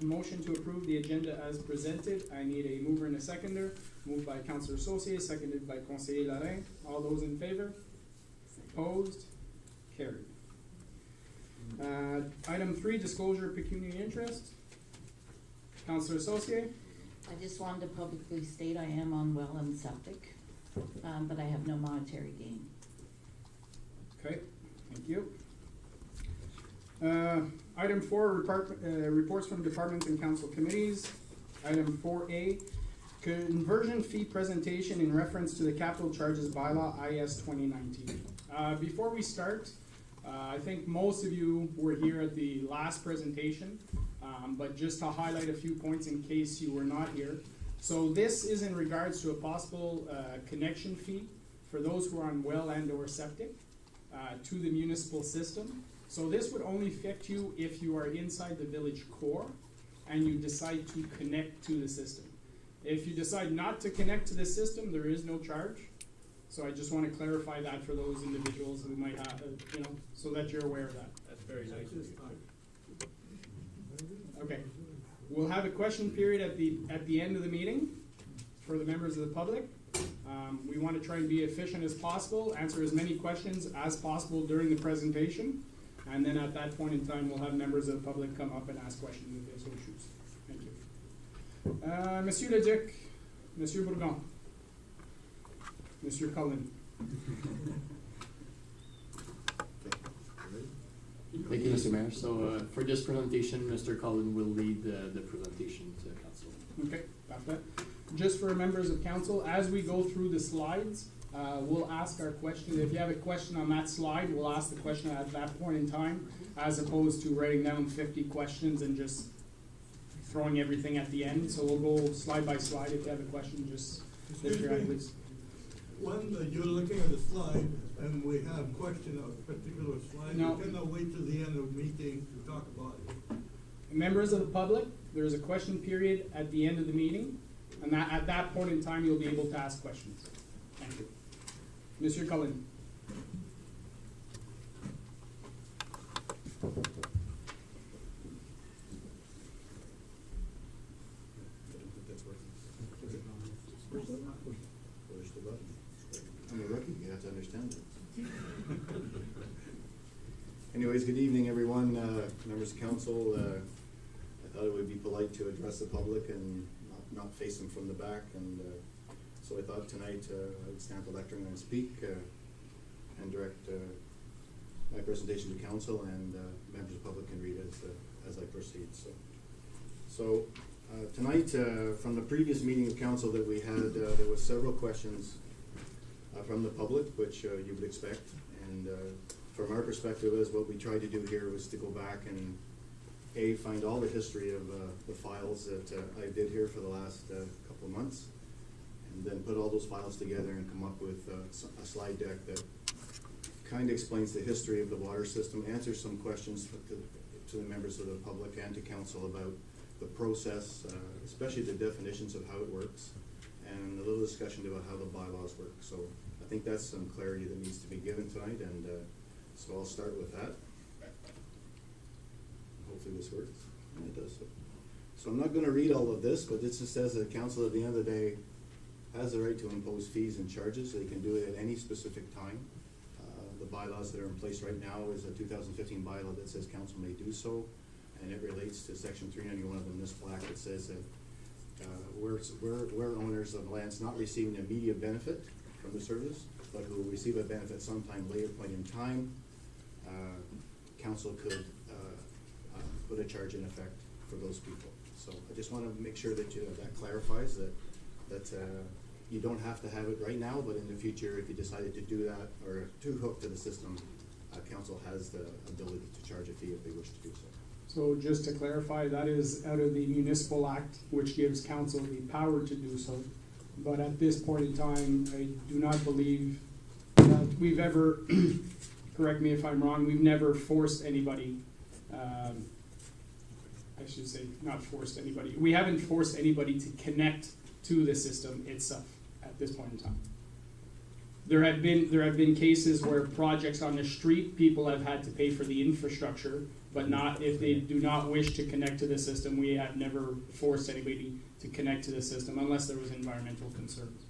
Motion to approve the agenda as presented. I need a mover and a seconder. Moved by Councillor Saucier, seconded by Conseiller Larin. All those in favor? Opposed? Carried. Item 3, disclosure of pecuniary interest. Councillor Saucier. I just wanted to publicly state I am on well and septic, but I have no monetary gain. Okay, thank you. Item 4, reports from departments and council committees. Item 4A, conversion fee presentation in reference to the capital charges bylaw IS 2019. Before we start, I think most of you were here at the last presentation, but just to highlight a few points in case you were not here. So this is in regards to a possible connection fee for those who are on well and or septic to the municipal system. So this would only affect you if you are inside the village core and you decide to connect to the system. If you decide not to connect to the system, there is no charge. So I just want to clarify that for those individuals who might have, so that you're aware of that. That's very nice. Okay, we'll have a question period at the end of the meeting for the members of the public. We want to try and be efficient as possible, answer as many questions as possible during the presentation. And then at that point in time, we'll have members of the public come up and ask questions if they so choose. Thank you. Monsieur Le Duc, Monsieur Bourgon, Monsieur Cullen. Thank you, Mr. Mayor. So for this presentation, Mr. Cullen will lead the presentation to council. Okay, parfait. Just for members of council, as we go through the slides, we'll ask our questions. If you have a question on that slide, we'll ask the question at that point in time, as opposed to writing down 50 questions and just throwing everything at the end. So we'll go slide by slide. If you have a question, just lift your hand, please. When you're looking at a slide and we have question on a particular slide, No. you cannot wait till the end of the meeting to talk about it. Members of the public, there's a question period at the end of the meeting, and at that point in time, you'll be able to ask questions. Thank you. Monsieur Cullen. I'm a rookie, you have to understand it. Anyways, good evening, everyone, members of council. I thought it would be polite to address the public and not face them from the back, and so I thought tonight I would stand at the lectern and speak and direct my presentation to council, and members of the public can read it as I proceed. So tonight, from the previous meeting of council that we had, there was several questions from the public, which you would expect, and from our perspective, as what we tried to do here was to go back and find all the history of the files that I did here for the last couple of months, and then put all those files together and come up with a slide deck that kind of explains the history of the water system, answers some questions to the members of the public and to council about the process, especially the definitions of how it works, and a little discussion about how the bylaws work. So I think that's some clarity that needs to be given tonight, and so I'll start with that. Hopefully this works, and it does. So I'm not going to read all of this, but this just says that council at the end of the day has the right to impose fees and charges. They can do it at any specific time. The bylaws that are in place right now is a 2015 bylaw that says council may do so, and it relates to section 391 of the municipal act that says that where owners of lands not receiving immediate benefit from the service, but who will receive a benefit sometime later point in time, council could put a charge in effect for those people. So I just want to make sure that that clarifies that you don't have to have it right now, but in the future, if you decided to do that or to hook to the system, council has the ability to charge a fee if they wish to do so. So just to clarify, that is out of the municipal act, which gives council the power to do so. But at this point in time, I do not believe that we've ever, correct me if I'm wrong, we've never forced anybody, I should say not forced anybody. We haven't forced anybody to connect to the system itself at this point in time. There have been cases where projects on the street, people have had to pay for the infrastructure, but not, if they do not wish to connect to the system, we have never forced anybody to connect to the system unless there was environmental concerns.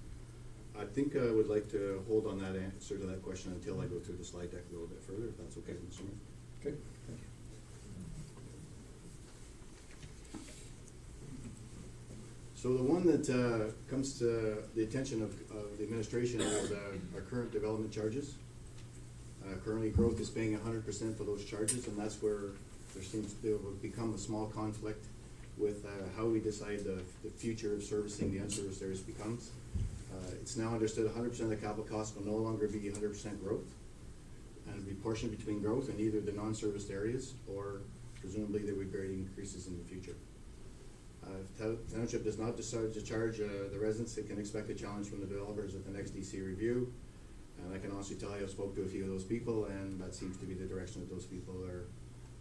I think I would like to hold on that answer to that question until I go through the slide deck a little bit further, if that's okay, Mr. Mayor. Okay, thank you. So the one that comes to the attention of the administration is our current development charges. Currently, growth is paying 100% for those charges, and that's where there seems to have become a small conflict with how we decide the future of servicing the unserviced areas becomes. It's now understood 100% of the capital cost will no longer be 100% growth, and it'll be portioned between growth and either the non-serviced areas, or presumably there will be great increases in the future. If township does not decide to charge the residents, it can expect a challenge from the developers at the next DC review. And I can honestly tell you, I've spoke to a few of those people, and that seems to be the direction that those people are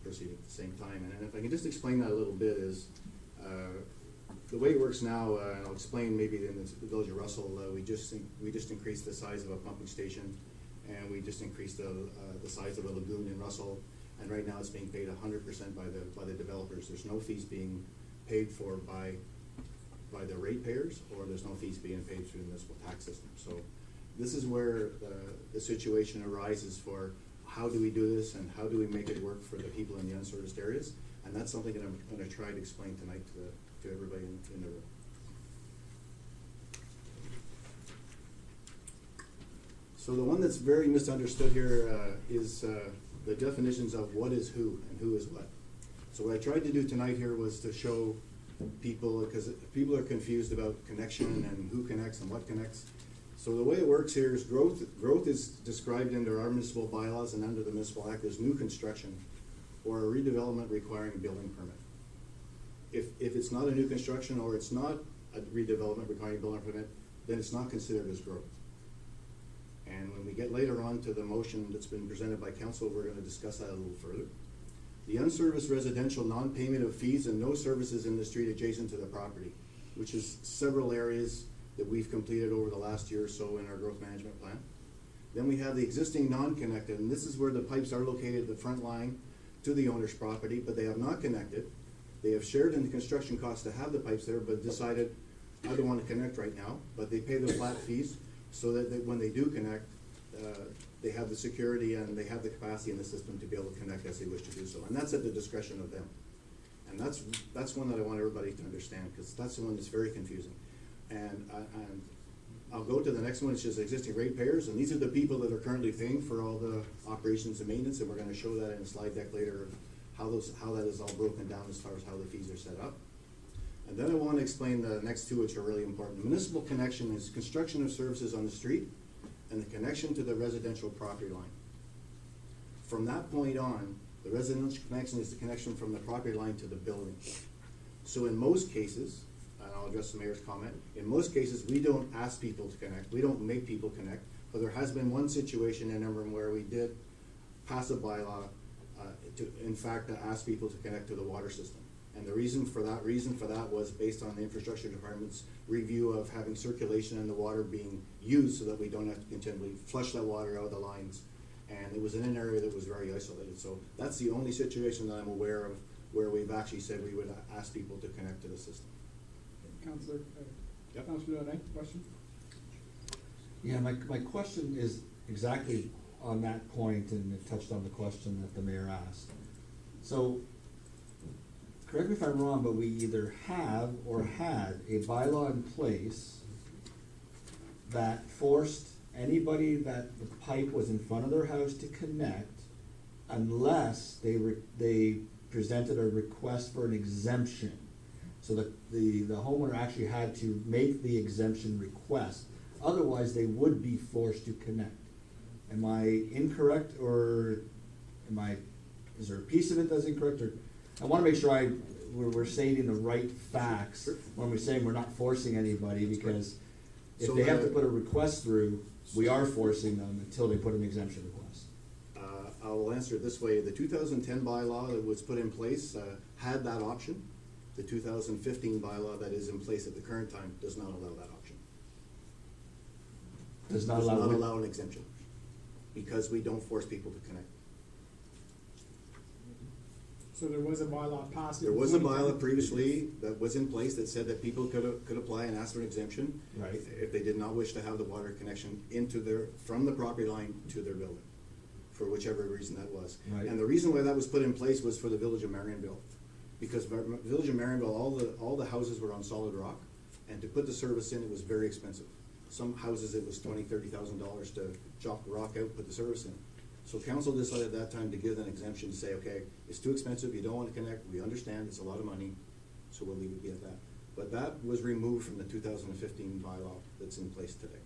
proceeding at the same time. And if I can just explain that a little bit is, the way it works now, and I'll explain maybe in the village of Russell, we just increased the size of a pumping station, and we just increased the size of a lagoon in Russell, and right now it's being paid 100% by the developers. There's no fees being paid for by the ratepayers, or there's no fees being paid through the municipal tax system. So this is where the situation arises for how do we do this and how do we make it work for the people in the unserviced areas, and that's something that I'm going to try to explain tonight to everybody in the room. So the one that's very misunderstood here is the definitions of what is who and who is what. So what I tried to do tonight here was to show people, because people are confused about connection and who connects and what connects. So the way it works here is growth is described under our municipal bylaws and under the municipal act as new construction or a redevelopment requiring a building permit. If it's not a new construction or it's not a redevelopment requiring a building permit, then it's not considered as growth. And when we get later on to the motion that's been presented by council, we're going to discuss that a little further. The unserviced residential non-payment of fees and no services in the street adjacent to the property, which is several areas that we've completed over the last year or so in our growth management plan. Then we have the existing non-connected, and this is where the pipes are located at the front line to the owner's property, but they have not connected. They have shared in the construction costs to have the pipes there, but decided, I don't want to connect right now, but they pay the flat fees so that when they do connect, they have the security and they have the capacity in the system to be able to connect as they wish to do so. And that's at the discretion of them. And that's one that I want everybody to understand, because that's the one that's very confusing. And I'll go to the next one, which is existing ratepayers, and these are the people that are currently paying for all the operations and maintenance, and we're gonna show that in a slide deck later of how that is all broken down as far as how the fees are set up. And then I want to explain the next two, which are really important. Municipal connection is construction of services on the street and the connection to the residential property line. From that point on, the residential connection is the connection from the property line to the building. So in most cases, and I'll address the mayor's comment, in most cases, we don't ask people to connect, we don't make people connect, but there has been one situation in Emblem where we did pass a bylaw to, in fact, ask people to connect to the water system. And the reason for that was based on the infrastructure department's review of having circulation and the water being used so that we don't have to continually flush that water out of the lines. And it was in an area that was very isolated. So that's the only situation that I'm aware of where we've actually said we would ask people to connect to the system. Councillor, Yep. Councillor Laudet, question? Yeah, my question is exactly on that point, and it touched on the question that the mayor asked. So, correct me if I'm wrong, but we either have or had a bylaw in place that forced anybody that the pipe was in front of their house to connect unless they presented a request for an exemption. So that the homeowner actually had to make the exemption request. Otherwise, they would be forced to connect. Am I incorrect, or is there a piece of it that's incorrect? Or I want to make sure we're stating the right facts when we're saying we're not forcing anybody, because if So they have to put a request through, we are forcing them until they put an exemption request. I will answer it this way. The 2010 bylaw that was put in place had that option. The 2015 bylaw that is in place at the current time does not allow that option. Does not does allow. not allow an exemption, because we don't force people to connect. So there was a bylaw passed. in There was a 2010. bylaw previously that was in place that said that people could apply and ask for an exemption. Right. If they did not wish to have the water connection from the property line to their building, for whichever reason that was. Right. And the reason why that was put in place was for the village of Marionville. Because village of Marionville, all the houses were on solid rock, and to put the service in, it was very expensive. Some houses, it was $20,000-$30,000 to chop the rock out, put the service in. So council decided at that time to give an exemption, to say, okay, it's too expensive, you don't want to connect, we understand, it's a lot of money, so we'll leave it be at that. But that was removed from the 2015 bylaw that's in place today.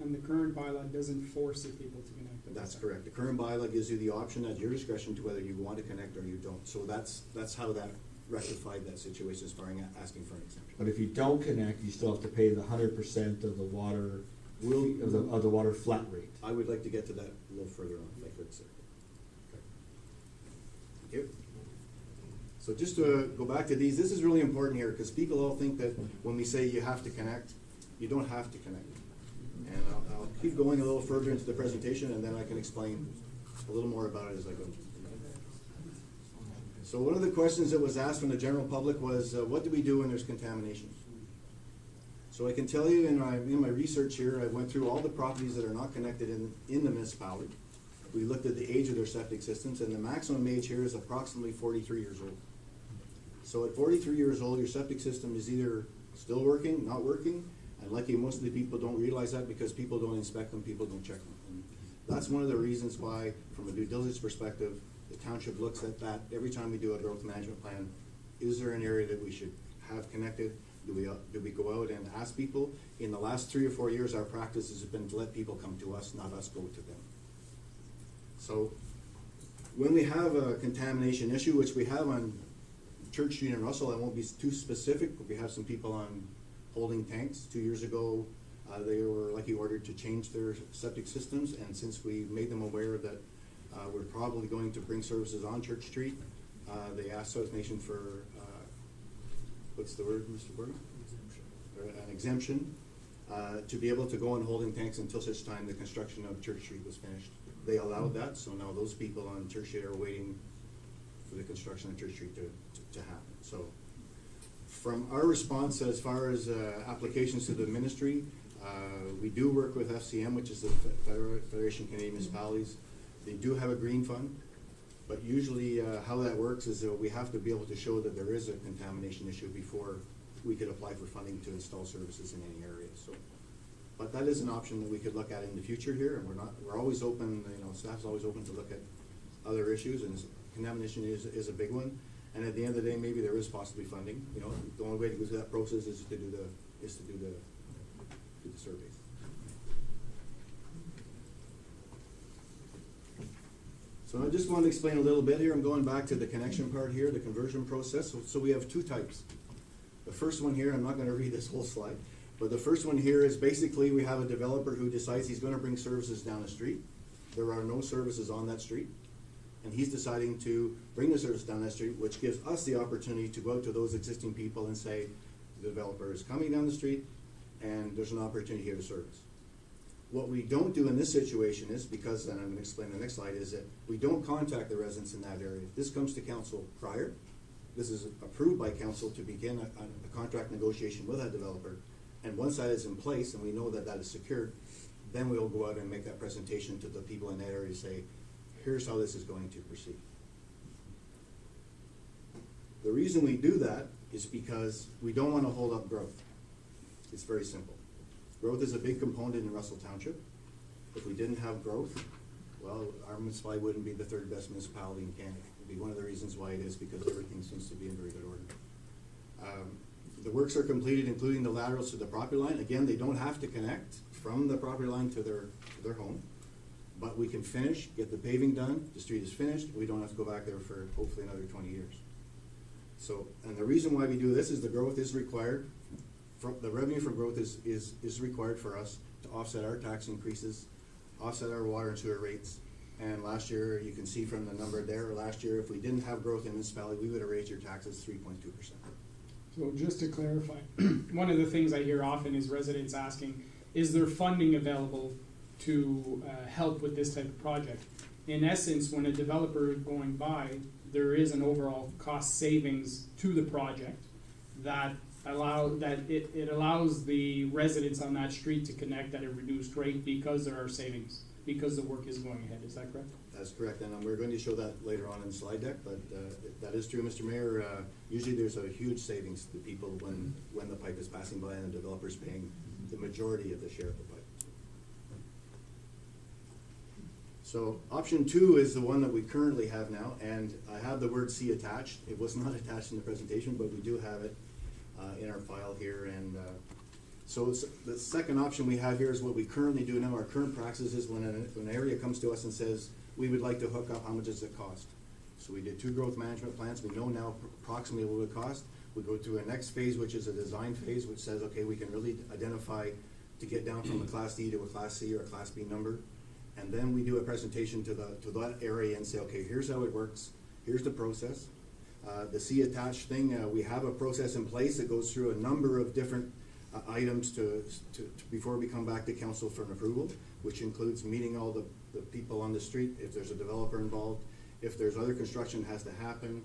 And the current bylaw doesn't force the people to connect. at That's this time. correct. The current bylaw gives you the option at your discretion to whether you want to connect or you don't. So that's how that rectified that situation as far as asking for an exemption. But if you don't connect, you still have to pay the 100% of the water, of the water flat rate. I would like to get to that a little further on, if I could, sir. Thank you. So just to go back to these, this is really important here, because people all think that when we say you have to connect, you don't have to connect. And I'll keep going a little further into the presentation, and then I can explain a little more about it as I go. So one of the questions that was asked from the general public was, what do we do when there's contamination? So I can tell you in my research here, I went through all the properties that are not connected in the municipality. We looked at the age of their septic systems, and the maximum age here is approximately 43 years old. So at 43 years old, your septic system is either still working, not working, and lucky most of the people don't realize that because people don't inspect them, people don't check them. And that's one of the reasons why, from a due diligence perspective, the township looks at that every time we do a growth management plan. Is there an area that we should have connected? Do we go out and ask people? In the last 3 or 4 years, our practice has been to let people come to us, not us go to them. So when we have a contamination issue, which we have on Church Street in Russell, I won't be too specific, but we have some people on holding tanks. 2 years ago, they were lucky ordered to change their septic systems, and since we made them aware that we're probably going to bring services on Church Street, they asked South Nation for, what's the word, Mr. Gordon? An exemption, to be able to go on holding tanks until such time the construction of Church Street was finished. They allowed that, so now those people on Church Street are waiting for the construction of Church Street to happen. So from our response as far as applications to the ministry, we do work with FCM, which is the Federation of Canadian Municipalities. They do have a green fund, but usually how that works is that we have to be able to show that there is a contamination issue before we could apply for funding to install services in any area. So, but that is an option that we could look at in the future here, and we're always open, staff's always open to look at other issues, and contamination is a big one. And at the end of the day, maybe there is possibly funding. The only way to go through that process is to do the surveys. So I just want to explain a little bit here. I'm going back to the connection part here, the conversion process. So we have two types. The first one here, I'm not going to read this whole slide, but the first one here is basically we have a developer who decides he's going to bring services down the street. There are no services on that street, and he's deciding to bring the service down that street, which gives us the opportunity to go out to those existing people and say, the developer is coming down the street, and there's an opportunity here to service. What we don't do in this situation is, because, and I'm going to explain in the next slide, is that we don't contact the residents in that area. This comes to council prior. This is approved by council to begin a contract negotiation with that developer. And once that is in place and we know that that is secured, then we'll go out and make that presentation to the people in that area to say, here's how this is going to proceed. The reason we do that is because we don't want to hold up growth. It's very simple. Growth is a big component in Russell Township. If we didn't have growth, well, our municipality wouldn't be the third best municipality in Canada. It would be one of the reasons why it is, because everything seems to be in very good order. The works are completed, including the laterals to the property line. Again, they don't have to connect from the property line to their home, but we can finish, get the paving done, the street is finished, we don't have to go back there for hopefully another 20 years. So, and the reason why we do this is the growth is required. The revenue from growth is required for us to offset our tax increases, offset our water and sewer rates. And last year, you can see from the number there, last year, if we didn't have growth in this valley, we would have raised your taxes 3.2%. So just to clarify, one of the things I hear often is residents asking, is there funding available to help with this type of project? In essence, when a developer is going by, there is an overall cost savings to the project that it allows the residents on that street to connect at a reduced rate because there are savings, because the work is going ahead. Is that correct? That's correct, and we're going to show that later on in the slide deck, but that is true, Mr. Mayor. Usually there's a huge savings to people when the pipe is passing by and the developer's paying the majority of the share of the pipe. So option 2 is the one that we currently have now, and I have the word C attached. It was not attached in the presentation, but we do have it in our file here. And so the second option we have here is what we currently do now. Our current practice is when an area comes to us and says, we would like to hook up, how much does it cost? So we did 2 growth management plans. We know now approximately what it would cost. We go to a next phase, which is a design phase, which says, okay, we can really identify to get down from a Class D to a Class C or a Class B number. And then we do a presentation to that area and say, okay, here's how it works. Here's the process. The C attached thing, we have a process in place that goes through a number of different items before we come back to council for an approval, which includes meeting all the people on the street, if there's a developer involved, if there's other construction that has to happen,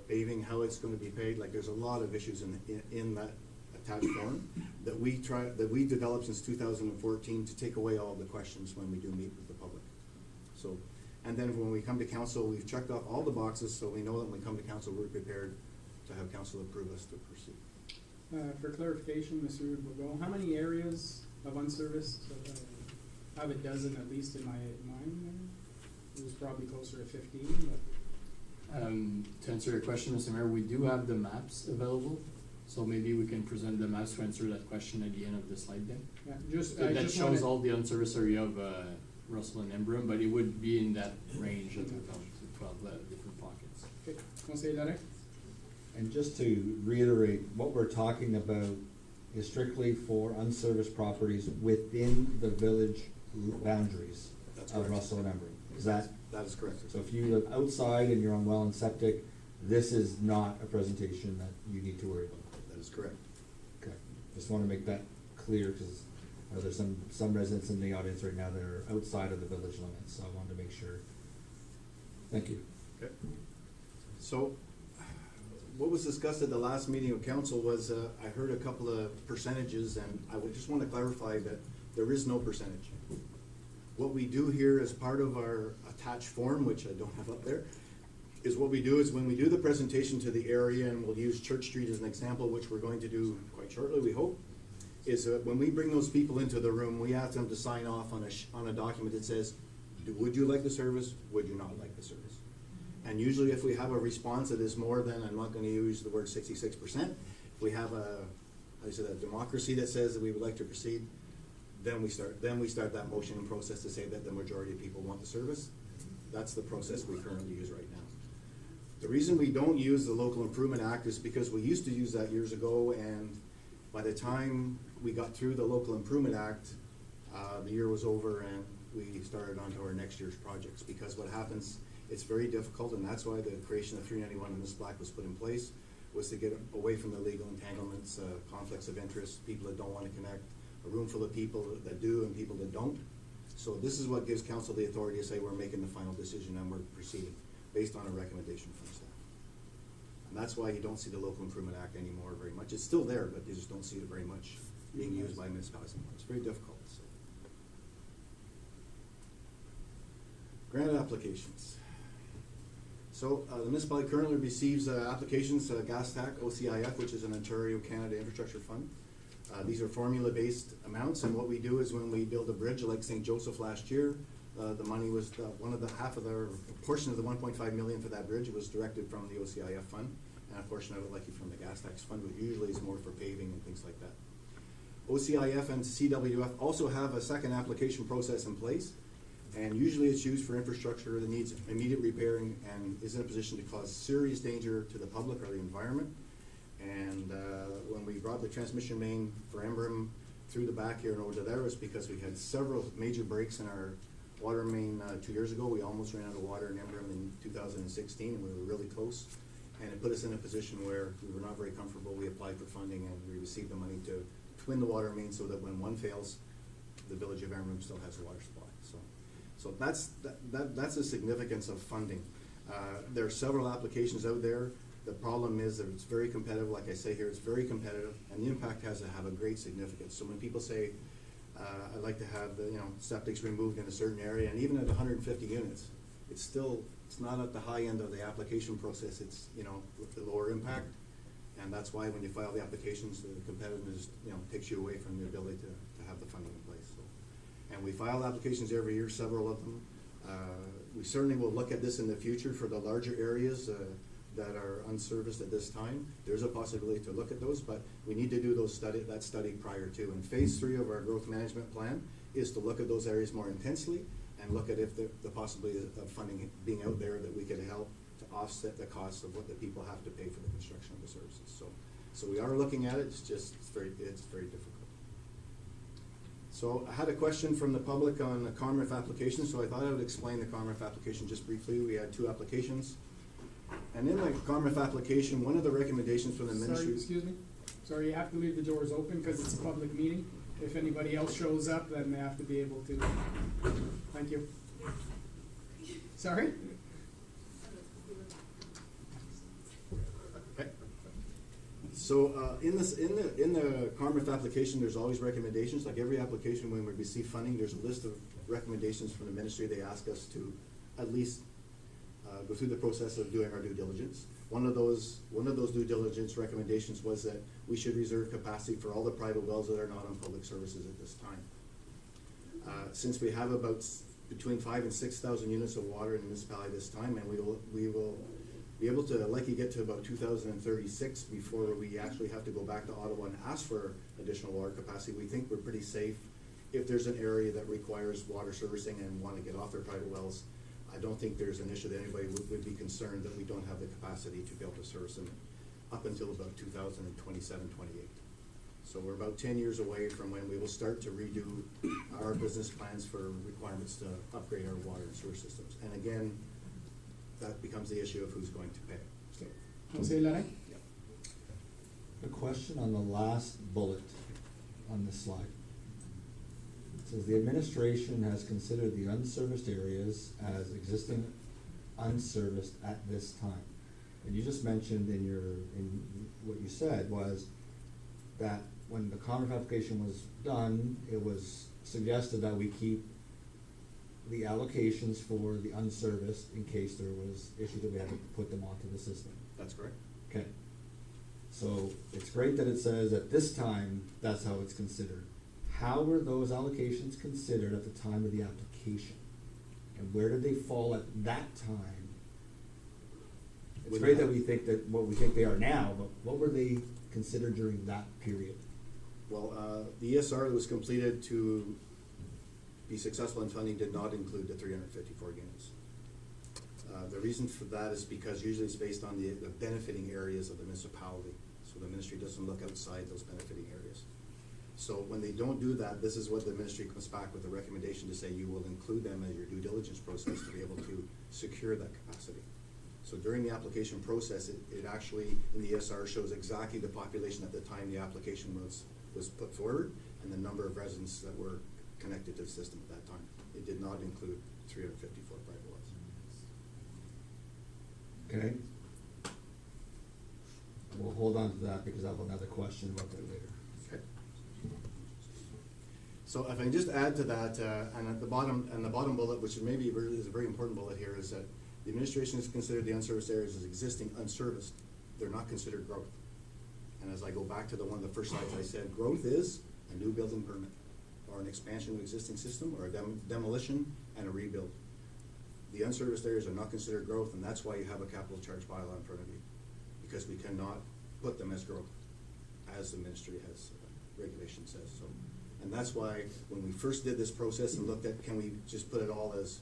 paving, how it's going to be paid. Like, there's a lot of issues in that attached form that we developed since 2014 to take away all the questions when we do meet with the public. So, and then when we come to council, we've checked off all the boxes, so we know that when we come to council, we're prepared to have council approve us to proceed. For clarification, Mr. Bourgault, how many areas of unserviced? I have a dozen at least in my mind. It was probably closer to 15. But To answer your question, Mr. Mayor, we do have the maps available, so maybe we can present the maps to answer that question at the end of the slide deck. yeah, That shows all the unserviced area of Russell and Embrun, but it would be in that range of 12 different pockets. Okay, Conseiller Larrey? And just to reiterate, what we're talking about is strictly for unserviced properties within the village boundaries That's of correct. Russell and Embrun. Is that, That is correct. so if you live outside and you're on well and septic, this is not a presentation that you need to worry about? That is correct. Okay, just wanna make that clear, because there's some residents in the audience right now that are outside of the village limits, so I wanted to make sure. Thank you. Okay. So, what was discussed at the last meeting of council was, I heard a couple of percentages, and I would just want to clarify that there is no percentage. What we do here as part of our attached form, which I don't have up there, is what we do is when we do the presentation to the area, and we'll use Church Street as an example, which we're going to do quite shortly, we hope, is that when we bring those people into the room, we ask them to sign off on a document that says, would you like the service, would you not like the service? And usually if we have a response that is more than, I'm not gonna use the word 66%, if we have a democracy that says that we would like to proceed, then we start that motion process to say that the majority of people want the service. That's the process we currently use right now. The reason we don't use the Local Improvement Act is because we used to use that years ago, and by the time we got through the Local Improvement Act, the year was over and we started on to our next year's projects. Because what happens, it's very difficult, and that's why the creation of 391 in this black was put in place, was to get away from the legal entanglements, conflicts of interest, people that don't want to connect, a room full of people that do and people that don't. So this is what gives council the authority to say we're making the final decision and we're proceeding based on a recommendation from staff. And that's why you don't see the Local Improvement Act anymore very much. It's still there, but you just don't see it very much being used by municipalities anymore. It's very difficult. So. Grant applications. So the municipality currently receives applications, gas tax, OCIF, which is an Ontario Canada Infrastructure Fund. These are formula-based amounts, and what we do is when we build a bridge like St. Joseph last year, the money was a portion of the 1.5 million for that bridge was directed from the OCIF fund, and a portion of it likely from the gas tax fund, which usually is more for paving and things like that. OCIF and CWF also have a second application process in place, and usually it's used for infrastructure that needs immediate repairing and is in a position to cause serious danger to the public or the environment. And when we brought the transmission main for Embrun through the back here and over to there, was because we had several major breaks in our water main 2 years ago. We almost ran out of water in Embrun in 2016, and we were really close. And it put us in a position where we were not very comfortable. We applied for funding and we received the money to twin the water main so that when one fails, the village of Amherst still has a water supply. So that's the significance of funding. There are several applications out there. The problem is that it's very competitive. Like I say here, it's very competitive, and the impact has to have a great significance. So when people say, I'd like to have the, septics removed in a certain area, and even at 150 units, it's not at the high end of the application process. It's, with the lower impact, and that's why when you file the applications, the competitiveness, takes you away from the ability to have the funding in place. So, and we file applications every year, several of them. We certainly will look at this in the future for the larger areas that are unserviced at this time. There's a possibility to look at those, but we need to do that study prior to. And phase 3 of our growth management plan is to look at those areas more intensely and look at if the possibility of funding being out there that we could help to offset the cost of what the people have to pay for the construction of the services. So we are looking at it. It's very difficult. So I had a question from the public on the COMREF application, so I thought I would explain the COMREF application just briefly. We had 2 applications. And in the COMREF application, one of the recommendations from the ministry. Sorry, excuse me. Sorry, you have to leave the doors open because it's a public meeting. If anybody else shows up, then they have to be able to. Thank you. Sorry? Okay. So in the COMREF application, there's always recommendations. Like every application, when we receive funding, there's a list of recommendations from the ministry. They ask us to at least go through the process of doing our due diligence. One of those due diligence recommendations was that we should reserve capacity for all the private wells that are not on public services at this time. Since we have about between 5,000 and 6,000 units of water in the municipality this time, and we will be able to likely get to about 2036 before we actually have to go back to Ottawa and ask for additional water capacity. We think we're pretty safe. If there's an area that requires water servicing and want to get off their private wells, I don't think there's an issue that anybody would be concerned that we don't have the capacity to be able to service them up until about 2027, 28. So we're about 10 years away from when we will start to redo our business plans for requirements to upgrade our water and sewer systems. And again, that becomes the issue of who's going to pay. Okay. Councilor Larrain? Yep. A question on the last bullet on this slide. It says the administration has considered the unserviced areas as existing unserviced at this time. And you just mentioned in what you said was that when the COMREF application was done, it was suggested that we keep the allocations for the unserviced in case there was issues that we had to put them onto the system. That's correct. Okay. So it's great that it says at this time, that's how it's considered. How were those allocations considered at the time of the application? And where did they fall at that time? It's great that we think that what we think they are now, but what were they considered during that period? Well, the ESR that was completed to be successful in funding did not include the 354 units. The reason for that is because usually it's based on the benefiting areas of the municipality. So the ministry doesn't look outside those benefiting areas. So when they don't do that, this is what the ministry comes back with a recommendation to say you will include them as your due diligence process to be able to secure that capacity. So during the application process, it actually, in the ESR, shows exactly the population at the time the application was put forward and the number of residents that were connected to the system at that time. It did not include 354 private wells. Okay. We'll hold on to that because I have another question about that later. Okay. So if I can just add to that, and at the bottom bullet, which maybe is a very important bullet here, is that the administration has considered the unserviced areas as existing unserviced. They're not considered growth. And as I go back to one of the first slides I said, growth is a new building permit or an expansion of existing system or a demolition and a rebuild. The unserviced areas are not considered growth, and that's why you have a capital charge bylaw in front of you, because we cannot put them as growth, as the ministry has regulation says. So, and that's why when we first did this process and looked at, can we just put it all as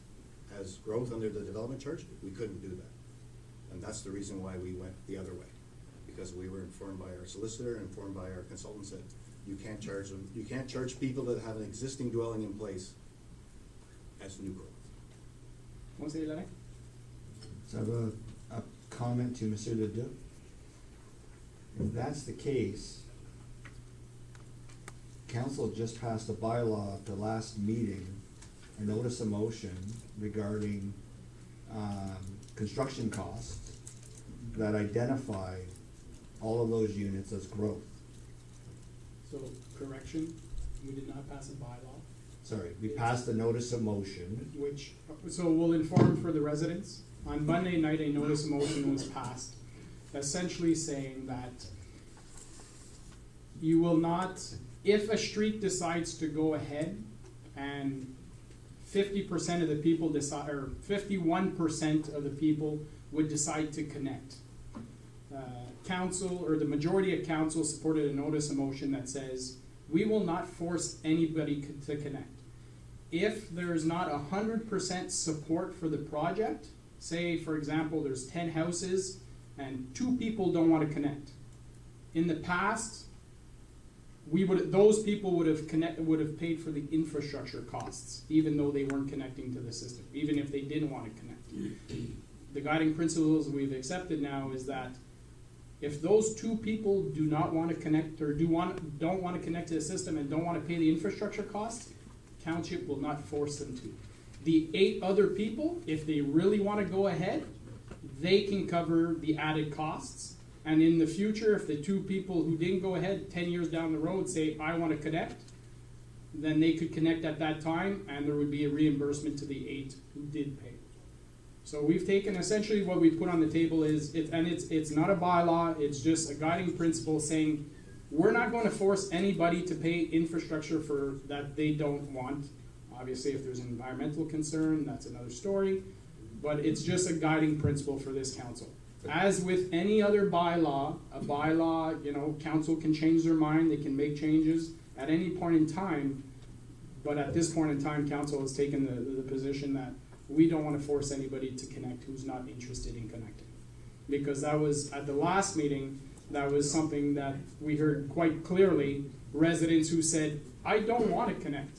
growth under the development charge, we couldn't do that. And that's the reason why we went the other way, because we were informed by our solicitor, informed by our consultants that you can't charge them, you can't charge people that have an existing dwelling in place as new growth. Councilor Larrain? So I have a comment to Monsieur Ledoux. If that's the case, council just passed a bylaw at the last meeting, a notice of motion regarding, construction costs that identified all of those units as growth. So, correction, we did not pass a bylaw, Sorry, we passed a notice of motion. which, so we'll inform for the residents. On Monday night, a notice of motion was passed, essentially saying that you will not, if a street decides to go ahead and 50% of the people decide, or 51% of the people would decide to connect. Council, or the majority of council supported a notice of motion that says, we will not force anybody to connect. If there's not 100% support for the project, say for example, there's 10 houses and 2 people don't want to connect. In the past, those people would have paid for the infrastructure costs, even though they weren't connecting to the system, even if they didn't want to connect. The guiding principles we've accepted now is that if those 2 people do not want to connect, or don't want to connect to the system and don't want to pay the infrastructure costs, township will not force them to. The 8 other people, if they really want to go ahead, they can cover the added costs. And in the future, if the 2 people who didn't go ahead 10 years down the road say, I want to connect, then they could connect at that time, and there would be a reimbursement to the 8 who did pay. So we've taken, essentially what we put on the table is, it's not a bylaw, it's just a guiding principle saying, we're not going to force anybody to pay infrastructure for that they don't want. Obviously, if there's an environmental concern, that's another story, but it's just a guiding principle for this council. As with any other bylaw, a bylaw, council can change their mind, they can make changes at any point in time, but at this point in time, council has taken the position that we don't want to force anybody to connect who's not interested in connecting. Because that was, at the last meeting, that was something that we heard quite clearly, residents who said, I don't want to connect.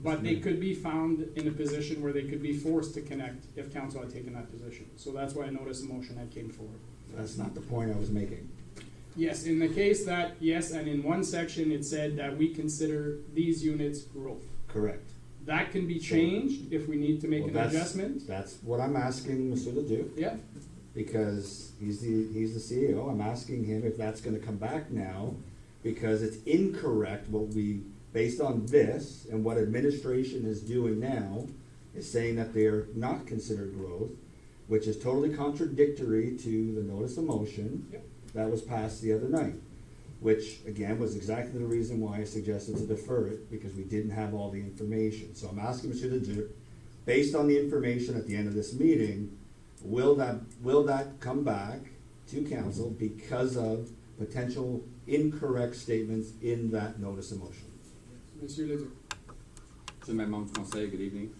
But they could be found in a position where they could be forced to connect if council had taken that position. So that's why I noticed a motion that came forward. That's not the point I was making. Yes, in the case that, yes, and in one section it said that we consider these units growth. Correct. That can be changed if we need to make Well, an that's- adjustment. That's what I'm asking Mr. Ledoux, Yeah, because he's the CEO. I'm asking him if that's gonna come back now, because it's incorrect based on this and what administration is doing now, is saying that they're not considered growth, which is totally contradictory to the notice of motion Yep. that was passed the other night, which again was exactly the reason why I suggested to defer it, because we didn't have all the information. So I'm asking Mr. Ledoux, based on the information at the end of this meeting, will that come back to council because of potential incorrect statements in that notice of motion? Monsieur Ledoux. So, Member Conseil, good evening.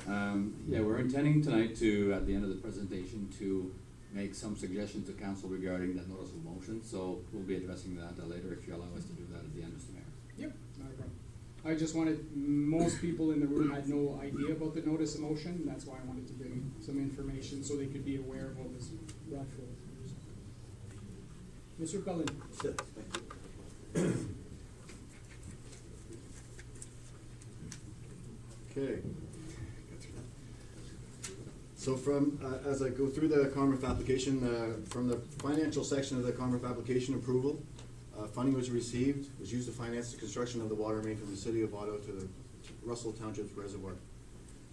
Yeah, we're intending tonight to, at the end of the presentation, to make some suggestions to council regarding that notice of motion. So we'll be addressing that later if you allow us to do that at the end, Mr. Mayor. Yep, not a problem. I just wanted, most people in the room had no idea about the notice of motion. That's why I wanted to bring some information so they could be aware of what was brought forward. Mr. Cullen. Okay. So as I go through the Commonwealth application, from the financial section of the Commonwealth application approval, funding was received, was used to finance the construction of the water main from the city of Ottawa to the Russell Township's reservoir.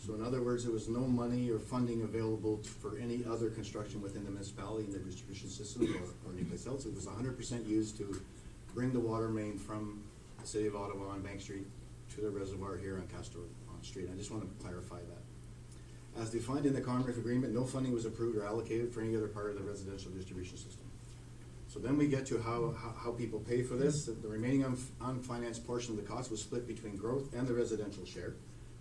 So in other words, there was no money or funding available for any other construction within the municipality in the distribution system or anyplace else. It was 100% used to bring the water main from the city of Ottawa on Bank Street to the reservoir here on Castor Street. I just want to clarify that. As defined in the Commonwealth agreement, no funding was approved or allocated for any other part of the residential distribution system. So then we get to how people pay for this. The remaining unfinanced portion of the cost was split between growth and the residential share.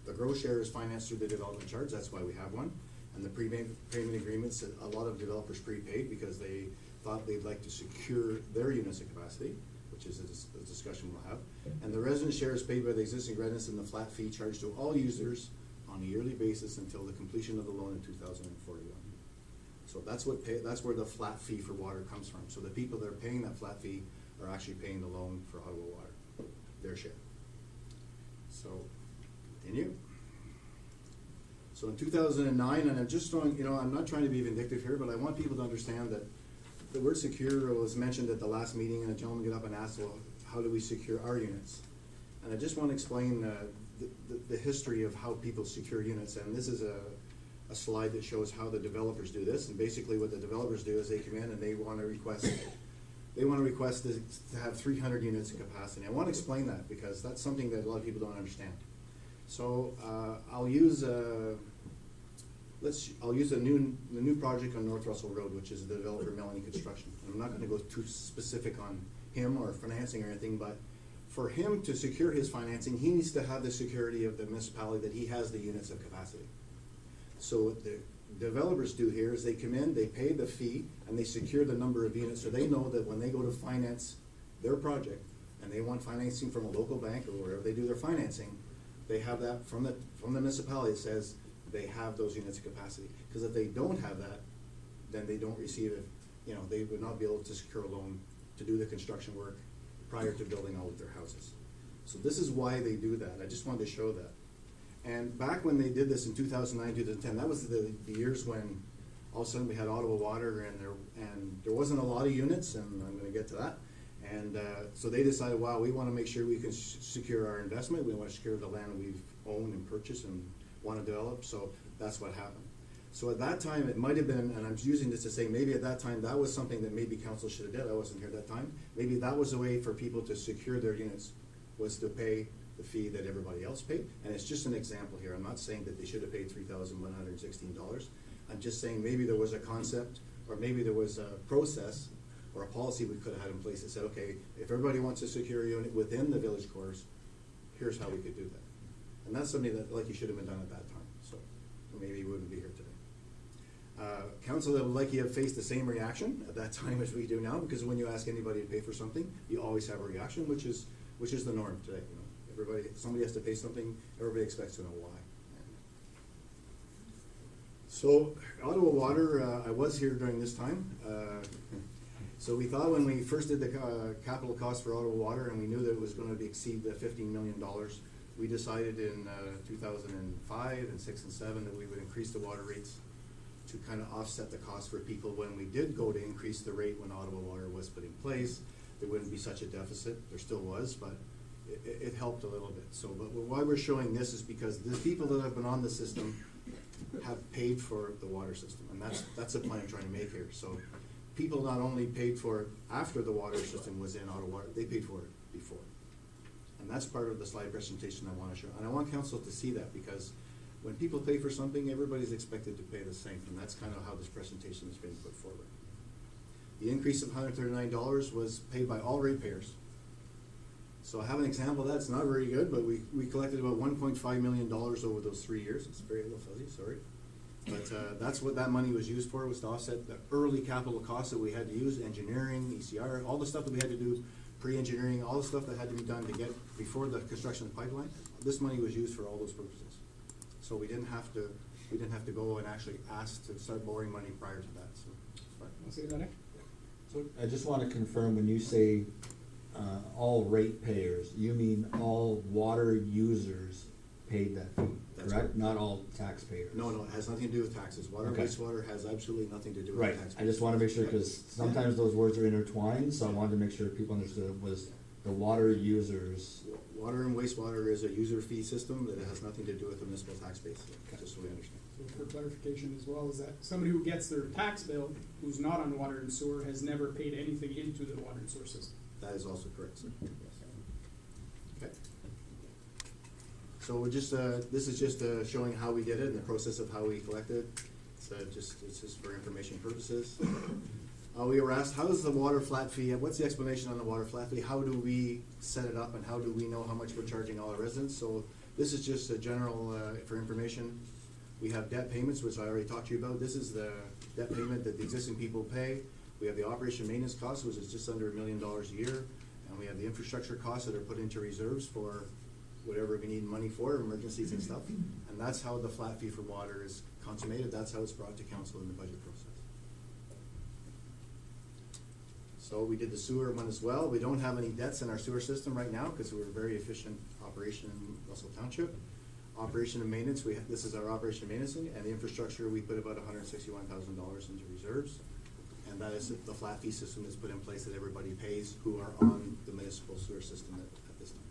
The growth share is financed through the development charge, that's why we have one. And the payment agreements, a lot of developers prepaid because they thought they'd like to secure their units of capacity, which is a discussion we'll have. And the resident share is paid by the existing residents in the flat fee charged to all users on a yearly basis until the completion of the loan in 2041. So that's where the flat fee for water comes from. So the people that are paying that flat fee are actually paying the loan for Ottawa Water. their share. So, continue. So in 2009, and I'm just throwing, I'm not trying to be vindictive here, but I want people to understand that the word secure was mentioned at the last meeting, and a gentleman got up and asked, well, how do we secure our units? And I just want to explain the history of how people secure units, and this is a slide that shows how the developers do this. And basically what the developers do is they come in and they want to request to have 300 units of capacity. I want to explain that because that's something that a lot of people don't understand. So I'll use the new project on North Russell Road, which is the developer Melanie Construction. I'm not going to go too specific on him or financing or anything, but for him to secure his financing, he needs to have the security of the municipality that he has the units of capacity. So what the developers do here is they come in, they pay the fee, and they secure the number of units, so they know that when they go to finance their project, and they want financing from a local bank or wherever they do their financing, they have that from the municipality that says they have those units of capacity. Because if they don't have that, then they don't receive it. They would not be able to secure a loan to do the construction work prior to building all of their houses. So this is why they do that. I just wanted to show that. And back when they did this in 2009, 2010, that was the years when all of a sudden we had Ottawa Water, and there wasn't a lot of units, and I'm going to get to that. And so they decided, wow, we want to make sure we can secure our investment. We want to secure the land we've owned and purchased and want to develop. So that's what happened. So at that time, it might have been, and I'm using this to say, maybe at that time that was something that maybe council should have did. I wasn't here at that time. Maybe that was a way for people to secure their units, was to pay the fee that everybody else paid. And it's just an example here. I'm not saying that they should have paid $3,116. I'm just saying maybe there was a concept, or maybe there was a process or a policy we could have had in place that said, okay, if everybody wants to secure a unit within the village cores, here's how we could do that. And that's something that like you should have been done at that time. So maybe you wouldn't be here today. Council that would likely have faced the same reaction at that time as we do now, because when you ask anybody to pay for something, you always have a reaction, which is the norm today. Somebody has to pay something, everybody expects to know why. So Ottawa Water, I was here during this time. So we thought when we first did the capital cost for Ottawa Water, and we knew that it was going to exceed the $15 million, we decided in 2005 and 6 and 7 that we would increase the water rates to kind of offset the cost for people. When we did go to increase the rate when Ottawa Water was put in place, there wouldn't be such a deficit. There still was, but it helped a little bit. So, but why we're showing this is because the people that have been on the system have paid for the water system, and that's the point I'm trying to make here. So people not only paid for it after the water system was in Ottawa Water, they paid for it before. And that's part of the slide presentation I want to show. And I want council to see that, because when people pay for something, everybody's expected to pay the same, and that's kind of how this presentation is being put forward. The increase of $139 was paid by all ratepayers. So I have an example of that. It's not very good, but we collected about $1.5 million over those 3 years. It's very little fuzzy, sorry. But that's what that money was used for, was to offset the early capital costs that we had to use, engineering, ECR, all the stuff that we had to do, pre-engineering, all the stuff that had to be done to get before the construction of the pipeline. This money was used for all those purposes. So we didn't have to go and actually ask to start borrowing money prior to that. So, Want to say that, Nick? So I just want to confirm, when you say all ratepayers, you mean all water users paid that fee, That's correct? right. Not all taxpayers? no, it has nothing to do with taxes. Water and Okay. wastewater has absolutely nothing to do with Right, taxes. I just want to make sure, because sometimes those words are intertwined, so I wanted to make sure people understood it was the water users. Water and wastewater is a user fee system that has nothing to do with the municipal tax base, just so we understand. So for clarification as well, is that somebody who gets their tax bill, who's not on water and sewer, has never paid anything into the water and sewer system. That is also correct, sir. Yes. Okay. So we're just, this is just showing how we did it and the process of how we collected. It's just for information purposes. We were asked, how is the water flat fee, what's the explanation on the water flat fee? How do we set it up, and how do we know how much we're charging all our residents? So this is just a general, for information. We have debt payments, which I already talked to you about. This is the debt payment that the existing people pay. We have the operation maintenance costs, which is just under $1 million a year. And we have the infrastructure costs that are put into reserves for whatever we need money for, emergencies and stuff. And that's how the flat fee for water is consummated. That's how it's brought to council in the budget process. So we did the sewer one as well. We don't have any debts in our sewer system right now because we're a very efficient operation in Russell Township. Operation and maintenance, this is our operation and maintenance, and the infrastructure, we put about $161,000 into reserves. And that is the flat fee system that's put in place that everybody pays who are on the municipal sewer system at this time.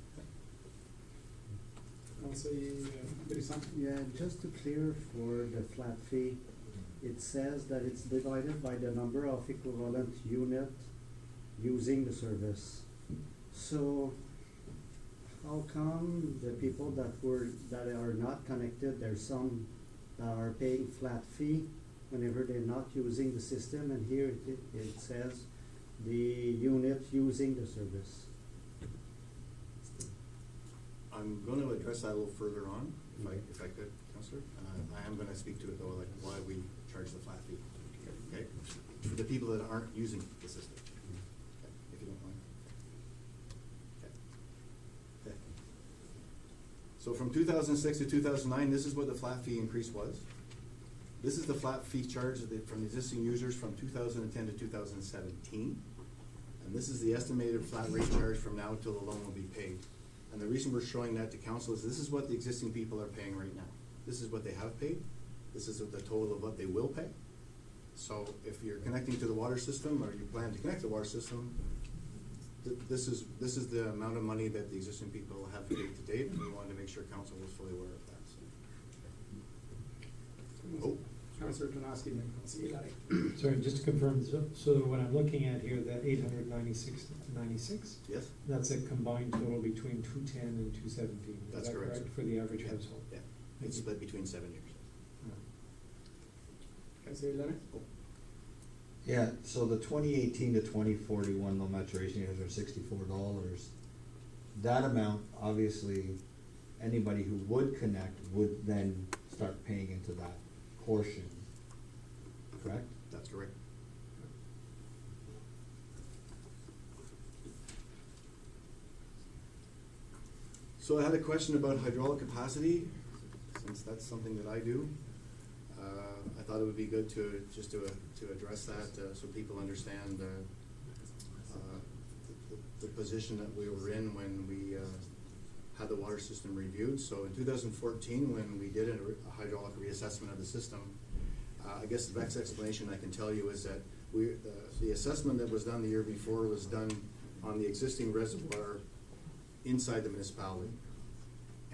Conseiller Brisson. Yeah, just to clear for the flat fee, it says that it's divided by the number of equivalent unit using the service. So how come the people that are not connected, there's some that are paying flat fee whenever they're not using the system, and here it says the unit using the service? I'm going to address that a little further on, if I could, Councillor. I am going to speak to it though, like why we charge the flat fee, okay? For the people that aren't using the system, okay, if you don't mind. Okay. So from 2006 to 2009, this is what the flat fee increase was. This is the flat fee charge from the existing users from 2010 to 2017. And this is the estimated flat rate charge from now until the loan will be paid. And the reason we're showing that to council is this is what the existing people are paying right now. This is what they have paid. This is the total of what they will pay. So if you're connecting to the water system or you plan to connect to the water system, this is the amount of money that the existing people have paid to date, and we wanted to make sure council was fully aware of that. So. Oh. Councillor Tonoski, then Conseiller Larry. Sorry, just to confirm, so what I'm looking at here, that 896.96? Yes? That's a combined total between 210 and 217. That's Is that correct, correct, sir. for the average Yeah. household? Yeah, Thank it's you. split between 7 years. Conseiller Larry. Yeah, so the 2018 to 2041 low maturation years are $64. That amount, obviously, anybody who would connect would then start paying into that portion, correct? That's correct. So I had a question about hydraulic capacity, since that's something that I do. I thought it would be good to address that so people understand the position that we were in when we had the water system reviewed. So in 2014, when we did a hydraulic reassessment of the system, I guess the best explanation I can tell you is that the assessment that was done the year before was done on the existing reservoir inside the municipality.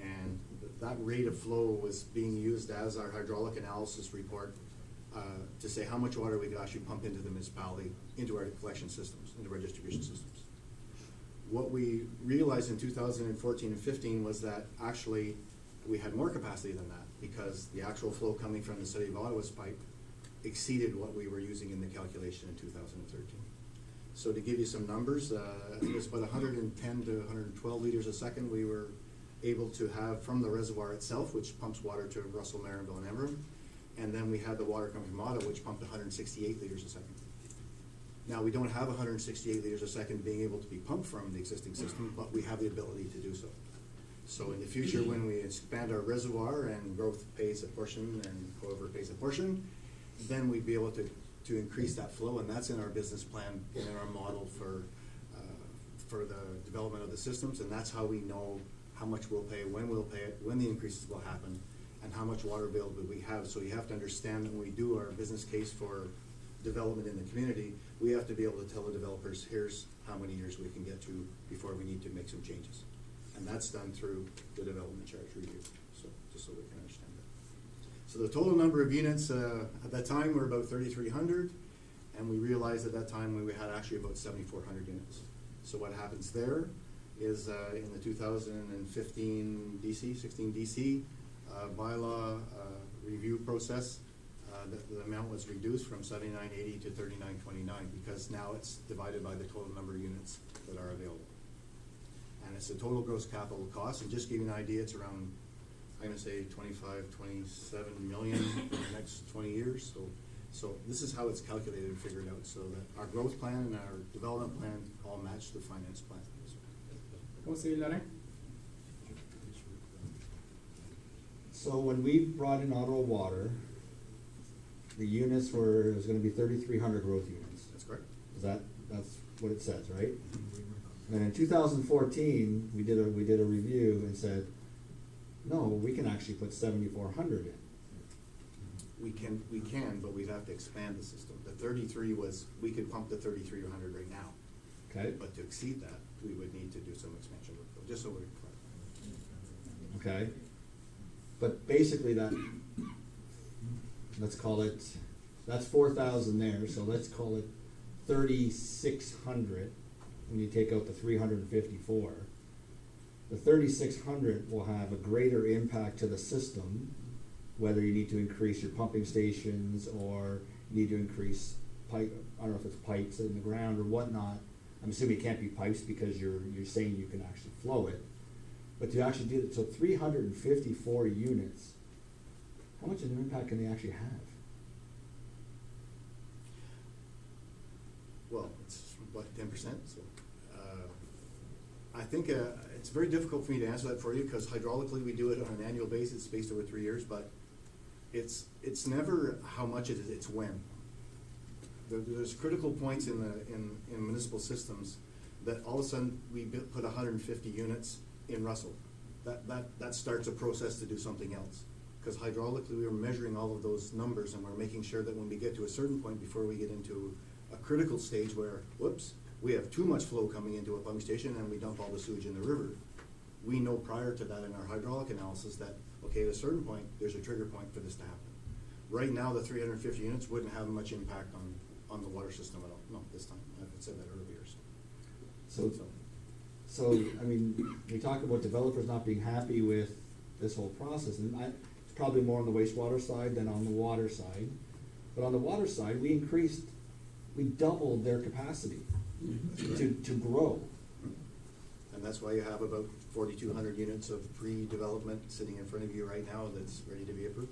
And that rate of flow was being used as our hydraulic analysis report to say how much water we could actually pump into the municipality, into our collection systems, into our distribution systems. What we realized in 2014 and 15 was that actually we had more capacity than that, because the actual flow coming from the City of Ottawa's pipe exceeded what we were using in the calculation in 2013. So to give you some numbers, I think it was about 110 to 112 liters a second we were able to have from the reservoir itself, which pumps water to Russell, Marinville, and Embrun. And then we had the water coming from Ottawa, which pumped 168 liters a second. Now, we don't have 168 liters a second being able to be pumped from the existing system, but we have the ability to do so. So in the future, when we expand our reservoir and growth pays a portion and whoever pays a portion, then we'd be able to increase that flow, and that's in our business plan and in our model for the development of the systems, and that's how we know how much we'll pay, when we'll pay it, when the increases will happen, and how much water available we have. So you have to understand that when we do our business case for development in the community, we have to be able to tell the developers, here's how many years we can get to before we need to make some changes. And that's done through the development charge review, so just so we can understand that. So the total number of units at that time were about 3,300, and we realized at that time we had actually about 7,400 units. So what happens there is in the 2015 16 DC bylaw review process, the amount was reduced from 7,980 to 3,929, because now it's divided by the total number of units that are available. And it's the total gross capital cost, and just to give you an idea, it's around, I'm gonna say 25, 27 million in the next 20 years. So this is how it's calculated and figured out, so that our growth plan and our development plan all match the finance plan. Conseiller Larry. So when we brought in Ottawa Water, the units it was gonna be 3,300 growth units. That's correct. That's what it says, right? And in 2014, we did a review and said, no, we can actually put 7,400 in. We can, but we'd have to expand the system. The 33 was, we could pump the 3,300 right now. Okay. But to exceed that, we would need to do some expansion work, though, just so we're clear. Okay, but basically that, let's call it, that's 4,000 there, so let's call it 3,600 when you take out the 354. The 3,600 will have a greater impact to the system, whether you need to increase your pumping stations or you need to increase pipe, I don't know if it's pipes in the ground or whatnot. I'm assuming it can't be pipes because you're saying you can actually flow it. But to actually do it, so 354 units, how much of an impact can they actually have? Well, it's what, 10%, so, I think, it's very difficult for me to answer that for you, because hydraulically, we do it on an annual basis, spaced over 3 years, but it's never how much it is, it's when. There's critical points in municipal systems that all of a sudden, we put 150 units in Russell. That starts a process to do something else. Because hydraulically, we are measuring all of those numbers, and we're making sure that when we get to a certain point, before we get into a critical stage where, whoops, we have too much flow coming into a pumping station and we dump all the sewage in the river. We know prior to that in our hydraulic analysis that, okay, at a certain point, there's a trigger point for this to happen. Right now, the 350 units wouldn't have much impact on the water system at all. No, this time. I said that earlier. So, I mean, we talk about developers not being happy with this whole process, and it's probably more on the wastewater side than on the water side. But on the water side, we doubled their capacity to grow. And that's why you have about 4,200 units of pre-development sitting in front of you right now that's ready to be approved.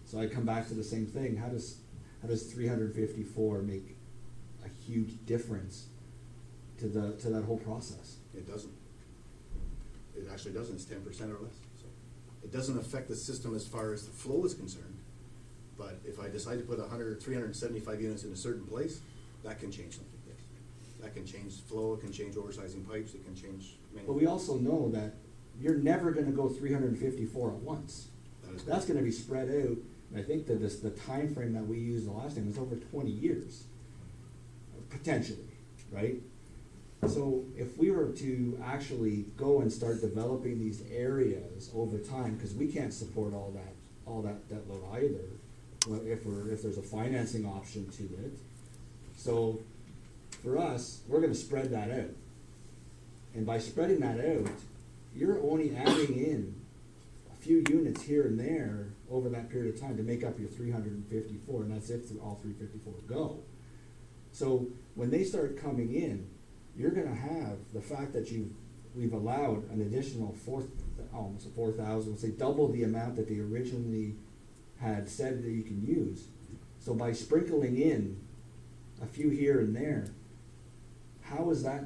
So I come back to the same thing. How does 354 make a huge difference to that whole process? It doesn't. It actually doesn't. It's 10% or less. So it doesn't affect the system as far as the flow is concerned. But if I decide to put 375 units in a certain place, that can change something. Yes. That can change flow. It can change oversizing pipes. It can change many. But we also know that you're never going to go 354 at once. That's going to be spread out. And I think that the time frame that we used the last time was over 20 years, potentially, right? So if we were to actually go and start developing these areas over time, because we can't support all that load either, if there's a financing option to it. So for us, we're going to spread that out. And by spreading that out, you're only adding in a few units here and there over that period of time to make up your 354, and that's if all 354 go. So when they start coming in, you're going to have the fact that we've allowed an additional almost 4,000, say double the amount that they originally had said that you can use. So by sprinkling in a few here and there, how is that?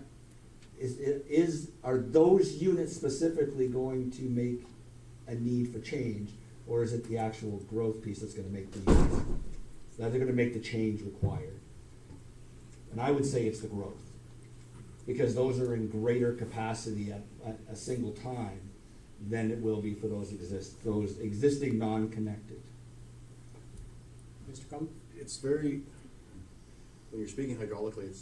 Are those units specifically going to make a need for change, or is it the actual growth piece that's going to make the units, that they're going to make the change required? And I would say it's the growth, because those are in greater capacity at a single time than it will be for those existing non-connected. Mr. Cullen? It's very, when you're speaking hydraulically,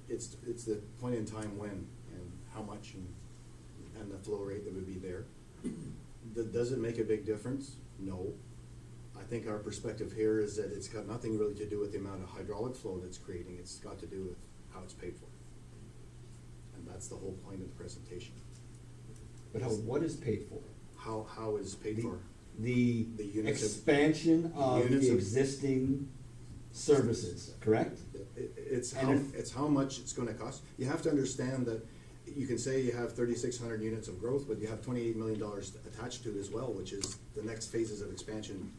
it's the point in time when and how much and the flow rate that would be there. Does it make a big difference? No. I think our perspective here is that it's got nothing really to do with the amount of hydraulic flow that's creating. It's got to do with how it's paid for. And that's the whole point of the presentation. But what is paid for? How is paid for? The units expansion of the existing services, correct? It's how much it's going to cost. You have to understand that you can say you have 3,600 units of growth, but you have $28 million attached to it as well, which is the next phases of expansion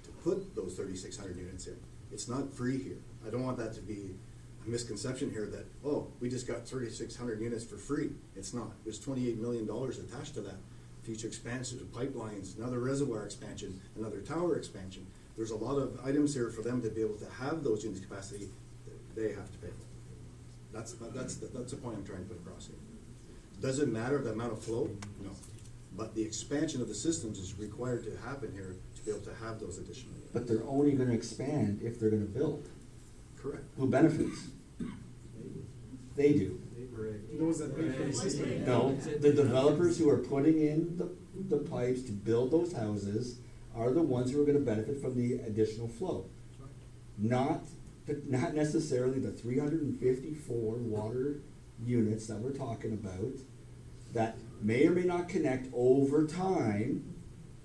to put those 3,600 units in. It's not free here. I don't want that to be a misconception here that, oh, we just got 3,600 units for free. It's not. There's $28 million attached to that. Future expansion of pipelines, another reservoir expansion, another tower expansion. There's a lot of items here for them to be able to have those units capacity that they have to pay for. That's the point I'm trying to put across here. Does it matter the amount of flow? No. But the expansion of the systems is required to happen here to be able to have those additional units. But they're only gonna expand if they're gonna build. Correct. Who benefits? They do. Those that pay for the system. No, the developers who are putting in the pipes to build those houses are the ones who are gonna benefit from the additional flow. Not necessarily the 354 water units that we're talking about that may or may not connect over time,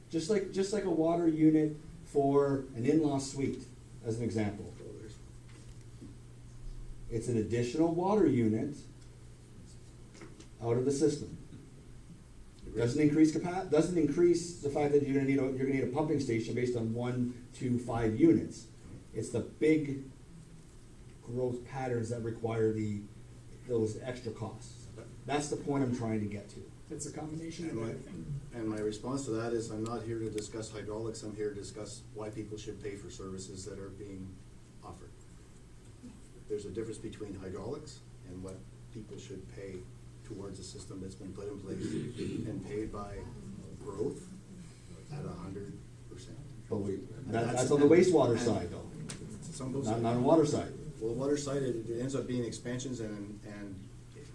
just like a water unit for an in-law suite, as an example. It's an additional water unit out of the system. Doesn't increase the fact that you're gonna need a pumping station based on 1 to 5 units. It's the big growth patterns that require those extra costs. That's the point I'm trying to get to. It's a combination of everything. And my response to that is, I'm not here to discuss hydraulics, I'm here to discuss why people should pay for services that are being offered. There's a difference between hydraulics and what people should pay towards a system that's been put in place and paid by growth at 100%. But that's on the wastewater and side though, Some goes. not on the water side. Well, water side, it ends up being expansions, and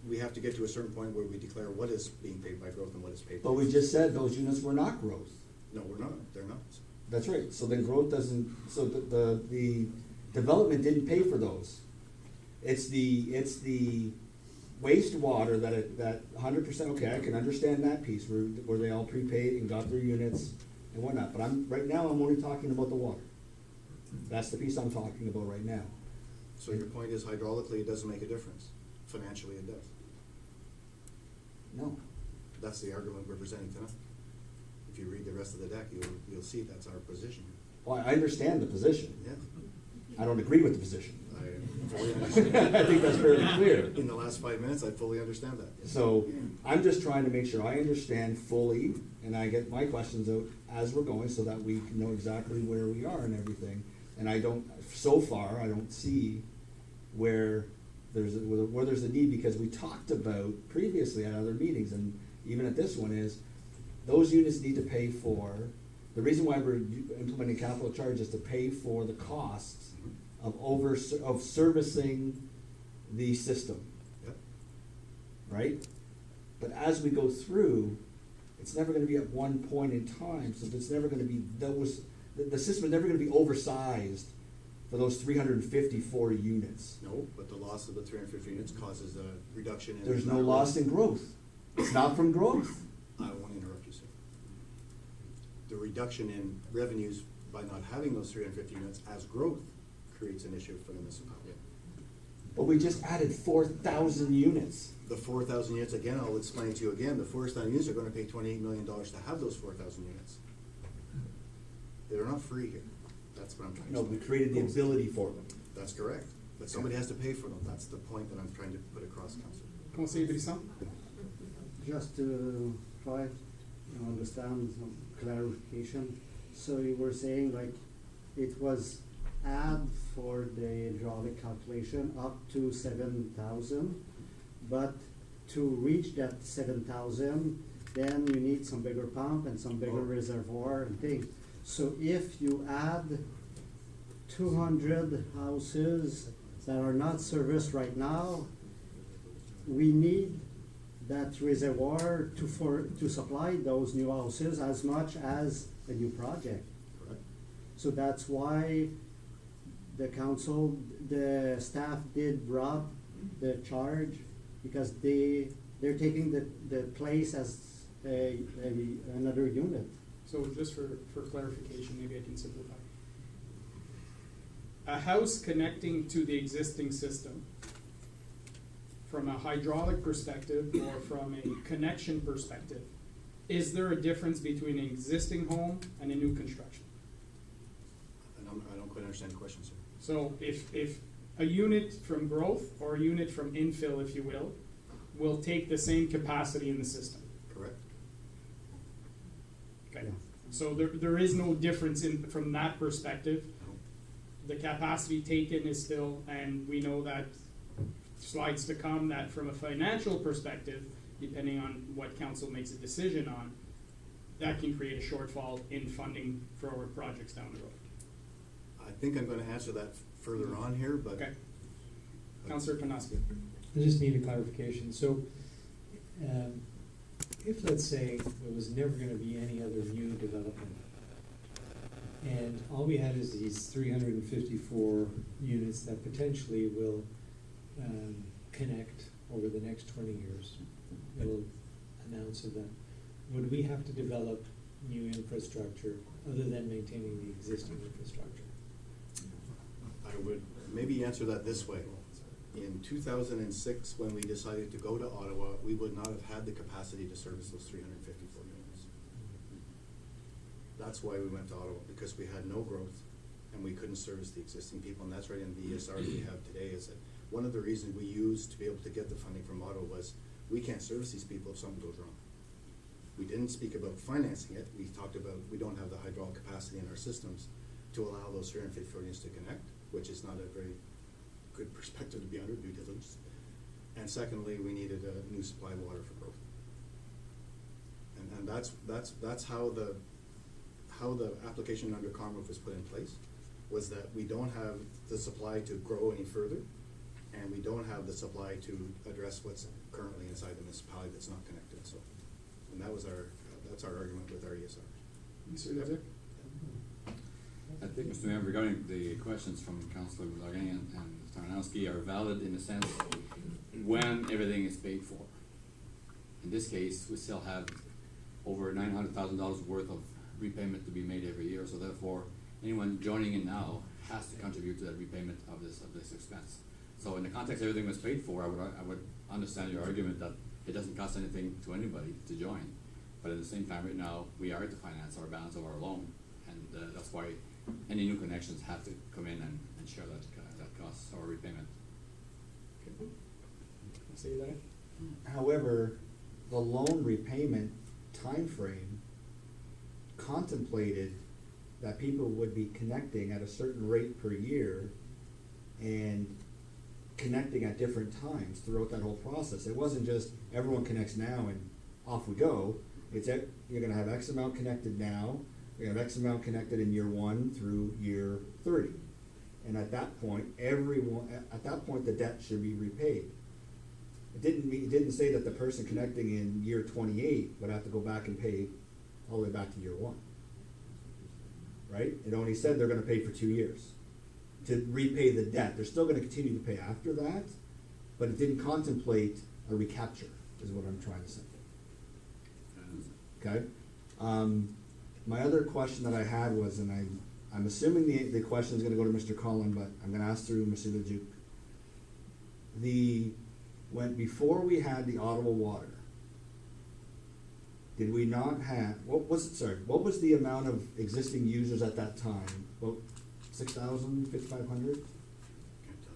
we have to get to a certain point where we declare what is being paid by growth and what is paid by. But we just said those units were not growth. No, we're not, they're not. That's right, so then growth doesn't, so the development didn't pay for those. It's the wastewater that 100%, okay, I can understand that piece, where they all prepaid and got their units and whatnot, but right now I'm only talking about the water. That's the piece I'm talking about right now. So your point is hydraulically, it doesn't make a difference. Financially, it does. No, That's the argument we're presenting tonight. If you read the rest of the deck, you'll see that's our position. well, I understand the position. Yeah, I don't agree with the position. I fully understand. I think that's fairly clear. In the last 5 minutes, I fully understand that. So I'm just trying to make sure I understand fully, and I get my questions out as we're going, so that we can know exactly where we are and everything. And so far, I don't see where there's a need, because we talked about previously at other meetings, and even at this one, is those units need to pay for, the reason why we're implementing capital charge is to pay for the costs of servicing the system, Yep. right? But as we go through, it's never gonna be at one point in time, so it's never gonna be the system is never gonna be oversized for those 354 units. No, but the loss of the 350 units causes a reduction in. There's no loss in growth. It's not from growth. I won't interrupt you, sir. The reduction in revenues by not having those 350 units as growth creates an issue for the municipality. But we just added 4,000 units. The 4,000 units, again, I'll explain to you again, the 4,000 units are gonna pay $28 million to have those 4,000 units. They're not free here. That's what I'm trying to say. No, we created the ability for them. That's correct, but somebody has to pay for them. That's the point that I'm trying to put across, Council. Conseiller Brisson? Just to try to understand some clarification, so you were saying like it was add for the hydraulic calculation up to 7,000, but to reach that 7,000, then you need some bigger pump and some bigger reservoir and things. So if you add 200 houses that are not serviced right now, we need that reservoir to supply those new houses as much as a new project. Correct. So that's why the council, the staff did brought the charge, because they're taking the place as another unit. So just for clarification, maybe I can simplify. A house connecting to the existing system, from a hydraulic perspective or from a connection perspective, is there a difference between an existing home and a new construction? I don't quite understand the question, sir. So if a unit from growth or a unit from infill, if you will take the same capacity in the system. Correct? Okay, so there is no difference from that perspective. The capacity taken is still, and we know that slides to come that from a financial perspective, depending on what council makes a decision on, that can create a shortfall in funding for our projects down the road. I think I'm gonna answer that further on here, but. Okay. Councillor Panoski. I just need a clarification. So, if, let's say, there was never gonna be any other new development, and all we had is these 354 units that potentially will connect over the next 20 years, it'll announce of that, would we have to develop new infrastructure other than maintaining the existing infrastructure? I would maybe answer that this way. In 2006, when we decided to go to Ottawa, we would not have had the capacity to service those 354 units. That's why we went to Ottawa, because we had no growth and we couldn't service the existing people. And that's right in the ESR that we have today, is that one of the reasons we used to be able to get the funding from Ottawa was we can't service these people if something goes wrong. We didn't speak about financing it. We talked about we don't have the hydraulic capacity in our systems to allow those 354 units to connect, which is not a very good perspective to be under due diligence. And secondly, we needed a new supply of water for growth. And that's how the application under COMROF was put in place, was that we don't have the supply to grow any further, and we don't have the supply to address what's currently inside the municipality that's not connected. So, and that's our argument with our ESR. Mr. Levick? I think, Mr. Mayor, regarding the questions from Councillor Lagin and Tarnowski are valid in the sense when everything is paid for. In this case, we still have over $900,000 worth of repayment to be made every year, so therefore, anyone joining in now has to contribute to that repayment of this expense. So in the context everything was paid for, I would understand your argument that it doesn't cost anything to anybody to join. But at the same time, right now, we are to finance our balance of our loan, and that's why any new connections have to come in and share that cost or repayment. Say that. However, the loan repayment timeframe contemplated that people would be connecting at a certain rate per year and connecting at different times throughout that whole process. It wasn't just everyone connects now and off we go. It's you're gonna have X amount connected now, you're gonna have X amount connected in year 1 through year 30. And at that point, the debt should be repaid. It didn't say that the person connecting in year 28 would have to go back and pay all the way back to year 1. Right? It only said they're gonna pay for 2 years to repay the debt. They're still gonna continue to pay after that, but it didn't contemplate a recapture, is what I'm trying to say. Okay? My other question that I had was, and I'm assuming the question is gonna go to Mr. Collin, but I'm gonna ask through Mr. Leduc. Before we had the Ottawa water, did we not have, what was the amount of existing users at that time? About 6,000, 5,500? Can't tell.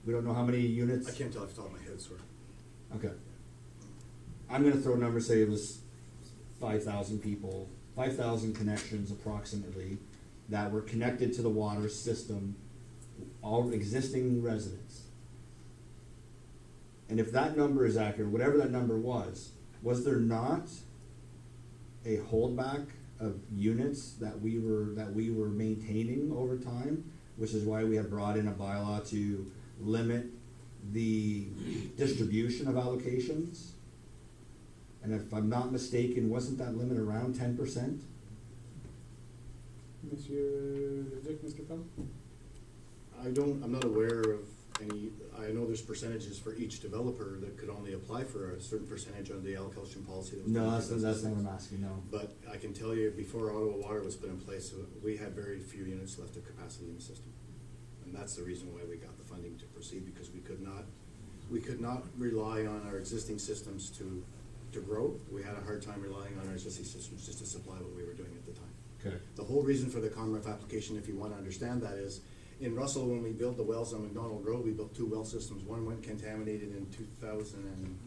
We don't know how many units? I can't tell off the top of my head, sorry. Okay. I'm gonna throw a number, say it was 5,000 people, 5,000 connections approximately, that were connected to the water system, all existing residents. And if that number is accurate, whatever that number was there not a holdback of units that we were maintaining over time, which is why we have brought in a bylaw to limit the distribution of allocations? And if I'm not mistaken, wasn't that limit around 10%? Monsieur Leduc, Mr. Fell? I'm not aware of any, I know there's percentages for each developer that could only apply for a certain percentage under the allocation policy. That was No, done in that's not 2006. what I'm asking, no. But I can tell you, before Ottawa Water was put in place, we had very few units left of capacity in the system. And that's the reason why we got the funding to proceed, because we could not rely on our existing systems to grow. We had a hard time relying on our existing systems just to supply what we were doing at the time. Okay. The whole reason for the COMREF application, if you want to understand that, is in Russell, when we built the wells on McDonald Road, we built 2 well systems. One went contaminated in 2000 and,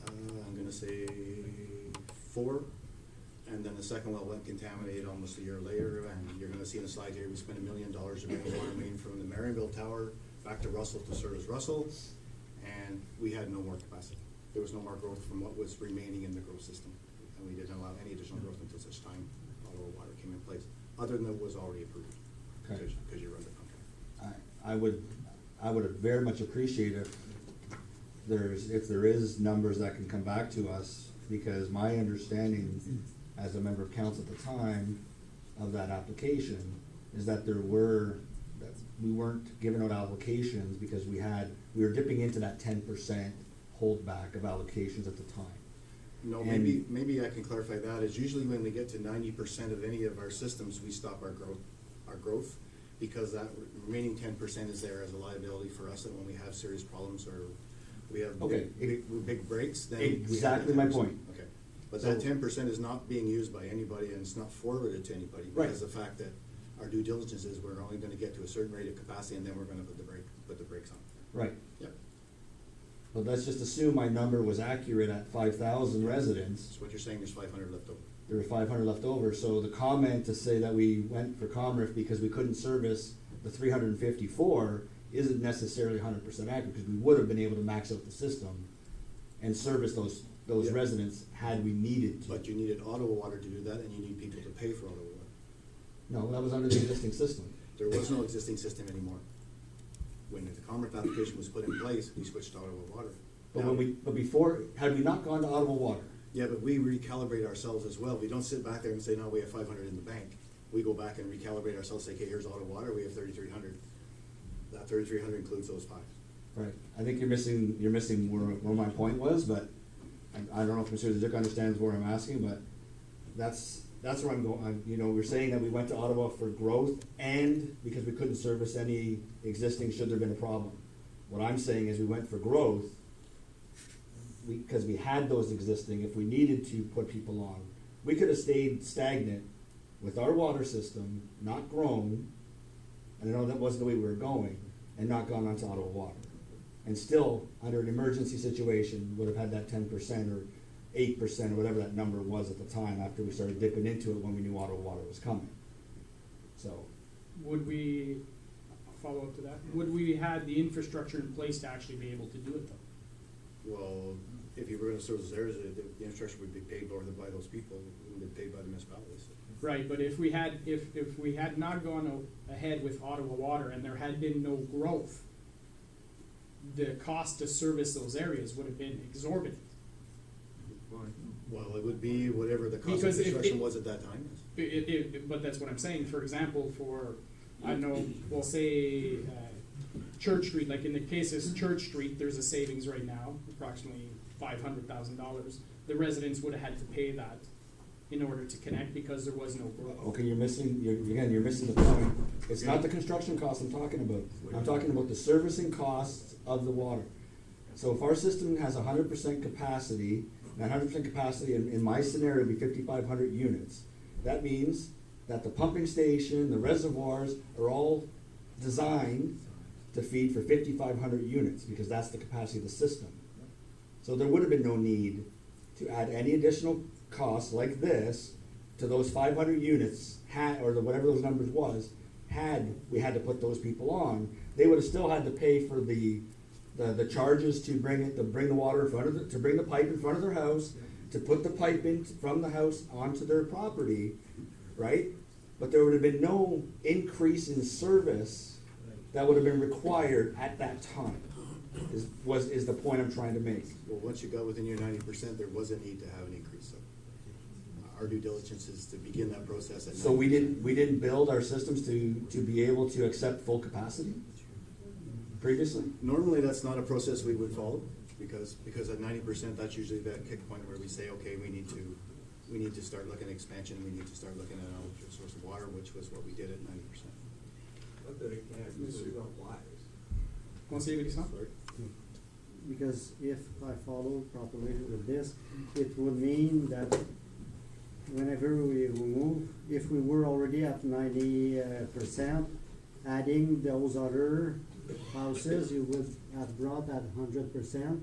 I'm gonna say 4. And then the second well went contaminated almost a year later. And you're gonna see in the slide here, we spent $1 million to bring a water main from the Marionville Tower back to Russell to service Russell. and we had no more capacity. There was no more growth from what was remaining in the growth system, and we didn't allow any additional growth until such time Ottawa Water came in place, other than it was already approved, Okay. because you're under contract. I would very much appreciate if there is numbers that can come back to us, because my understanding as a member of council at the time of that application is that that we weren't giving out allocations because we were dipping into that 10% holdback of allocations at the time. No, And- maybe I can clarify that, is usually when we get to 90% of any of our systems, we stop our growth, because that remaining 10% is there as a liability for us, and when we have serious problems or we have Okay. big breaks, then. we have that Exactly my 10%. point. Okay, but that So- 10% is not being used by anybody, and it's not forwarded to anybody. Right. Because the fact that our due diligence is we're only gonna get to a certain rate of capacity, and then we're gonna put the brakes on. Right. Yep, But let's just assume my number was accurate at 5,000 residents. so what you're saying, there's 500 left over. There were 500 left over, so the comment to say that we went for Commerce because we couldn't service the 354 isn't necessarily 100% accurate, because we would have been able to max out the system and service those Yeah. residents had we needed to. But you needed Ottawa Water to do that, and you need people to pay for Ottawa Water. No, that was under the existing system. There was no existing system anymore. When the Commerce application was put in place, we switched to Ottawa Water. But before, had we not gone to Ottawa Water, Yeah, but we recalibrate ourselves as well. We don't sit back there and say, no, we have 500 in the bank. We go back and recalibrate ourselves, say, okay, here's Ottawa Water, we have 3,300. That 3,300 includes those 5. right, I think you're missing where my point was, but I don't know if Mr. Zick understands where I'm asking, but that's where I'm going. We're saying that we went to Ottawa for growth and because we couldn't service any existing should there have been a problem. What I'm saying is we went for growth because we had those existing. If we needed to put people on, we could have stayed stagnant with our water system, not grown, and I know that wasn't the way we were going, and not gone on to Ottawa Water. And still, under an emergency situation, would have had that 10% or 8% or whatever that number was at the time after we started dipping into it when we knew Ottawa Water was coming. So, Would we, follow up to that, would we had the infrastructure in place to actually be able to do it though? Well, if you were gonna service those areas, the infrastructure would be paid for by those people, it wouldn't be paid by the municipalities. Right, but if we had not gone ahead with Ottawa Water and there had been no growth, the cost to service those areas would have been exorbitant. Well, it would be whatever the cost of Because if construction it- was at that time. But that's what I'm saying, for example, I know, we'll say, Church Street, like in the case of Church Street, there's a savings right now, approximately $500,000. The residents would have had to pay that in order to connect because there was no growth. okay, you're missing the point. It's not the construction cost I'm talking about. I'm talking about the servicing costs of the water. So if our system has 100% capacity, and 100% capacity in my scenario would be 5,500 units, that means that the pumping station, the reservoirs are all designed to feed for 5,500 units, because that's the capacity of the system. So there would have been no need to add any additional costs like this to those 500 units, whatever those numbers was, had we had to put those people on. They would have still had to pay for the charges to bring the water in front of to bring the pipe in front of their house, to put the pipe in from the house onto their property, right? But there would have been no increase in service that would have been required at that time, is the point I'm trying to make. Well, once you got within your 90%, there was a need to have an increase. So our due diligence is to begin that process at 90%. So we didn't build our systems to be able to accept full capacity previously? Normally, that's not a process we would follow, because at 90%, that's usually that kick point where we say, okay, we need to start looking at expansion, we need to start looking at an alternate source of water, which was what we did at 90%. Want to say what he's not? Because if I follow properly with this, it would mean that whenever we move, if we were already at 90%, adding those other houses, you would have brought at 100%,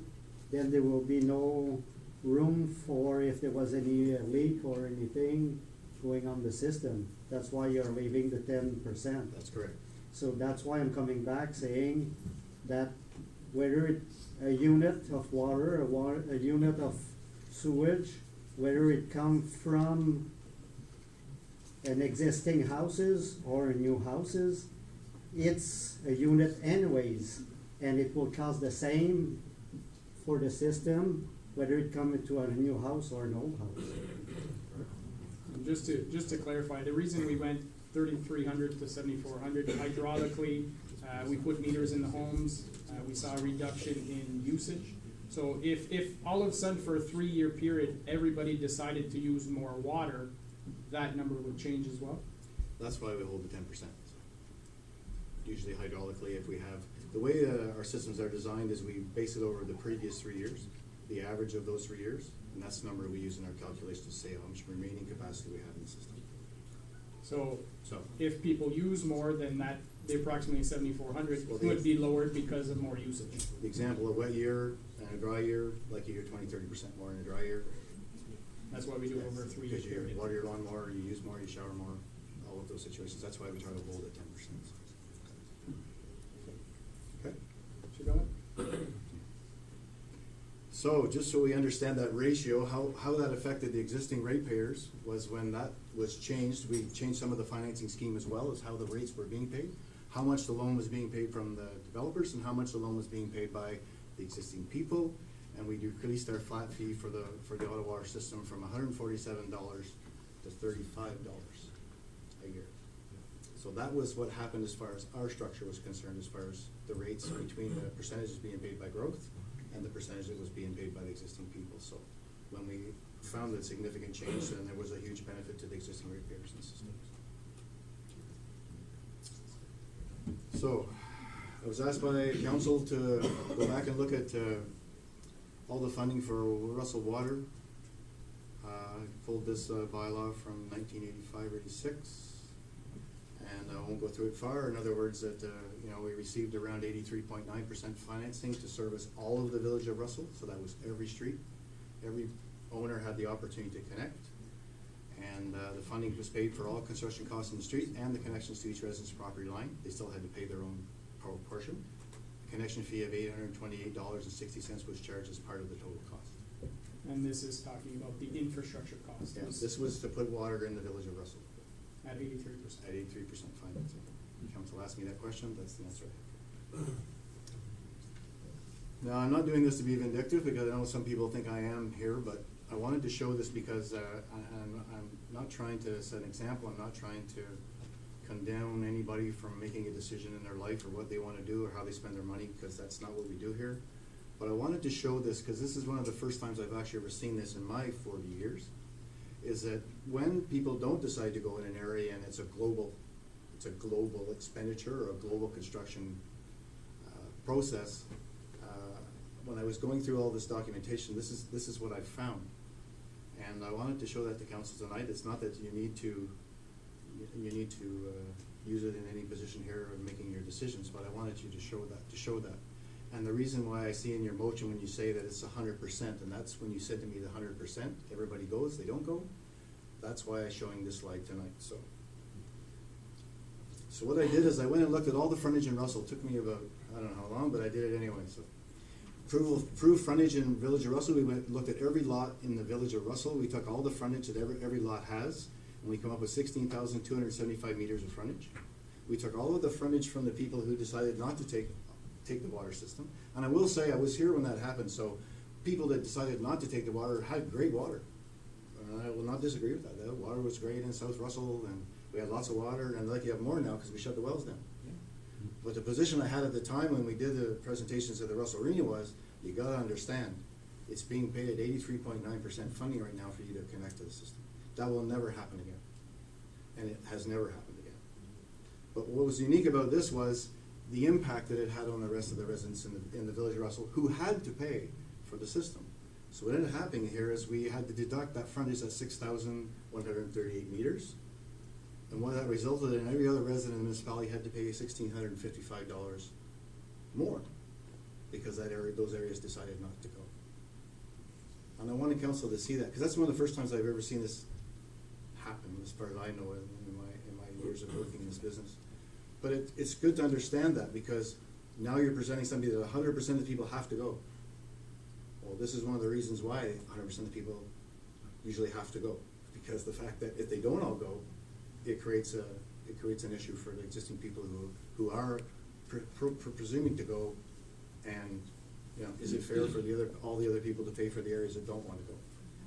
then there will be no room for if there was any leak or anything going on the system. That's why you're leaving the 10%. That's correct. So that's why I'm coming back saying that whether a unit of water, a unit of sewage, whether it comes from an existing houses or a new houses, it's a unit anyways, and it will cost the same for the system, whether it come into a new house or an old house. And just to clarify, the reason we went 3,300 to 7,400 hydraulically, we put meters in the homes, we saw a reduction in usage. So if all of a sudden for a 3-year period, everybody decided to use more water, that number would change as well? That's why we hold the 10%. Usually hydraulically, if we have, the way our systems are designed is we base it over the previous 3 years, the average of those 3 years, and that's the number we use in our calculations to say how much remaining capacity we have in the system. So So, if people use more, then that, the approximately 7,400 Well, would be lowered because of more usage. the example, a wet year and a dry year, like you get 20-30% more in a dry year. That's why we do it over a 3-year Because you period. water your lawn more, you use more, you shower more, all of those situations. That's why we try to hold at 10%. Okay? Mr. Bellin? So, just so we understand that ratio, how that affected the existing ratepayers was when that was changed, we changed some of the financing scheme as well as how the rates were being paid, how much the loan was being paid from the developers and how much the loan was being paid by the existing people. And we decreased our flat fee for the auto water system from $147 to $35 a year. So that was what happened as far as our structure was concerned, as far as the rates between the percentages being paid by growth and the percentage that was being paid by the existing people. So when we found that significant change, then there was a huge benefit to the existing ratepayers in the system. So I was asked by council to go back and look at all the funding for Russell Water. I pulled this bylaw from 1985-86, and I won't go through it far. In other words, that we received around 83.9% financing to service all of the village of Russell. So that was every street. Every owner had the opportunity to connect, and the funding was paid for all construction costs in the street and the connections to each resident's property line. They still had to pay their own portion. A connection fee of $828.60 was charged as part of the total cost. And this is talking about the infrastructure costs. Yes, this was to put water in the village of Russell At 83%. at 83% financing. Council asked me that question, that's the answer. Now, I'm not doing this to be vindictive because I know some people think I am here, but I wanted to show this because I'm not trying to set an example. I'm not trying to condemn anybody from making a decision in their life or what they want to do or how they spend their money, because that's not what we do here. But I wanted to show this because this is one of the first times I've actually ever seen this in my 40 years, is that when people don't decide to go in an area and it's a global expenditure or a global construction process, when I was going through all this documentation, this is what I found. And I wanted to show that to council tonight. It's not that you need to use it in any position here of making your decisions, but I wanted you to show that. And the reason why I see in your motion when you say that it's 100%, and that's when you said to me the 100%, everybody goes, they don't go. That's why I'm showing this slide tonight. So what I did is I went and looked at all the frontage in Russell. It took me about, I don't know how long, but I did it anyway. So approved frontage in Village of Russell. We looked at every lot in the Village of Russell. We took all the frontage that every lot has, and we come up with 16,275 meters of frontage. We took all of the frontage from the people who decided not to take the water system. And I will say, I was here when that happened, so people that decided not to take the water had great water. I will not disagree with that. The water was great in South Russell, and we had lots of water, and like you have more now because we shut the wells down. But the position I had at the time when we did the presentations of the Russell Arena was, you gotta understand, it's being paid at 83.9% funding right now for you to connect to the system. That will never happen again. And it has never happened again. But what was unique about this was the impact that it had on the rest of the residents in the Village of Russell who had to pay for the system. So what ended up happening here is we had to deduct that frontage at 6,138 meters. And what that resulted in, every other resident in the municipality had to pay $1,655 more because those areas decided not to go. And I wanted council to see that, because that's one of the first times I've ever seen this happen, as far as I know in my years of working in this business. But it's good to understand that, because now you're presenting somebody that 100% of the people have to go. Well, this is one of the reasons why 100% of people usually have to go, because the fact that if they don't all go, it creates an issue for the existing people who are presuming to go, and, you know, is it fair for all the other people to pay for the areas that don't want to go?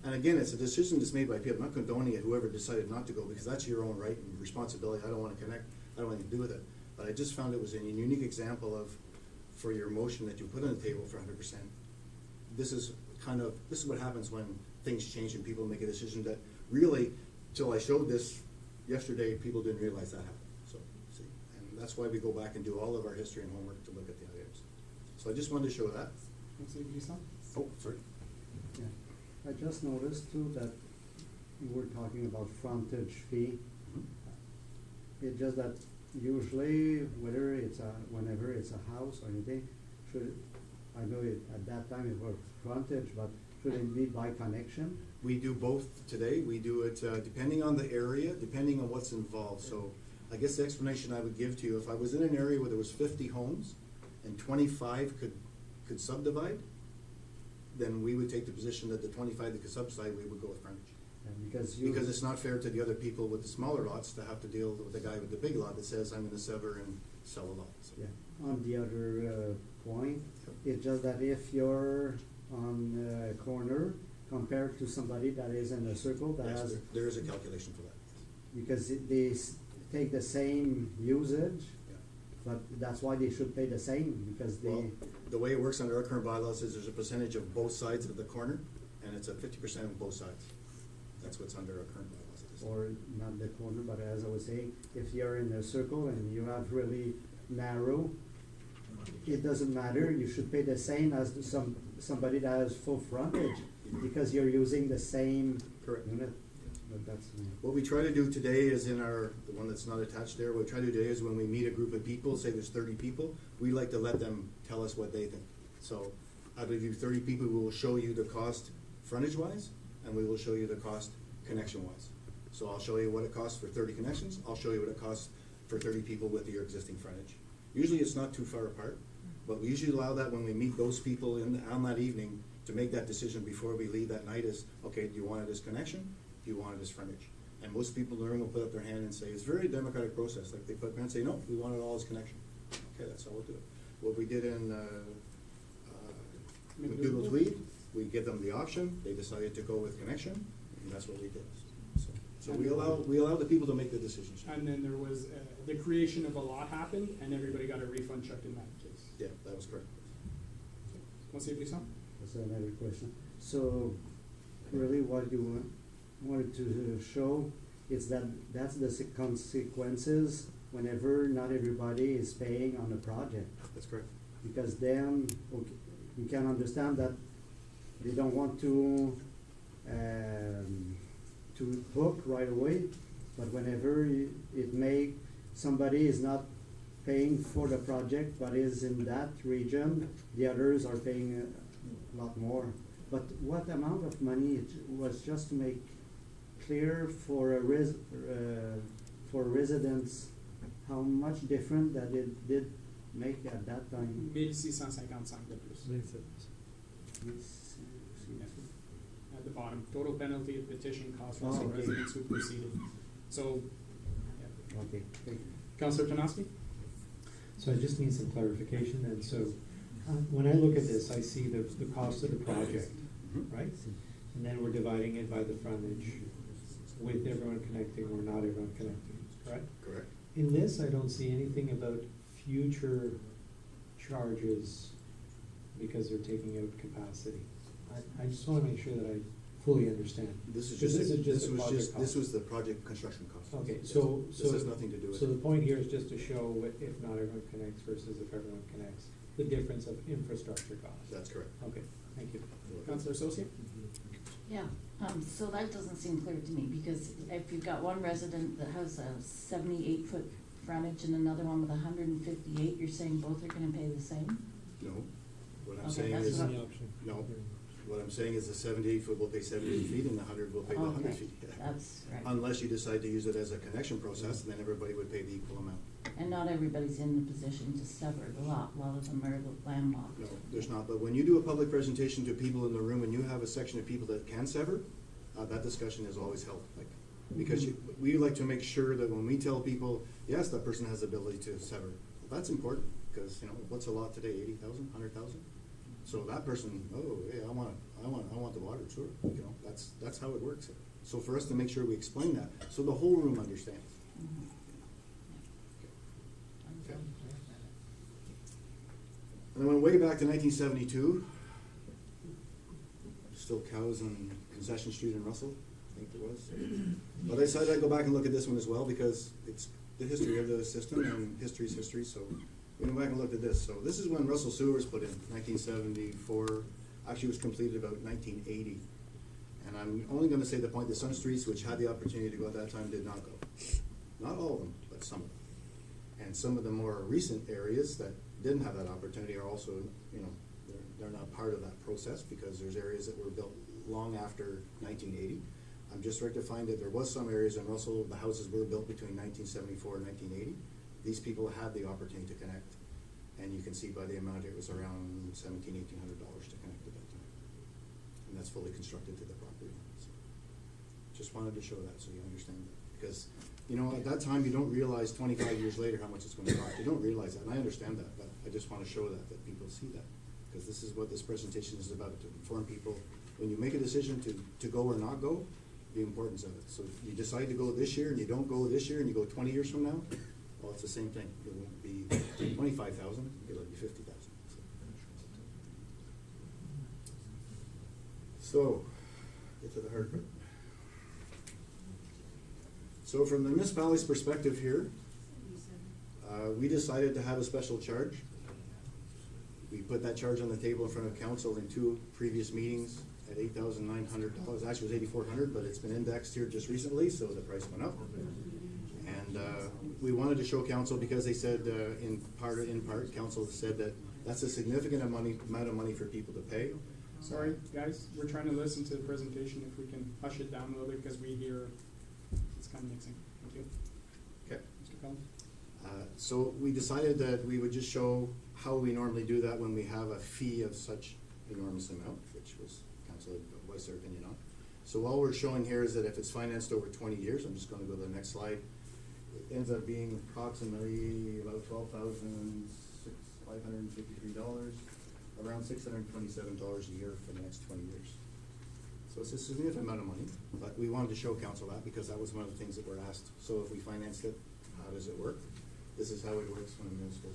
And again, it's a decision that's made by people. I'm not condoning it, whoever decided not to go, because that's your own right and responsibility. I don't want to connect, I don't want anything to do with it. But I just found it was a unique example of, for your motion that you put on the table for 100%, this is what happens when things change and people make a decision that really, till I showed this yesterday, people didn't realize that happened. So, see, and that's why we go back and do all of our history and homework to look at the items. So I just wanted to show that. Councilor Buisson? Oh, sorry. Yeah, I just noticed too that you were talking about frontage fee. It's just that usually, whenever it's a house or anything, I know at that time it was frontage, but should it be by connection? We do both today. We do it depending on the area, depending on what's involved. So I guess the explanation I would give to you, if I was in an area where there was 50 homes and 25 could subdivide, then we would take the position that the 25 that could subdivide, we would go with frontage. Because it's not fair to the other people with the smaller lots to have to deal with the guy with the big lot that says, I'm gonna sever and sell a lot. So. Yeah. On the other point, it's just that if you're on a corner compared to somebody that is in a circle that Yes, has, there is a calculation for that. because they take the same usage, Yeah. but that's why they should pay the same, because they. Well, the way it works under our current bylaws is there's a percentage of both sides of the corner, and it's a 50% of both sides. That's what's under our current bylaws. at this time. Or not the corner, but as I was saying, if you're in a circle and you have really narrow, it doesn't matter, you should pay the same as somebody that has full frontage, because you're using the same Correct. unit. But that's me. What we try to do today is the one that's not attached there, what we try to do today is when we meet a group of people, say there's 30 people, we like to let them tell us what they think. So out of you 30 people, we will show you the cost frontage-wise, and we will show you the cost connection-wise. So I'll show you what it costs for 30 connections, I'll show you what it costs for 30 people with your existing frontage. Usually it's not too far apart, but we usually allow that when we meet those people on that evening to make that decision before we leave that night is, okay, do you want it as connection? Do you want it as frontage? And most people in the room will put up their hand and say, it's a very democratic process. Like they put up their hand and say, no, we want it all as connection. Okay, that's how we'll do it. What we did in McDougall Tweed, we give them the option, they decided to go with connection, and that's what we did. So we allow the people to make the decisions. And then there was, the creation of a lot happened, and everybody got a refund check in that case. Yeah, that was correct. Councilor Buisson? That's another question. So, really what you wanted to show is that's the consequences whenever not everybody is paying on a project. That's correct. Because then, okay, you can understand that they don't want to book right away, but whenever somebody is not paying for the project but is in that region, the others are paying a lot more. But what amount of money it was, just to make clear for residents, how much different that it did make at that time? 1655 de plus. At the bottom, total penalty of petition costs for some okay. residents who proceeded. So, yeah. Okay, thank you. Councilor Tanoski? So I just need some clarification then. So when I look at this, I see the cost of the project, right? And then we're dividing it by the frontage with everyone connecting or not everyone connecting, correct? Correct. In this, I don't see anything about future charges because they're taking out capacity. I just wanna make sure that I fully understand. This is 'Cause just, this is project cost. this was the project construction cost. Okay, This- so. This has nothing to do with So it. the point here is just to show if not everyone connects versus if everyone connects, the difference of infrastructure costs. That's correct. Okay, thank you. Councilor Associate? Yeah, so that doesn't seem clear to me, because if you've got one resident that has a 78-foot frontage and another one with 158, you're saying both are gonna pay the same? No, what I'm Okay, saying that's is, what- no, What I'm saying is the 78 foot will pay 78 feet and the 100 will pay the 100 Okay, feet. that's right. Unless you decide to use it as a connection process, then everybody would pay the equal amount. And not everybody's in the position to sever the lot, a lot of them are landlocked. No, there's not, but when you do a public presentation to people in the room and you have a section of people that can sever, that discussion is always held, like, because we like to make sure that when we tell people, yes, that person has the ability to sever, that's important, because, you know, what's a lot today, 80,000, 100,000? So that person, oh, yeah, I want the water, sure, you know, that's how it works. So for us to make sure we explain that, so the whole room understands. Mhm. Okay. And I went way back to 1972. Still cows on Concession Street in Russell, I think there was. But I decided I'd go back and look at this one as well because it's the history of the system and history's history. So we went back and looked at this. So this is when Russell Sewer was put in, 1974. Actually, it was completed about 1980. And I'm only going to say the point, the Sun Streets, which had the opportunity to go at that time, did not go. Not all of them, but some of them. And some of the more recent areas that didn't have that opportunity are also, you know, they're not part of that process because there's areas that were built long after 1980. I'm just rectifying that there was some areas in Russell, the houses were built between 1974 and 1980. These people had the opportunity to connect. And you can see by the amount, it was around $1,700, $1,800 to connect at that time. And that's fully constructed to the property. So just wanted to show that so you understand that. Because, you know, at that time, you don't realize 25 years later how much it's going to cost. You don't realize that, and I understand that, but I just want to show that people see that. Because this is what this presentation is about, to inform people, when you make a decision to go or not go, the importance of it. So if you decide to go this year and you don't go this year and you go 20 years from now, well, it's the same thing. It won't be 25,000, it'll be 50,000. So, get to the hard part. So from the municipality's perspective here, we decided to have a special charge. We put that charge on the table in front of council in 2 previous meetings at $8,900. Actually, it was $8,400, but it's been indexed here just recently, so the price went up. And we wanted to show council because they said, in part, council said that that's a significant amount of money for people to pay. Sorry, guys, we're trying to listen to the presentation. If we can hush it down a little bit because we hear it's kind of mixing. Thank you. Okay. Mr. Collins? So we decided that we would just show how we normally do that when we have a fee of such enormous amount, which was council voiced their opinion on. So all we're showing here is that if it's financed over 20 years, I'm just going to go to the next slide, it ends up being approximately about $12,553, around $627 a year for the next 20 years. So it's a significant amount of money, but we wanted to show council that because that was one of the things that were asked. So if we financed it, how does it work? This is how it works when a municipal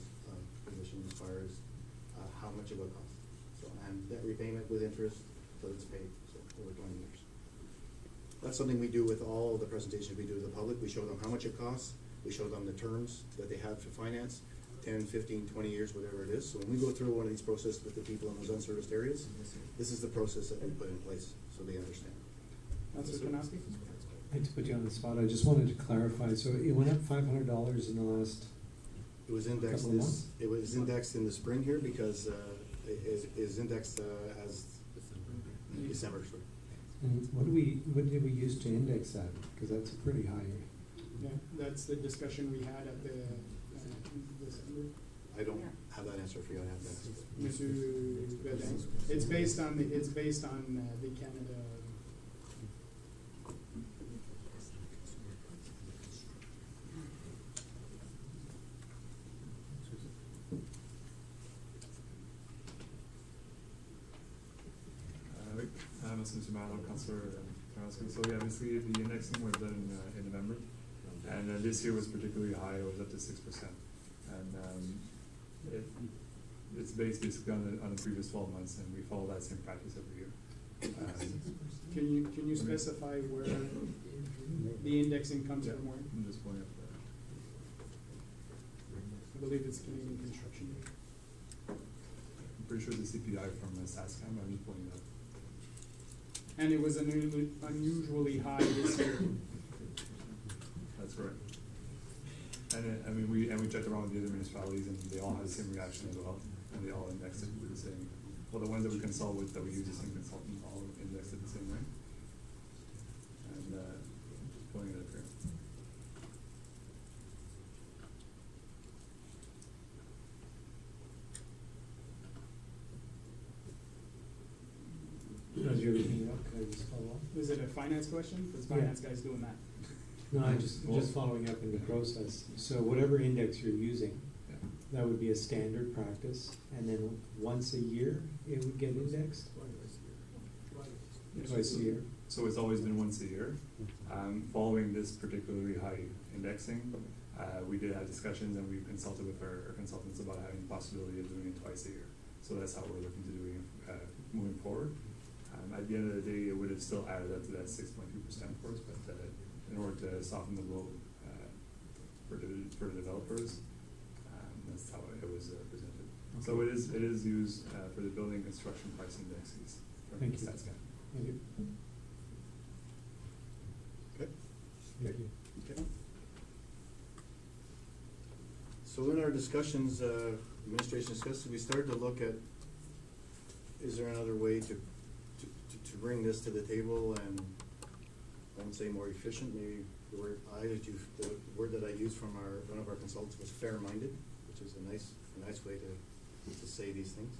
position as far as how much it will cost. So, and debt repayment with interest till it's paid, so over 20 years. That's something we do with all the presentations we do to the public. We show them how much it costs. We show them the terms that they have for finance, 10, 15, 20 years, whatever it is. So when we go through one of these processes with the people in those unserviced areas, this is the process that we put in place so they understand. Councilor Kanowski? I hate to put you on the spot, I just wanted to clarify, so it went up $500 in the last, It was indexed Couple of months? it was indexed in the spring here because it is indexed as December. Sorry. and what did we use to index that? Because that's a pretty high. Yeah, that's the discussion we had at the December. I don't have that answer for you. I have that. Monsieur Bedin. It's based on the Canada. I'm Mr. Malo, Councillor Carrasco. So yeah, basically the indexing was done in November, and this year was particularly high. It was up to 6%, and it's based basically on the previous 12 months, and we follow that same practice every year. Can you specify where the indexing comes from? Where? I'm just pulling up I believe it's Canadian Construction. I'm pretty sure it's the CPI from SASCAM. I'm just pulling it up. And it was unusually high this year. That's correct. And we checked around with the other municipalities, and they all had the same reaction as well, and they all indexed it with the same well, the ones that we consult with, that we use the same consultant, all indexed it the same way. And, just pulling it up here. As you're looking it up, can I just follow up? Was it a finance question? Because Yeah. finance guy's doing that. No, I'm just following up in the process. So whatever index you're using, Yeah. that would be a standard practice, and then once a year, it would get indexed? Twice a year? So it's always been once a year. Following this particularly high indexing, we did have discussions and we consulted with our consultants about having the possibility of doing it twice a year. So that's how we're looking to doing it, moving forward. At the end of the day, it would have still added up to that 6.3% for us, but in order to soften the blow for the developers, that's how it was presented. So it is used for the building construction price indexes. from Thank you. StatScan. Thank you. Okay. Thank you. Okay. So in our discussions, administration discussed, we started to look at, is there another way to bring this to the table, and I wouldn't say more efficient, maybe the word that I used from one of our consultants was fair-minded, which is a nice way to say these things.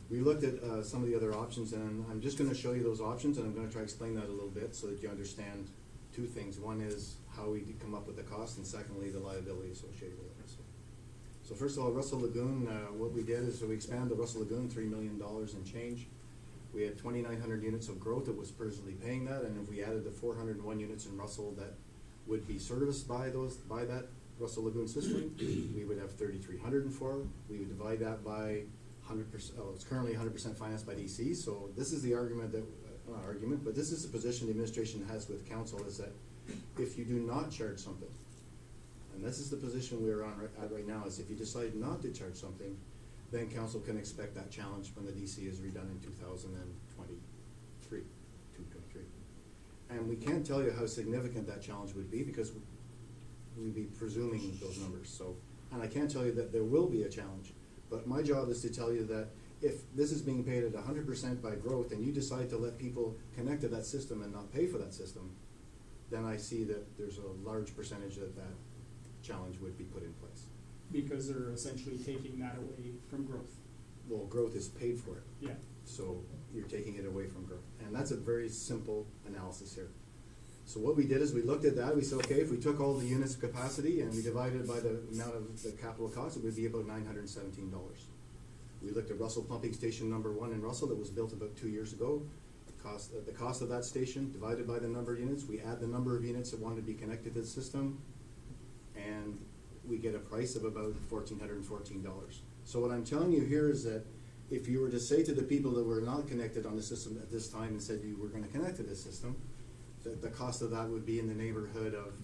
We looked at some of the other options, and I'm just gonna show you those options, and I'm gonna try to explain that a little bit so that you understand two things. One is how we come up with the cost, and secondly, the liability associated with it. So first of all, Russell Lagoon, what we did is we expanded the Russell Lagoon, $3 million and change. We had 2,900 units of growth that was presently paying that, and if we added the 401 units in Russell that would be serviced by that Russell Lagoon system, we would have 3,304. We would divide that by 100%, it's currently 100% financed by DC, so this is the argument that, not argument, but this is the position the administration has with council, is that if you do not charge something, and this is the position we're on right now, is if you decide not to charge something, then council can expect that challenge when the DC is redone in 2023. And we can't tell you how significant that challenge would be because we'd be presuming those numbers. So, and I can't tell you that there will be a challenge, but my job is to tell you that if this is being paid at 100% by growth and you decide to let people connect to that system and not pay for that system, then I see that there's a large percentage that challenge would be put in place. Because they're essentially taking that away from growth. Well, growth is paid for it. Yeah. So you're taking it away from growth. And that's a very simple analysis here. So what we did is we looked at that, we said, okay, if we took all the units of capacity and we divided it by the amount of the capital cost, it would be about $917. We looked at Russell Pumping Station number 1 in Russell that was built about 2 years ago. The cost of that station divided by the number of units, we add the number of units that want to be connected to the system, and we get a price of about $1,414. So what I'm telling you here is that if you were to say to the people that were not connected on the system at this time and said you were going to connect to this system, that the cost of that would be in the neighborhood of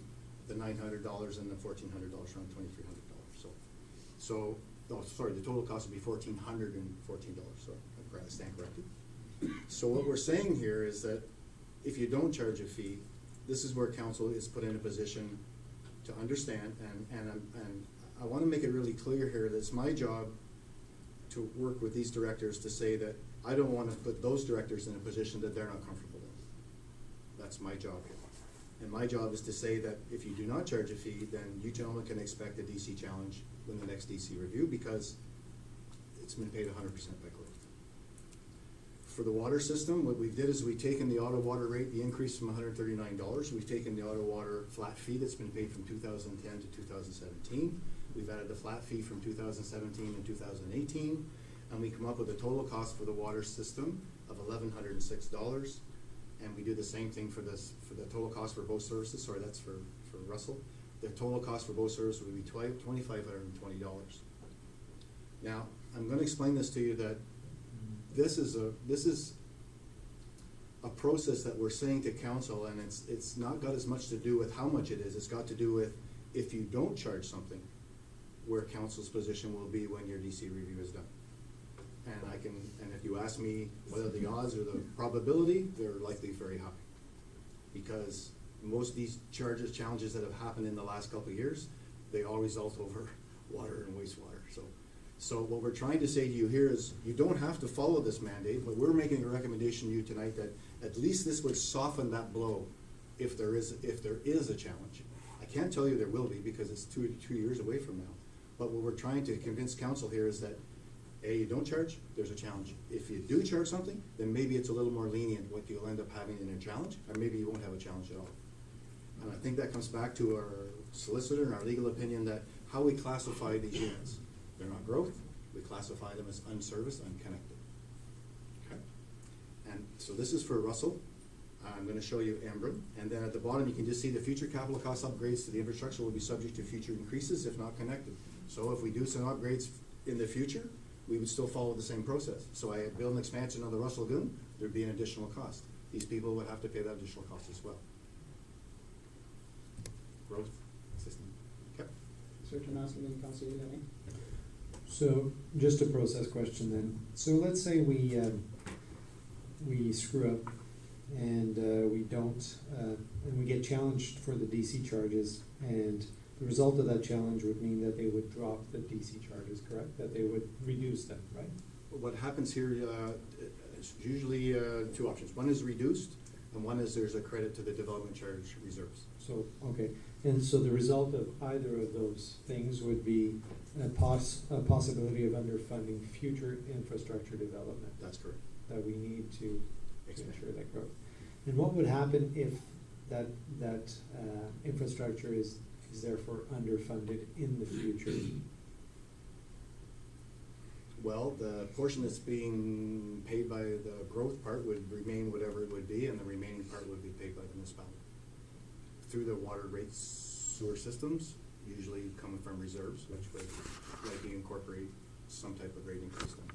the $900 and the $1,400, around $2,300. The total cost would be $1,414. So I stand corrected. So what we're saying here is that if you don't charge a fee, this is where council is put in a position to understand, and I want to make it really clear here that it's my job to work with these directors to say that I don't want to put those directors in a position that they're not comfortable in. That's my job here. And my job is to say that if you do not charge a fee, then you gentlemen can expect a DC challenge when the next DC review, because it's been paid 100% by growth. For the water system, what we did is we've taken the auto water rate, the increase from $139. We've taken the auto water flat fee that's been paid from 2010 to 2017. We've added the flat fee from 2017 and 2018, and we come up with a total cost for the water system of $1,106. And we do the same thing for the total cost for both services. Sorry, that's for Russell. The total cost for both services would be $2,520. Now, I'm going to explain this to you that this is a process that we're saying to council, and it's not got as much to do with how much it is. It's got to do with if you don't charge something, where council's position will be when your DC review is done. And if you ask me whether the odds or the probability, they're likely very high, because most of these challenges that have happened in the last couple of years, they all result over water and wastewater. So what we're trying to say to you here is, you don't have to follow this mandate, but we're making a recommendation to you tonight that at least this would soften that blow if there is a challenge. I can't tell you there will be, because it's two years away from now. But what we're trying to convince council here is that, A, you don't charge, there's a challenge. If you do charge something, then maybe it's a little more lenient what you'll end up having in a challenge, or maybe you won't have a challenge at all. And I think that comes back to our solicitor and our legal opinion that how we classify these units. They're not growth, we classify them as unserviced, unconnected. Okay? And so this is for Russell. I'm gonna show you Embrun, and then at the bottom, you can just see the future capital cost upgrades to the infrastructure will be subject to future increases if not connected. So if we do some upgrades in the future, we would still follow the same process. So I build an expansion of the Russell Lagoon, there'd be an additional cost. These people would have to pay that additional cost as well. Growth system. Okay. Mr. Tarnowski, then Councilor Lee. So, just a process question then. So let's say we screw up and we don't, and we get challenged for the DC charges, and the result of that challenge would mean that they would drop the DC charges, correct? That they would reduce them, right? What happens here is usually two options. One is reduced, and one is there's a credit to the development charge reserves. So, okay, and so the result of either of those things would be a possibility of underfunding future infrastructure development That's correct. that we need to Expand. ensure that growth. And what would happen if that infrastructure is therefore underfunded in the future? Well, the portion that's being paid by the growth part would remain whatever it would be, and the remaining part would be paid by the municipality. Through the water rates sewer systems, usually coming from reserves, which would likely incorporate some type of rate increase then.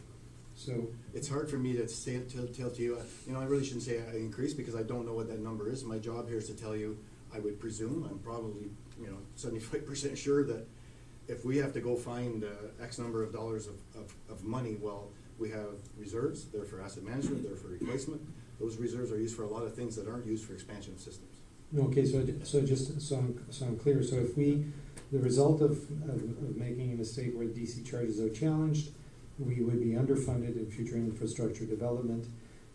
So, It's hard for me to say, tell to you, I really shouldn't say I increase because I don't know what that number is. My job here is to tell you, I would presume, I'm probably, 75% sure that if we have to go find X number of dollars of money, well, we have reserves, they're for asset management, they're for replacement. Those reserves are used for a lot of things that aren't used for expansion of systems. okay, so I'm clear, so if the result of making a mistake where DC charges are challenged, we would be underfunded in future infrastructure development,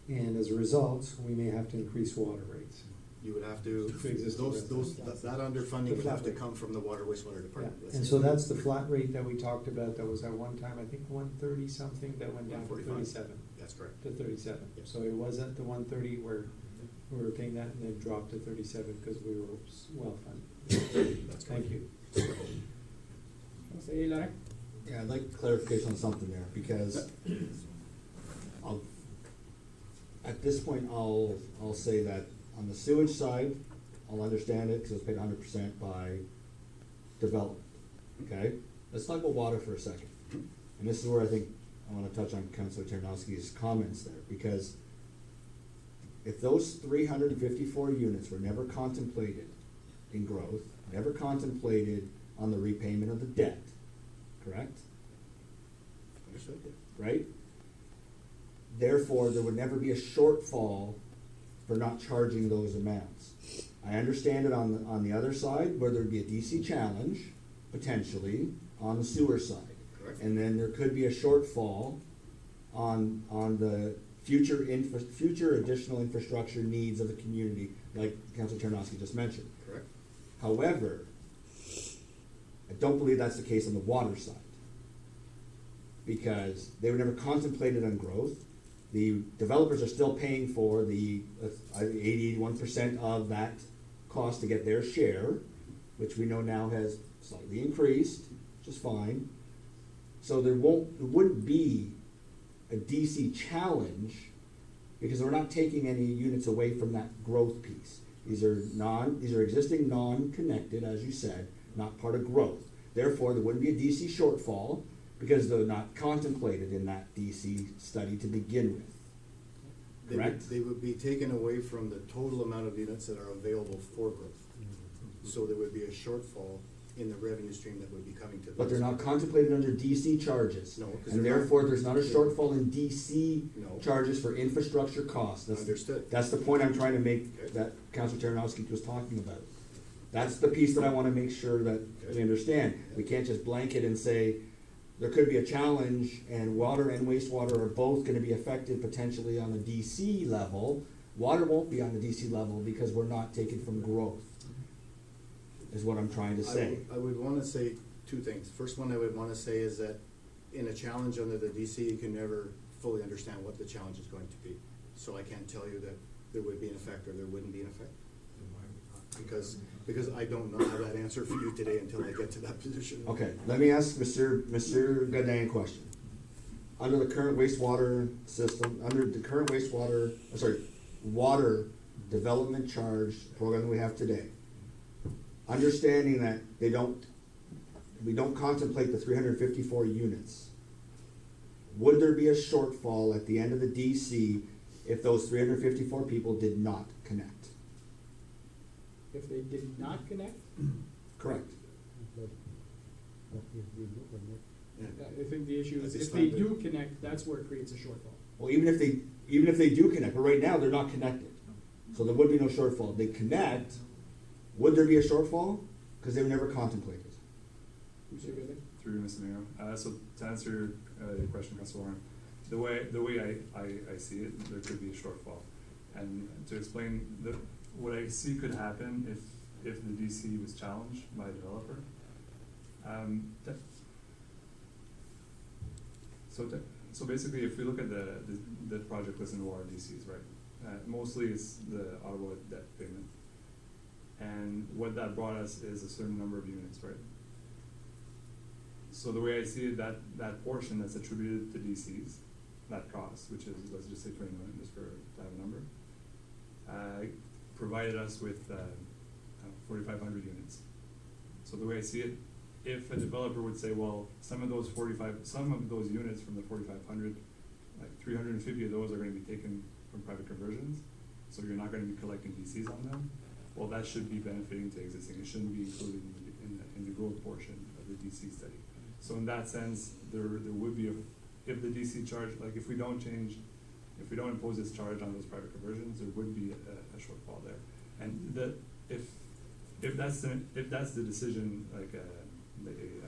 and as a result, we may have to increase water rates. You would have to, To existing residents. that underfunding The would have flat to rate. come from the water wastewater Yeah, department. and so that's the flat rate that we talked about, that was at one time, I think 130 something, that went down to 145. 37. That's correct. To 37. Yeah. So it was at the 130 where we were paying that, and then dropped to 37 because we were well funded. That's correct. Thank you. Councilor Lee. Yeah, I'd like clarification on something there, because at this point, I'll say that on the sewage side, I'll understand it, because it's paid 100% by development, okay? Let's talk about water for a second. And this is where I think I wanna touch on Councilor Tarnowski's comments there, because if those 354 units were never contemplated in growth, never contemplated on the repayment of the debt, correct? Understood. Right? Therefore, there would never be a shortfall for not charging those amounts. I understand it on the other side, where there'd be a DC challenge, potentially, on the sewer side. Correct. And then there could be a shortfall on the future additional infrastructure needs of the community, like Councilor Tarnowski just mentioned. Correct. However, I don't believe that's the case on the water side, because they were never contemplated on growth. The developers are still paying for the 81% of that cost to get their share, which we know now has slightly increased, which is fine. So there wouldn't be a DC challenge, because we're not taking any units away from that growth piece. These are existing non-connected, as you said, not part of growth. Therefore, there wouldn't be a DC shortfall, because they're not contemplated in that DC study to begin with. Correct? They would be taken away from the total amount of units that are available for growth. So there would be a shortfall in the revenue stream that would be coming to them. But they're not contemplated under DC charges. No, 'cause And they're not- therefore, there's not a shortfall in DC No. charges for infrastructure costs. Understood. That's the point I'm trying to make, Okay. that Councilor Tarnowski was talking about. That's the piece that I wanna make sure that we understand. We can't just blanket and say, there could be a challenge, and water and wastewater are both gonna be affected potentially on the DC level. Water won't be on the DC level because we're not taking from growth, is what I'm trying to say. I would wanna say two things. First one I would wanna say is that in a challenge under the DC, you can never fully understand what the challenge is going to be. So I can't tell you that there would be an effect or there wouldn't be an effect. Because I don't know that answer for you today until I get to that position. Okay, let me ask Mr. Godin a question. Under the current wastewater system, under the current water development charge program that we have today, understanding that we don't contemplate the 354 units, would there be a shortfall at the end of the DC if those 354 people did not connect? If they did not connect, Correct. Yeah. I think the issue is At this if they time, do connect, that's where it creates a shortfall. Well, even if they do connect, but right now they're not connected, so there would be no shortfall. They connect, would there be a shortfall? Because they were never contemplated. Mr. Goodley? Through you, Mr. Mayor. So to answer your question, Councilor Warren, the way I see it, there could be a shortfall. And to explain, what I see could happen if the DC was challenged by a developer. So basically, if we look at the project list in the water DCs, right, mostly it's the Ottawa debt payment. And what that brought us is a certain number of units, right? So the way I see it, that portion that's attributed to DCs, that cost, which is, let's just say 20 million, just to have a number, provided us with 4,500 units. So the way I see it, if a developer would say, well, some of those units from the 4,500, like 350 of those are going to be taken from private conversions, so you're not going to be collecting DCs on them. Well, that should be benefiting to existing. It shouldn't be included in the growth portion of the DC study. So in that sense, there would be if the DC charge, like if we don't impose this charge on those private conversions, there would be a shortfall there. And if that's the decision, like I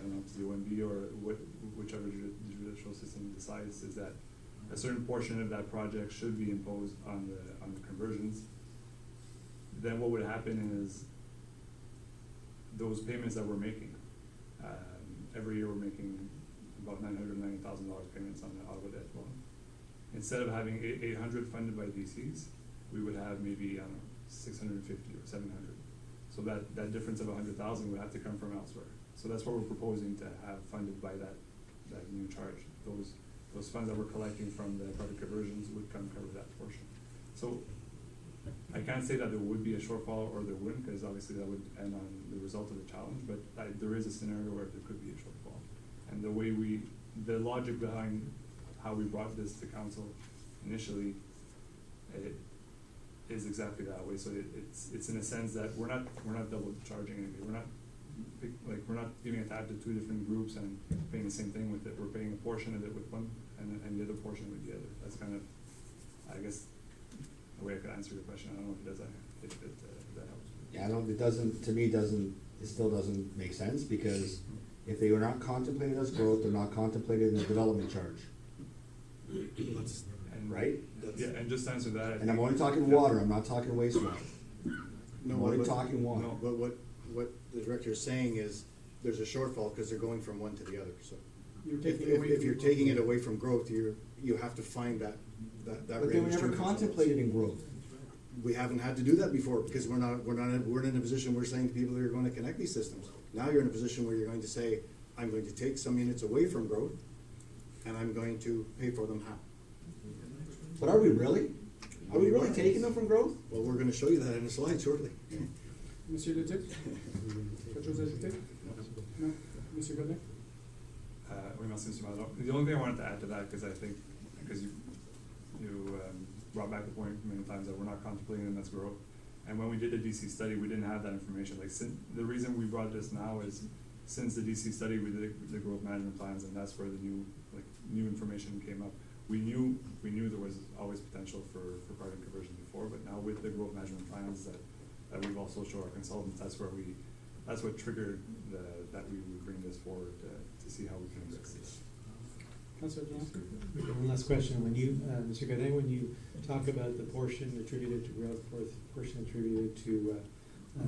don't know if it's the OMB or whichever judicial system decides, is that a certain portion of that project should be imposed on the conversions. Then what would happen is those payments that we're making, every year we're making about $990,000 payments on the Ottawa debt loan. Instead of having 800 funded by DCs, we would have maybe, I don't know, 650 or 700. So that difference of 100,000 would have to come from elsewhere. So that's what we're proposing to have funded by that new charge. Those funds that we're collecting from the private conversions would cover that portion. So I can't say that there would be a shortfall or there wouldn't, because obviously that would end on the result of the challenge, but there is a scenario where there could be a shortfall. And the logic behind how we brought this to council initially, it is exactly that way. So it's in a sense that we're not double charging anybody. We're not giving it out to two different groups and paying the same thing with it. We're paying a portion of it with one and the other portion with the other. That's kind of, I guess, the way I could answer your question. I don't know if it does that. If that helps. Yeah, it still doesn't make sense, because if they were not contemplated as growth, they're not contemplated in the development charge, right? Yeah, and just to answer that, And I'm only talking water, I'm not talking wastewater. No, I'm only but- talking water. no. But what the director is saying is, there's a shortfall because they're going from one to the other, so. You're If, taking if, away if from you're growth. taking it away from growth, you have to find that range. But they were never to control. contemplated in growth. We haven't had to do that before, because we're in a position, we're saying to people that are going to connect these systems. Now you're in a position where you're going to say, I'm going to take some units away from growth, and I'm going to pay for them half. But are we really? Are we really Well, taking them from growth? Well, we're gonna show you that in a slide shortly. Monsieur Leduc? Quelque chose à ajouter? No? Monsieur Godin? Oui, merci, Mr. Madron. The only thing I wanted to add to that, because you brought back the point many times that we're not contemplating them as growth. And when we did the DC study, we didn't have that information. The reason we brought this now is since the DC study, we did the growth management plans, and that's where the new information came up. We knew there was always potential for private conversion before, but now with the growth management plans that we've also showed our consultants, that's what triggered that we would bring this forward to to see how we can address this. Councilor Dion? One last question, when you, Mr. Godin, when you talk about the portion attributed to growth, portion attributed to,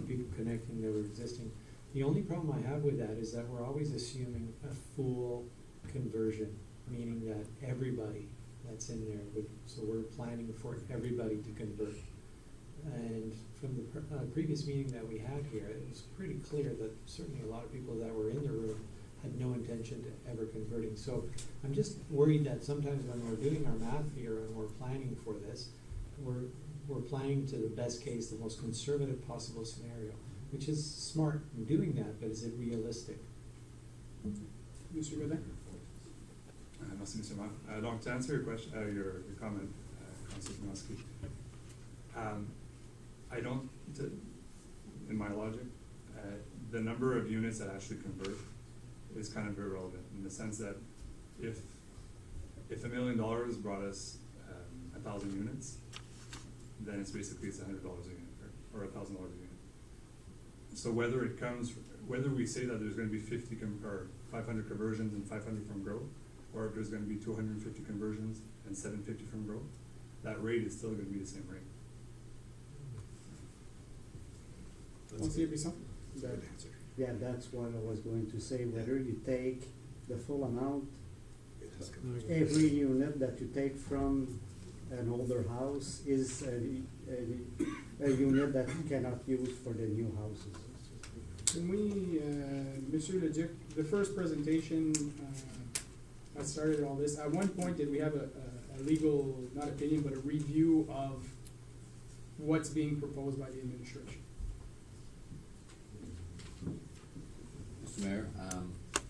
people connecting that were existing, the only problem I have with that is that we're always assuming a full conversion, meaning that everybody that's in there would, so we're planning for everybody to convert. And from the previous meeting that we had here, it was pretty clear that certainly a lot of people that were in the room had no intention to ever converting. So I'm just worried that sometimes when we're doing our math here and we're planning for this, we're planning to the best case, the most conservative possible scenario, which is smart in doing that, but is it realistic? Mr. Godin? Merci, Mr. Mayor. Donc, to answer your question, your comment, Councilor Minosky, I don't, in my logic, the number of units that actually convert is kind of irrelevant in the sense that if $1 million brought us 1,000 units, then it's basically $100 a unit or $1,000 a unit. So whether we say that there's going to be 500 conversions and 500 from growth, or if there's going to be 250 conversions and 750 from growth, that rate is still going to be the same rate. Councilor Bisson? Good answer. Yeah, that's what I was going to say, whether you take the full amount, It has conversion. every unit that you take from an older house is a unit that you cannot use for the new houses. Can we, Mr. Leduc, the first presentation, I started all this, at one point, did we have a legal, not opinion, but a review of what's being proposed by the administration? Mr. Mayor,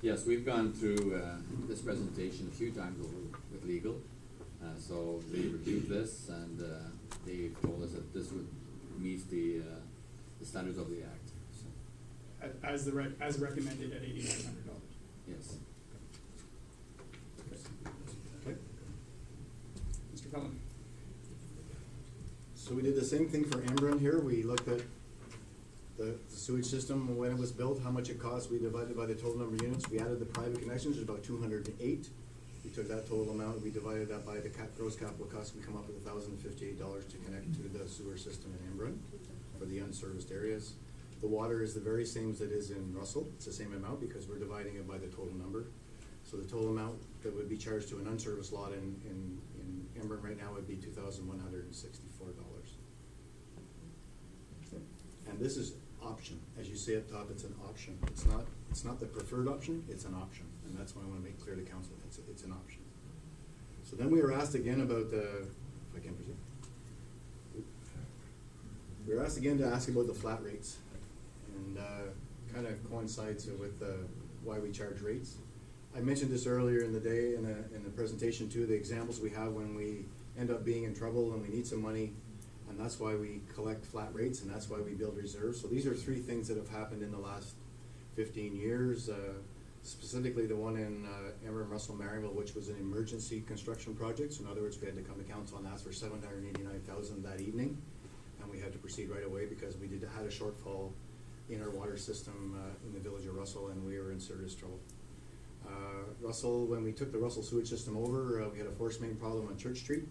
yes, we've gone through this presentation a few times over with legal. So they reviewed this and they told us that this would meet the standards of the act. So, As recommended at $8,900. yes. Okay. Mr. Cullen? So we did the same thing for Embrun here. We looked at the sewage system, when it was built, how much it cost. We divided by the total number of units. We added the private connections, there's about 208. We took that total amount, we divided that by the gross capital cost, we come up with $1,058 to connect to the sewer system in Embrun for the unserviced areas. The water is the very same as it is in Russell. It's the same amount because we're dividing it by the total number. So the total amount that would be charged to an unserviced lot in Embrun right now would be $2,164. And this is option. As you say at top, it's an option. It's not the preferred option, it's an option. And that's why I want to make clear to council, it's an option. So then we were asked again about if I can proceed. We were asked again to ask about the flat rates. And kind of coincides with why we charge rates. I mentioned this earlier in the day in the presentation too, the examples we have when we end up being in trouble and we need some money, and that's why we collect flat rates and that's why we build reserves. So these are three things that have happened in the last 15 years, specifically the one in Embrun, Russell, Maryville, which was an emergency construction project. So in other words, we had to come to council and ask for $789,000 that evening, and we had to proceed right away because we had a shortfall in our water system in the village of Russell, and we were in serious trouble. Russell, when we took the Russell sewage system over, we had a force main problem on Church Street.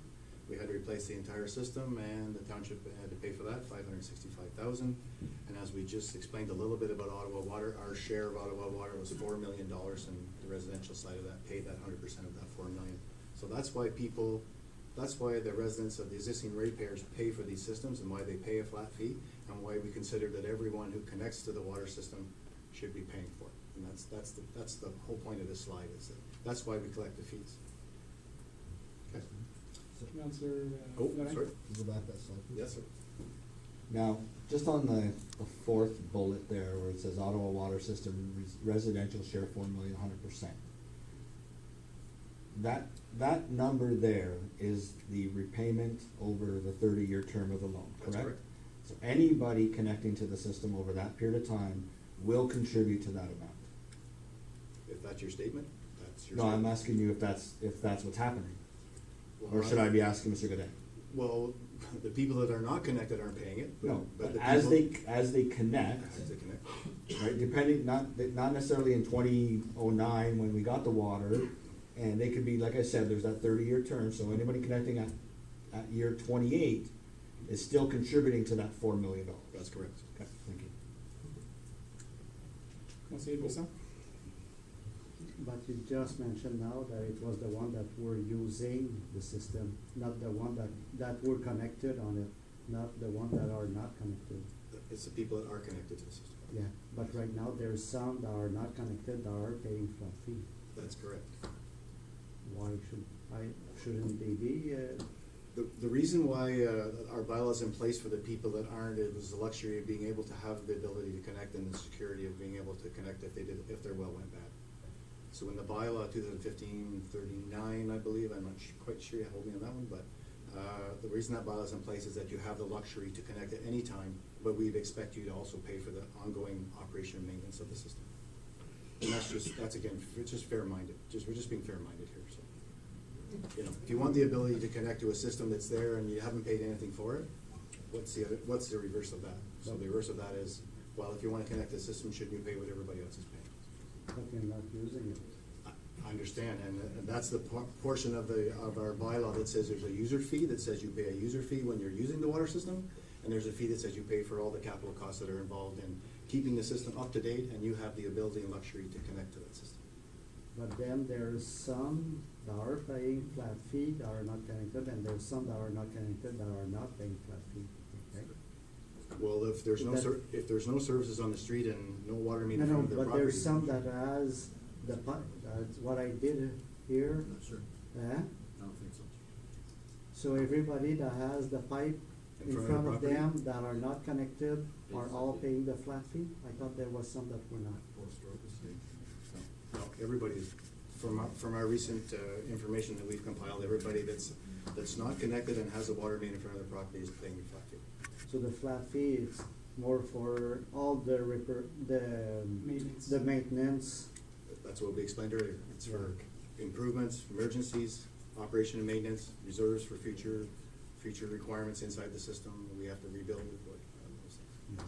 We had to replace the entire system, and the township had to pay for that, $565,000. And as we just explained a little bit about Ottawa Water, our share of Ottawa Water was $4 million, and the residential side of that paid that 100% of that $4 million. So that's why the residents of the existing ratepayers pay for these systems and why they pay a flat fee, and why we consider that everyone who connects to the water system should be paying for it. And that's the whole point of this slide, is that that's why we collect the fees. Okay. Councilor, Oh, Lorraine? sorry. Go back that slide. Yes, sir. Now, just on the fourth bullet there, where it says Ottawa Water System residential share 100%. That number there is the repayment over the 30-year term of the loan, correct? That's correct. So anybody connecting to the system over that period of time will contribute to that amount. If that's your statement, that's your No, I'm statement. asking you if that's what's happening. Well, Or should I be asking Mr. Godet? Well, The people that are not connected aren't paying it. No, but but the as people- they connect, As they connect. right, depending, not necessarily in 2009 when we got the water, and they could be, like I said, there's that 30-year term, so anybody connecting at year 28 is still contributing to that $4 million. That's correct. Okay, thank you. Councilor Buisson? But you just mentioned now that it was the one that were using the system, not the one that were connected on it, not the one that are not connected. It's the people that are connected to the system. Yeah, but right now there's some that are not connected that are paying flat fee. That's correct. Why shouldn't they be, The reason why our bylaws in place for the people that aren't, it was the luxury of being able to have the ability to connect and the security of being able to connect if their well went bad. So in the bylaw 2015-39, I believe, I'm not quite sure, you hold me on that one, but the reason that bylaw is in place is that you have the luxury to connect at any time, but we'd expect you to also pay for the ongoing operation and maintenance of the system. And that's again, it's just fair-minded, we're just being fair-minded here, so. You know, if you want the ability to connect to a system that's there and you haven't paid anything for it, what's the reverse of that? So the reverse of that is, well, if you wanna connect to the system, shouldn't you pay what everybody else is paying? but you're not using it? I understand, and that's the portion of our bylaw that says there's a user fee, that says you pay a user fee when you're using the water system, and there's a fee that says you pay for all the capital costs that are involved in keeping the system up to date, and you have the ability and luxury to connect to that system. But then there's some that are paying flat fee that are not connected, and there's some that are not connected that are not paying flat fee, okay? Well, if there's no services on the street and no water main No, in no, front of their but property. there's some that has the pipe, that's what I did here. Not sure. Eh? I don't think so. So everybody that has the pipe in front of them that are not connected are all paying the flat fee? I thought there was some that were not. No, everybody's, from our recent information that we've compiled, everybody that's not connected and has a water main in front of their property is paying a flat fee. So the flat fee is more for all the Maintenance. the maintenance. That's what we explained earlier. It's for improvements, emergencies, operation and maintenance, reserves for future requirements inside the system. We have to rebuild it.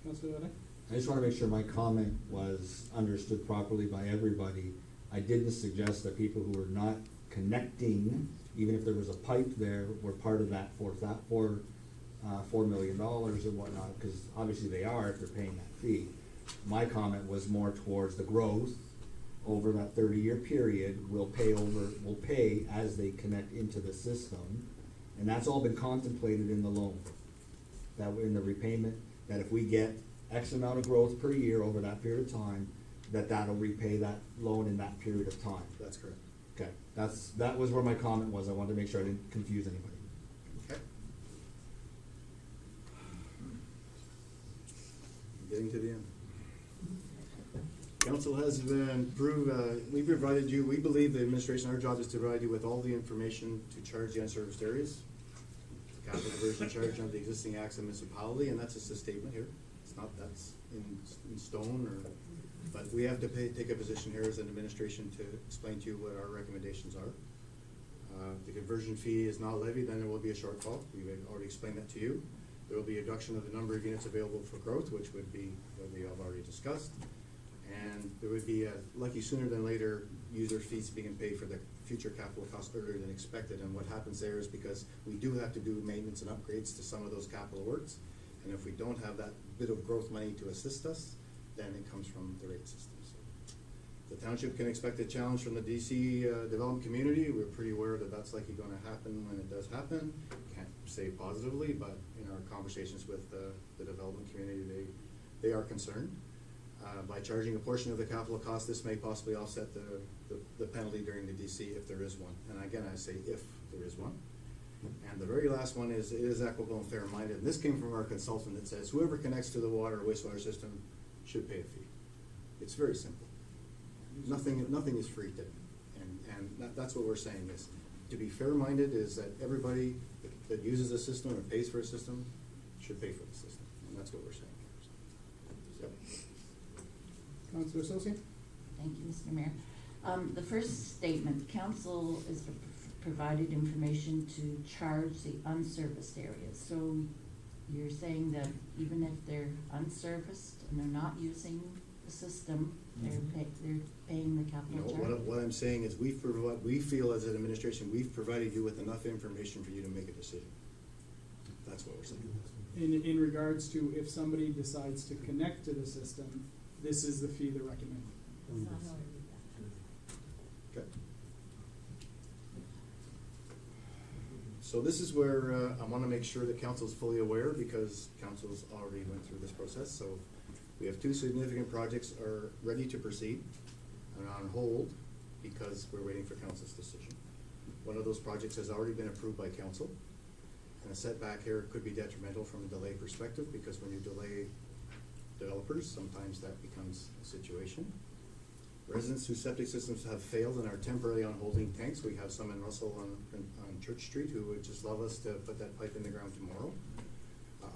Councilor Ode? I just wanna make sure my comment was understood properly by everybody. I didn't suggest that people who were not connecting, even if there was a pipe there, were part of that $4 million or whatnot, because obviously they are if they're paying that fee. My comment was more towards the growth over that 30-year period. We'll pay as they connect into the system, and that's all been contemplated in the loan. That in the repayment, that if we get X amount of growth per year over that period of time, that'll repay that loan in that period of time. That's correct. Okay, that was where my comment was. I wanted to make sure I didn't confuse anybody. Okay. Getting to the end. Council has been we believe the administration, our job is to provide you with all the information to charge the unserviced areas. Capital diversion charge under the existing acts of municipality, and that's just a statement here. It's not, that's in stone but we have to take a position here as an administration to explain to you what our recommendations are. The conversion fee is not levied, then there will be a shortfall. We've already explained that to you. There will be a reduction of the number of units available for growth, which would be what we have already discussed. And there would be lucky sooner than later user fees being paid for the future capital costs earlier than expected. And what happens there is because we do have to do maintenance and upgrades to some of those capital works. And if we don't have that bit of growth money to assist us, then it comes from the rate system. So the township can expect a challenge from the DC development community. We're pretty aware that that's likely going to happen when it does happen. Can't say positively, but in our conversations with the development community, they are concerned. By charging a portion of the capital cost, this may possibly offset the penalty during the DC if there is one. And again, I say if there is one. And the very last one is, it is equitable and fair-minded. And this came from our consultant that says whoever connects to the water or wastewater system should pay a fee. It's very simple. Nothing is free today. And that's what we're saying is, to be fair-minded is that everybody that uses a system or pays for a system should pay for the system. And that's what we're saying. Yep. Councilor Sosi? Thank you, Mr. Mayor. The first statement, council is provided information to charge the unserviced areas. So you're saying that even if they're unserviced and they're not using the system, they're paying the No, capital charge? what I'm saying is we feel as an administration, we've provided you with enough information for you to make a decision. That's what we're saying. In regards to if somebody decides to connect to the system, this is the fee they're recommending. Okay. So this is where I want to make sure that council's fully aware, because council's already went through this process. So we have two significant projects are ready to proceed and on hold because we're waiting for council's decision. One of those projects has already been approved by council. And a setback here could be detrimental from a delay perspective, because when you delay developers, sometimes that becomes a situation. Residents whose septic systems have failed and are temporarily on holding tanks, we have some in Russell on Church Street who would just love us to put that pipe in the ground tomorrow,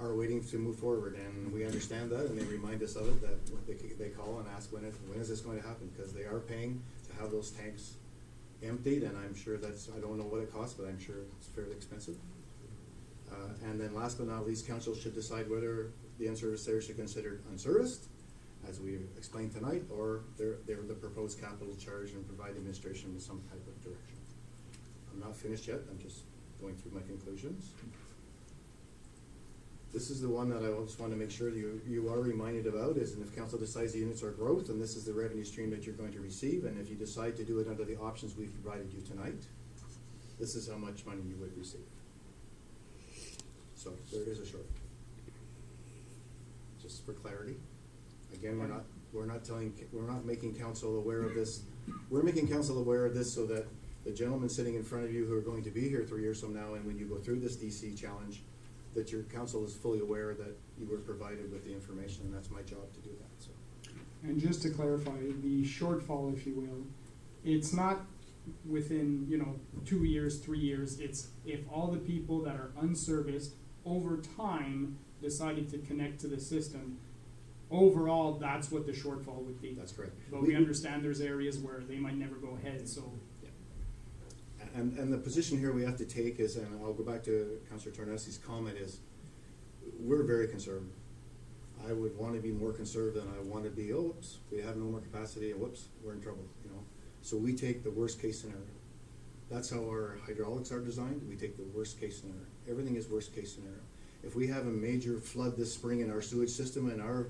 are waiting to move forward, and we understand that, and they remind us of it, that they call and ask when is this going to happen, because they are paying to have those tanks emptied, and I'm sure I don't know what it costs, but I'm sure it's fairly expensive. And then last but not least, council should decide whether the unserviced areas should be considered unserviced, as we explained tonight, or they're the proposed capital charge and provide the administration with some type of direction. I'm not finished yet, I'm just going through my conclusions. This is the one that I just want to make sure you are reminded about, is, and if council decides the units are growth, and this is the revenue stream that you're going to receive, and if you decide to do it under the options we've provided you tonight, this is how much money you would receive. So there is a short. Just for clarity. Again, we're not making council aware of this. We're making council aware of this so that the gentlemen sitting in front of you who are going to be here 3 years from now, and when you go through this DC challenge, that your council is fully aware that you were provided with the information, and that's my job to do that. So. And just to clarify, the shortfall, if you will, it's not within, 2 years, 3 years. It's if all the people that are unserviced over time decided to connect to the system, overall, that's what the shortfall would be. That's correct. But we understand there's areas where they might never go ahead, so. Yeah. And the position here we have to take is, and I'll go back to Councillor Tornesi's comment, is we're very conservative. I would want to be more conservative than I want to be, oops, we have no more capacity, and whoops, we're in trouble, So we take the worst case scenario. That's how our hydraulics are designed. We take the worst case scenario. Everything is worst case scenario. If we have a major flood this spring in our sewage system, and our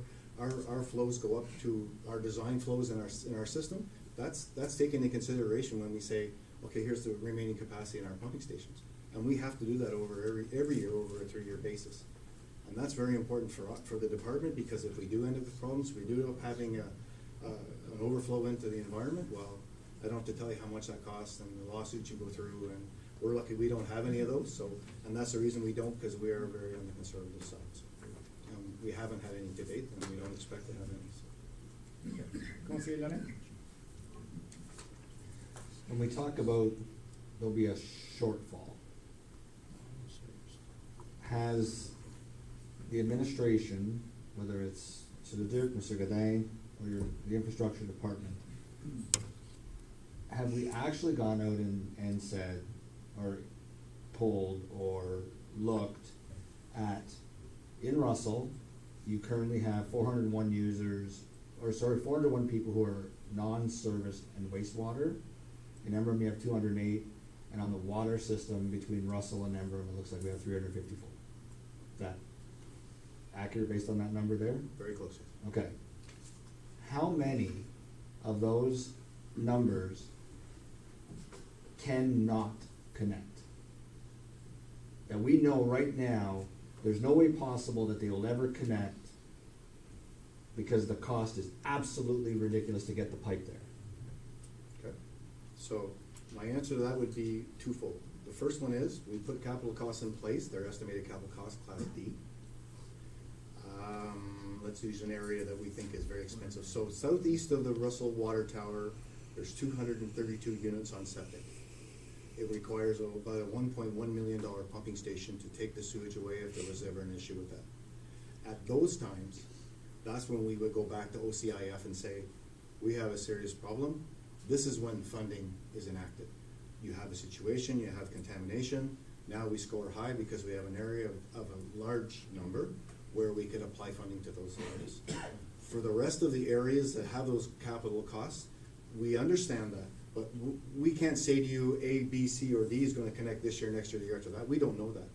flows go up to our design flows in our system, that's taken into consideration when we say, okay, here's the remaining capacity in our pumping stations. And we have to do that over every year over a 3-year basis. And that's very important for the department, because if we do end up with problems, we do end up having an overflow into the environment, well, I don't have to tell you how much that costs and the lawsuits you go through, and we're lucky we don't have any of those. So, and that's the reason we don't, because we are very on the conservative side. So, we haven't had any to date, and we don't expect to have any. So. Conseiller Lanet? When we talk about there'll be a shortfall, has the administration, whether it's Mr. Duke, Mr. Godin, or the infrastructure department, have we actually gone out and said, or told, or looked at, in Russell, you currently have 401 401 people who are non-service and wastewater. In Emblem, you have 208, and on the water system between Russell and Emblem, it looks like we have 354. Is that accurate based on that number there? Very close. Okay. How many of those numbers cannot connect? And we know right now, there's no way possible that they will ever connect, because the cost is absolutely ridiculous to get the pipe there. Okay. So my answer to that would be twofold. The first one is, we put capital costs in place. They're estimated capital cost, Class D. Let's use an area that we think is very expensive. So southeast of the Russell Water Tower, there's 232 units on septic. It requires about a $1.1 million pumping station to take the sewage away if there was ever an issue with that. At those times, that's when we would go back to OCIF and say, we have a serious problem. This is when funding is enacted. you have a situation, you have contamination. Now we score high because we have an area of a large number where we could apply funding to those areas. For the rest of the areas that have those capital costs, we understand that, but we can't say to you A, B, C, or D is gonna connect this year, next year, the year after that. We don't know that.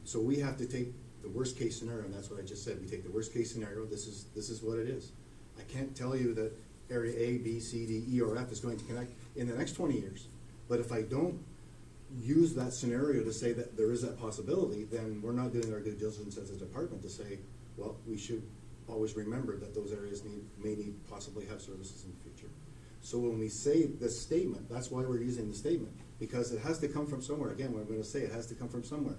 So we have to take the worst case scenario, and that's what I just said. We take the worst case scenario, this is what it is. I can't tell you that area A, B, C, D, E, or F is going to connect in the next 20 years. But if I don't use that scenario to say that there is that possibility, then we're not doing our due diligence as a department to say, well, we should always remember that those areas may need possibly have services in the future. So when we say this statement, that's why we're using the statement, because it has to come from somewhere. Again, what I'm gonna say, it has to come from somewhere.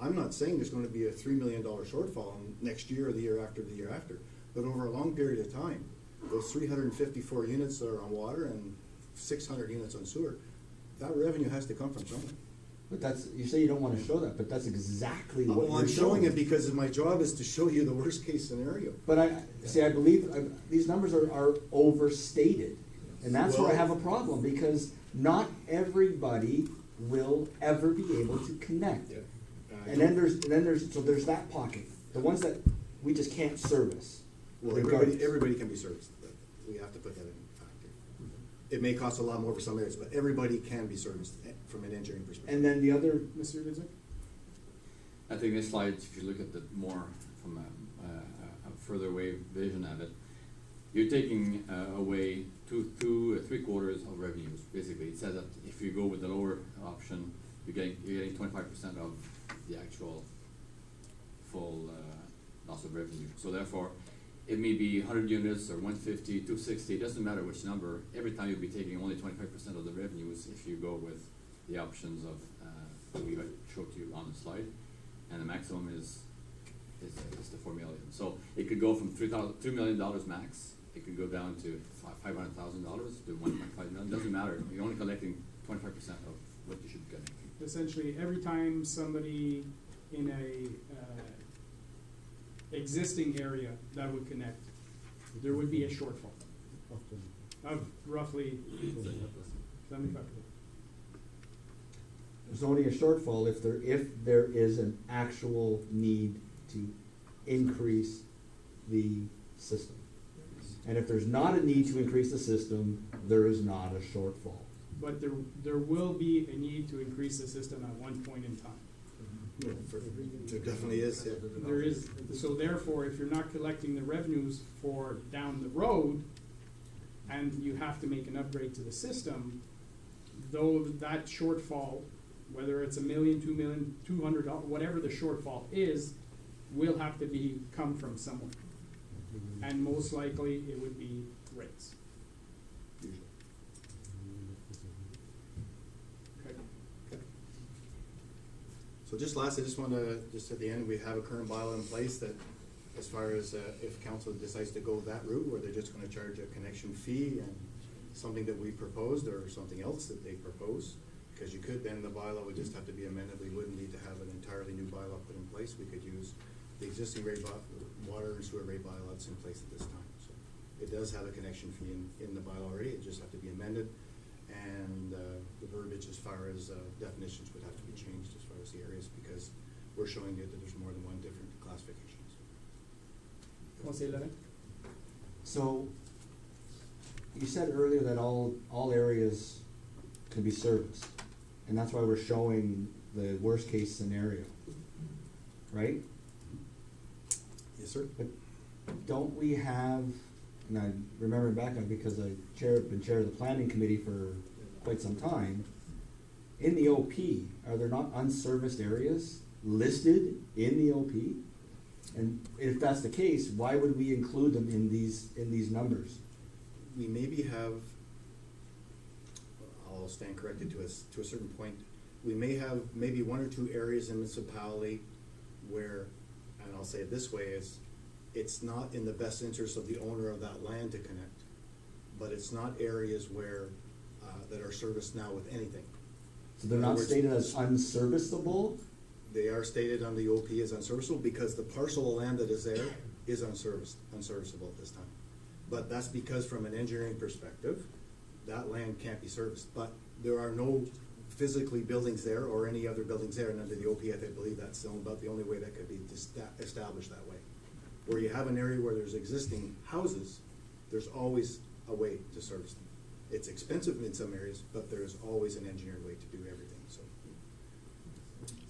I'm not saying there's gonna be a $3 million shortfall next year or the year after, but over a long period of time, those 354 units that are on water and 600 units on sewer, that revenue has to come from somewhere. But that's, you say you don't wanna show that, but that's exactly what Well, I'm you're showing it because my job is to show you the worst case scenario. But I believe, these numbers are overstated. And that's where I Well- have a problem, because not everybody will ever be able to connect. And then there's that pocket, the ones that we just can't service. Well, regardless. everybody can be serviced, but we have to put that in factor. It may cost a lot more for some areas, but everybody can be serviced from an engineering perspective. And then the other, Mr. Gidzik? I think this slide, if you look at the more from a further away vision of it, you're taking away three quarters of revenues. Basically, it says that if you go with the lower option, you're getting 25% of the actual full loss of revenue. So therefore, it may be 100 units or 150, 260. It doesn't matter which number. Every time you'll be taking only 25% of the revenues if you go with the options of that we showed you on the slide, and the maximum is the 4 million. So it could go from $3 million max. It could go down to $500,000 to 1.5 million. Doesn't matter. You're only collecting 25% of what you should get. Essentially, every time somebody in a existing area that would connect, there would be a shortfall of roughly 75%. there's only a shortfall if there is an actual need to increase the system. And if there's not a need to increase the system, there is not a shortfall. But there will be a need to increase the system at one point in time. There definitely is, yeah. There is, so therefore, if you're not collecting the revenues for down the road, and you have to make an upgrade to the system, though that shortfall, whether it's $1 million, $2 million, $200, whatever the shortfall is, will have to come from somewhere. And most likely, it would be rates. Okay. So just last, I just want to, just at the end, we have a current bylaw in place that as far as if council decides to go that route, where they're just going to charge a connection fee and something that we proposed or something else that they propose, because you could, then the bylaw would just have to be amended. We wouldn't need to have an entirely new bylaw put in place. We could use the existing water and sewer rate bylaw that's in place at this time. So it does have a connection fee in the bylaw already. It just have to be amended. And the verbiage as far as definitions would have to be changed as far as the areas, because we're showing you that there's more than one different classifications. Conseil Laurent? So, you said earlier that all areas can be serviced, and that's why we're showing the worst case scenario, right? Yes, sir. But don't we have, and I remember back on because I've been chair of the planning committee for quite some time, in the OP, are there not unserviced areas listed in the OP? And if that's the case, why would we include them in these numbers? We maybe have, I'll stand corrected to a certain point, we may have maybe one or two areas in municipality where, and I'll say it this way, is it's not in the best interest of the owner of that land to connect, but it's not areas where, that are serviced now with anything. So they're not stated as unserviceable? They are stated on the OP as unserviceable because the parcel of land that is there is unserviceable at this time. But that's because from an engineering perspective, that land can't be serviced. But there are no physically buildings there or any other buildings there, and under the OPF, I believe that's about the only way that could be established that way. Where you have an area where there's existing houses, there's always a way to service them. It's expensive in some areas, but there's always an engineered way to do everything, so.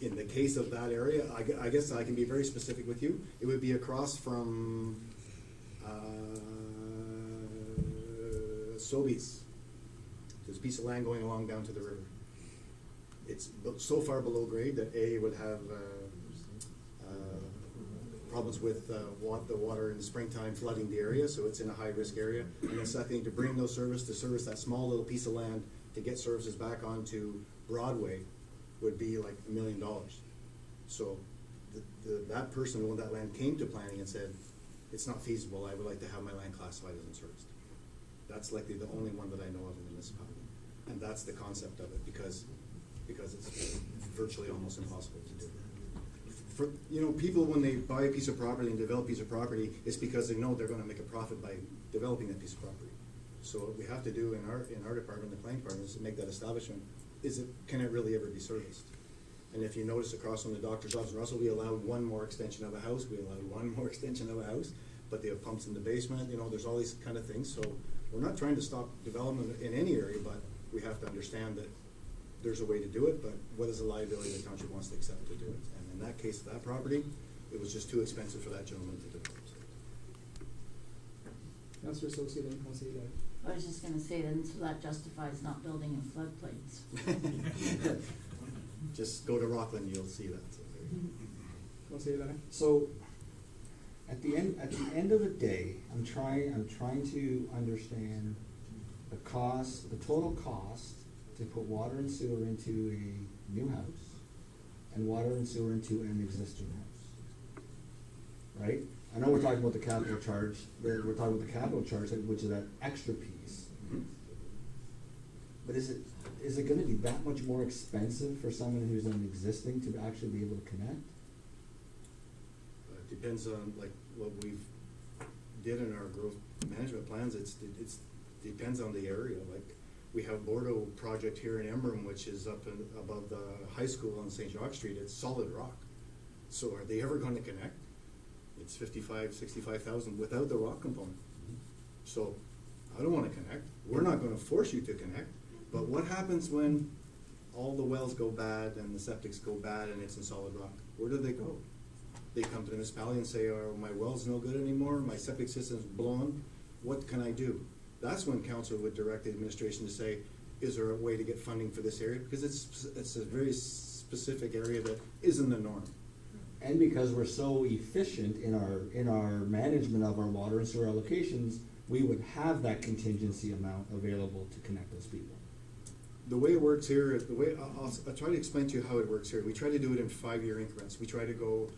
In the case of that area, I guess I can be very specific with you. It would be across from, Sobeys. There's a piece of land going along down to the river. It's so far below grade that would have, problems with the water in the springtime flooding the area, so it's in a high-risk area. And the second thing, to bring those service that small little piece of land to get services back onto Broadway would be like $1 million. So that person, when that land came to planning and said, it's not feasible, I would like to have my land classified as unserviced. That's likely the only one that I know of in the municipality. And that's the concept of it, because it's virtually almost impossible to do. For, people, when they buy a piece of property and develop a piece of property, it's because they know they're gonna make a profit by developing that piece of property. So what we have to do in our department, the planning department, is to make that establishment, can it really ever be serviced? And if you notice across from the doctor's office in Russell, we allowed one more extension of a house, but they have pumps in the basement, there's all these kind of things. So we're not trying to stop development in any area, but we have to understand that there's a way to do it, but what is the liability the township wants to accept to do it? And in that case, that property, it was just too expensive for that gentleman to develop. Councillor Associate and Councillor Adair. I was just gonna say then, so that justifies not building in floodplains. Just go to Rockland, you'll see that. Councillor Adair. So, at the end of the day, I'm trying to understand the total cost to put water and sewer into a new house and water and sewer into an existing house. Right? I know we're talking about the capital charge, which is that extra piece. But is it gonna be that much more expensive for someone who's an existing to actually be able to connect? It depends on what we've did in our growth management plans. It's depends on the area. Like, we have Bordeaux project here in Emblem, which is up above the high school on St. Jacques Street. It's solid rock. So are they ever going to connect? It's 65,000 without the rock component. So I don't want to connect. We're not going to force you to connect. But what happens when all the wells go bad and the septics go bad and it's in solid rock? Where do they go? They come to the municipality and say, oh, my well's no good anymore, my septic system's blown, what can I do? That's when council would direct the administration to say, is there a way to get funding for this area? Because it's a very specific area that isn't the norm. And because we're so efficient in our management of our water and sewer allocations, we would have that contingency amount available to connect those people. The way it works here, I'll try to explain to you how it works here. We try to do it in 5-year increments. We try to go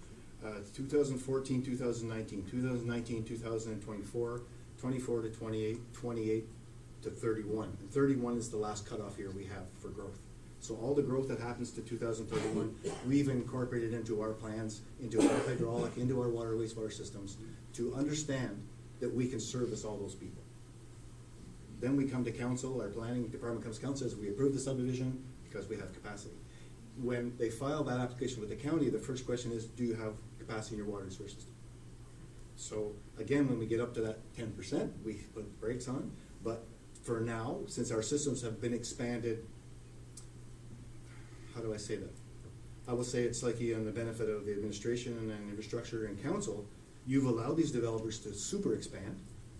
2014, 2019, 2019, 2024, 24 to 28, 28 to 31. And 31 is the last cutoff year we have for growth. So all the growth that happens to 2031, we've incorporated into our plans, into our hydraulic, into our water wastewater systems, to understand that we can service all those people. Then we come to council, our planning department comes to council, says we approve the subdivision because we have capacity. When they file that application with the county, the first question is, do you have capacity in your water and sewer system? So again, when we get up to that 10%, we put the brakes on. But for now, since our systems have been expanded, how do I say that? I will say it's like on the benefit of the administration and infrastructure and council, you've allowed these developers to super expand,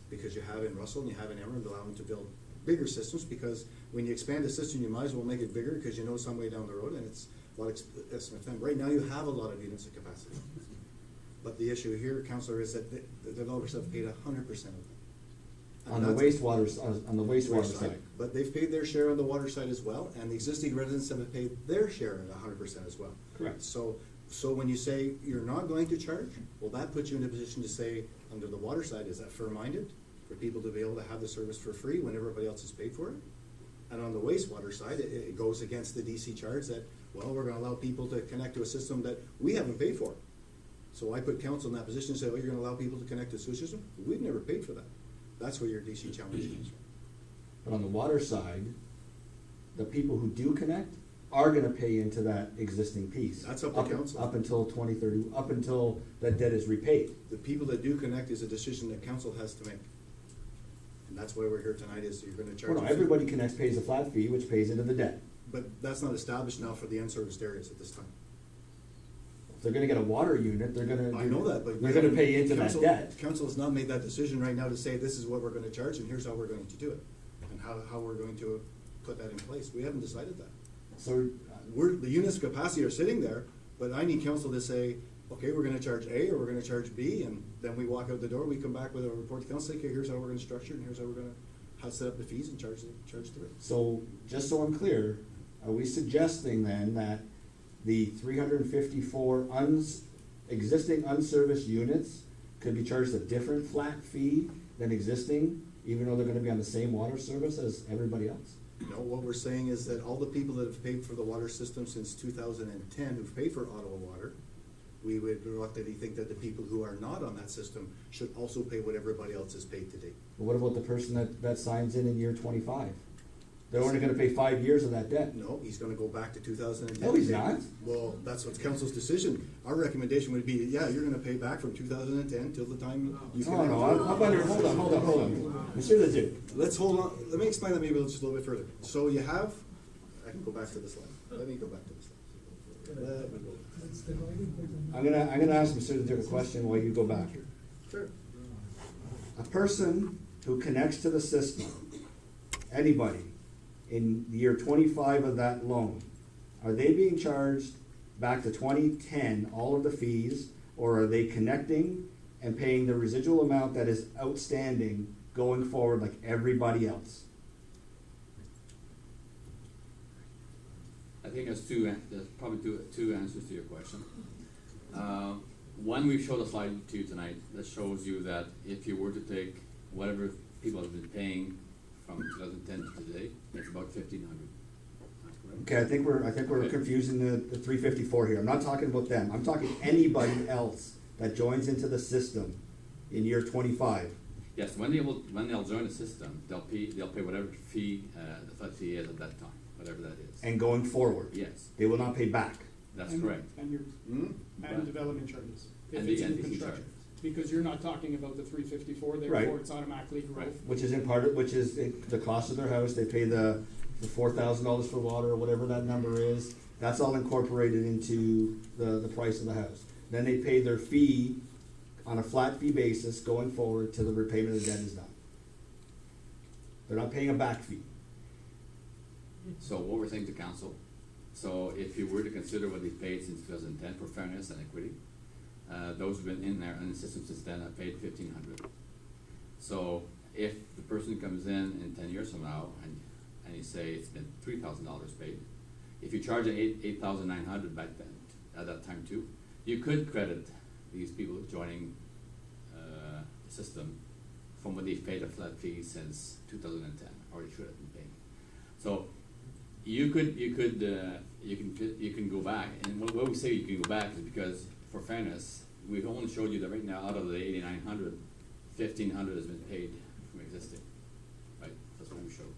because you have in Russell and you have in Emerald, allow them to build bigger systems, because when you expand a system, you might as well make it bigger, because you know some way down the road, and it's a lot of right now you have a lot of units of capacity. But the issue here, councillor, is that the developers have paid 100% of them. On the wastewater side. But they've paid their share on the water side as well, and the existing residents have paid their share at 100% as well. Correct. So when you say you're not going to charge, well, that puts you in a position to say, under the water side, is that fair-minded for people to be able to have the service for free when everybody else has paid for it? And on the wastewater side, it goes against the DC charge that, well, we're gonna allow people to connect to a system that we haven't paid for. So I put council in that position and say, oh, you're gonna allow people to connect to a sewer system? We've never paid for that. That's where your DC challenge comes from. But on the water side, the people who do connect are gonna pay into that existing piece. That's up to council. Up until 2030, up until that debt is repaid. The people that do connect is a decision that council has to make. And that's why we're here tonight, is you're gonna charge. Well, no, a fee. everybody connects, pays a flat fee, which pays into the debt. But that's not established now for the unserviced areas at this time. If they're gonna get a water unit, they're gonna. I know that, but. They're gonna pay into that council- debt. Council has not made that decision right now to say this is what we're gonna charge and here's how we're going to do it. And how we're going to put that in place. We haven't decided that. So, The units capacity are sitting there, but I need council to say, okay, we're gonna charge A or we're gonna charge B, and then we walk out the door, we come back with a report to council, say, okay, here's how we're gonna structure it, and here's how we're gonna, set up the fees and charge the rate. so, just so I'm clear, are we suggesting then that the 354 existing unserviced units could be charged a different flat fee than existing, even though they're gonna be on the same water service as everybody else? No, what we're saying is that all the people that have paid for the water system since 2010, who've paid for Ottawa Water, we would reluctantly think that the people who are not on that system should also pay what everybody else has paid to date. But what about the person that signs in year 25? They're only gonna pay 5 years of that debt. No, he's gonna go back to 2010. No, he's not. Well, that's what's council's decision. Our recommendation would be, yeah, you're gonna pay back from 2010 till the time you can. No, I'm under, hold on. Monsieur the Duke. Let's hold on, let me explain that maybe just a little bit further. So you have, I can go back to the slide. Let me go back to the slide. Let me go. I'm gonna ask Monsieur the Duke a question while you go back. Sure. A person who connects to the system, anybody, in year 25 of that loan, are they being charged back to 2010, all of the fees, or are they connecting and paying the residual amount that is outstanding going forward like everybody else? I think there's probably two answers to your question. One, we showed a slide to you tonight that shows you that if you were to take whatever people have been paying from 2010 to today, it's about 1,500. Okay, I think we're Okay. confusing the 354 here. I'm not talking about them. I'm talking anybody else that joins into the system in year 25. Yes, when they'll join the system, they'll pay whatever fee, the flat fee is at that time, whatever that is. And going forward, Yes, they will not pay back. that's And- correct. And your, Hmm? and Right. development charges, if And it's the new NDC construction. charges. Because you're not talking about the 354, Right. therefore it's automatically growth. Right. Which is in part of, which is the cost of their house, they pay the $4,000 for water, or whatever that number is, that's all incorporated into the price of the house. Then they pay their fee on a flat fee basis going forward till the repayment of the debt is done. They're not paying a back fee. So what we're saying to council, so if you were to consider what they paid since 2010 for fairness and equity, those who've been in there in the system since then have paid 1,500. So if the person comes in 10 years from now and you say it's been $3,000 paid, if you charge $8,900 back then, at that time too, you could credit these people joining the system from what they've paid a flat fee since 2010, or they should have been paying. So you can go back, and what we say you can go back is because, for fairness, we've only showed you that right now out of the 8,900, 1,500 has been paid from existing, right? That's what we showed.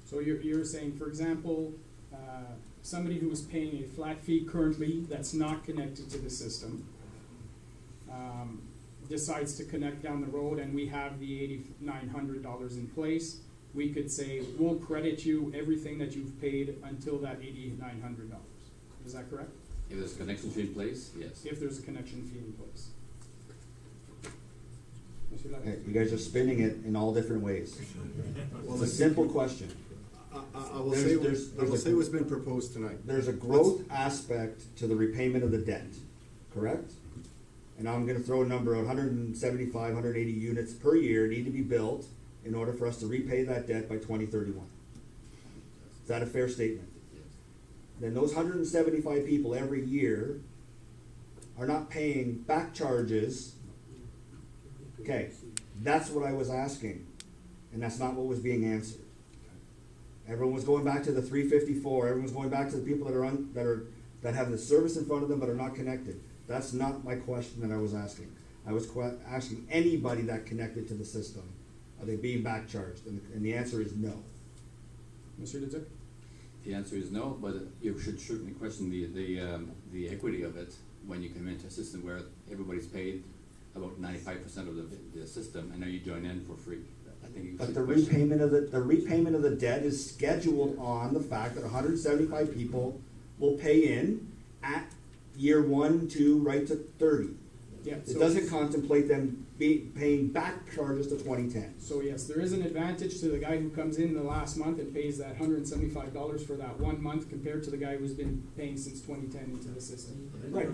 So you're saying, for example, somebody who is paying a flat fee currently that's not connected to the system, decides to connect down the road and we have the $8,900 in place, we could say, we'll credit you everything that you've paid until that $8,900. Is that correct? If there's a connection fee in place, yes. If there's a connection fee in place. Monsieur Latte? Okay, you guys are spinning it in all different ways. It's a simple question. I will There's say what's been proposed tonight. There's a growth aspect to the repayment of the debt, correct? And I'm gonna throw a number, 175, 180 units per year need to be built in order for us to repay that debt by 2031. Is that a fair statement? Yes. Then those 175 people every year are not paying back charges. Okay, that's what I was asking, and that's not what was being answered. Everyone was going back to the 354, everyone was going back to the people that have the service in front of them but are not connected. That's not my question that I was asking. I was asking anybody that connected to the system, are they being back charged? And the answer is no. Monsieur Leduc? The answer is no, but you should certainly question the equity of it when you come into a system where everybody's paid about 95% of the system, and now you join in for free. I think you But should the question- repayment of the debt is scheduled on the fact that 175 people will pay in at year 1, 2, right to 30. Yeah, It so- doesn't contemplate them paying back charges to 2010. So yes, there is an advantage to the guy who comes in the last month and pays that $175 for that 1 month compared to the guy who's been paying since 2010 into the system. Right,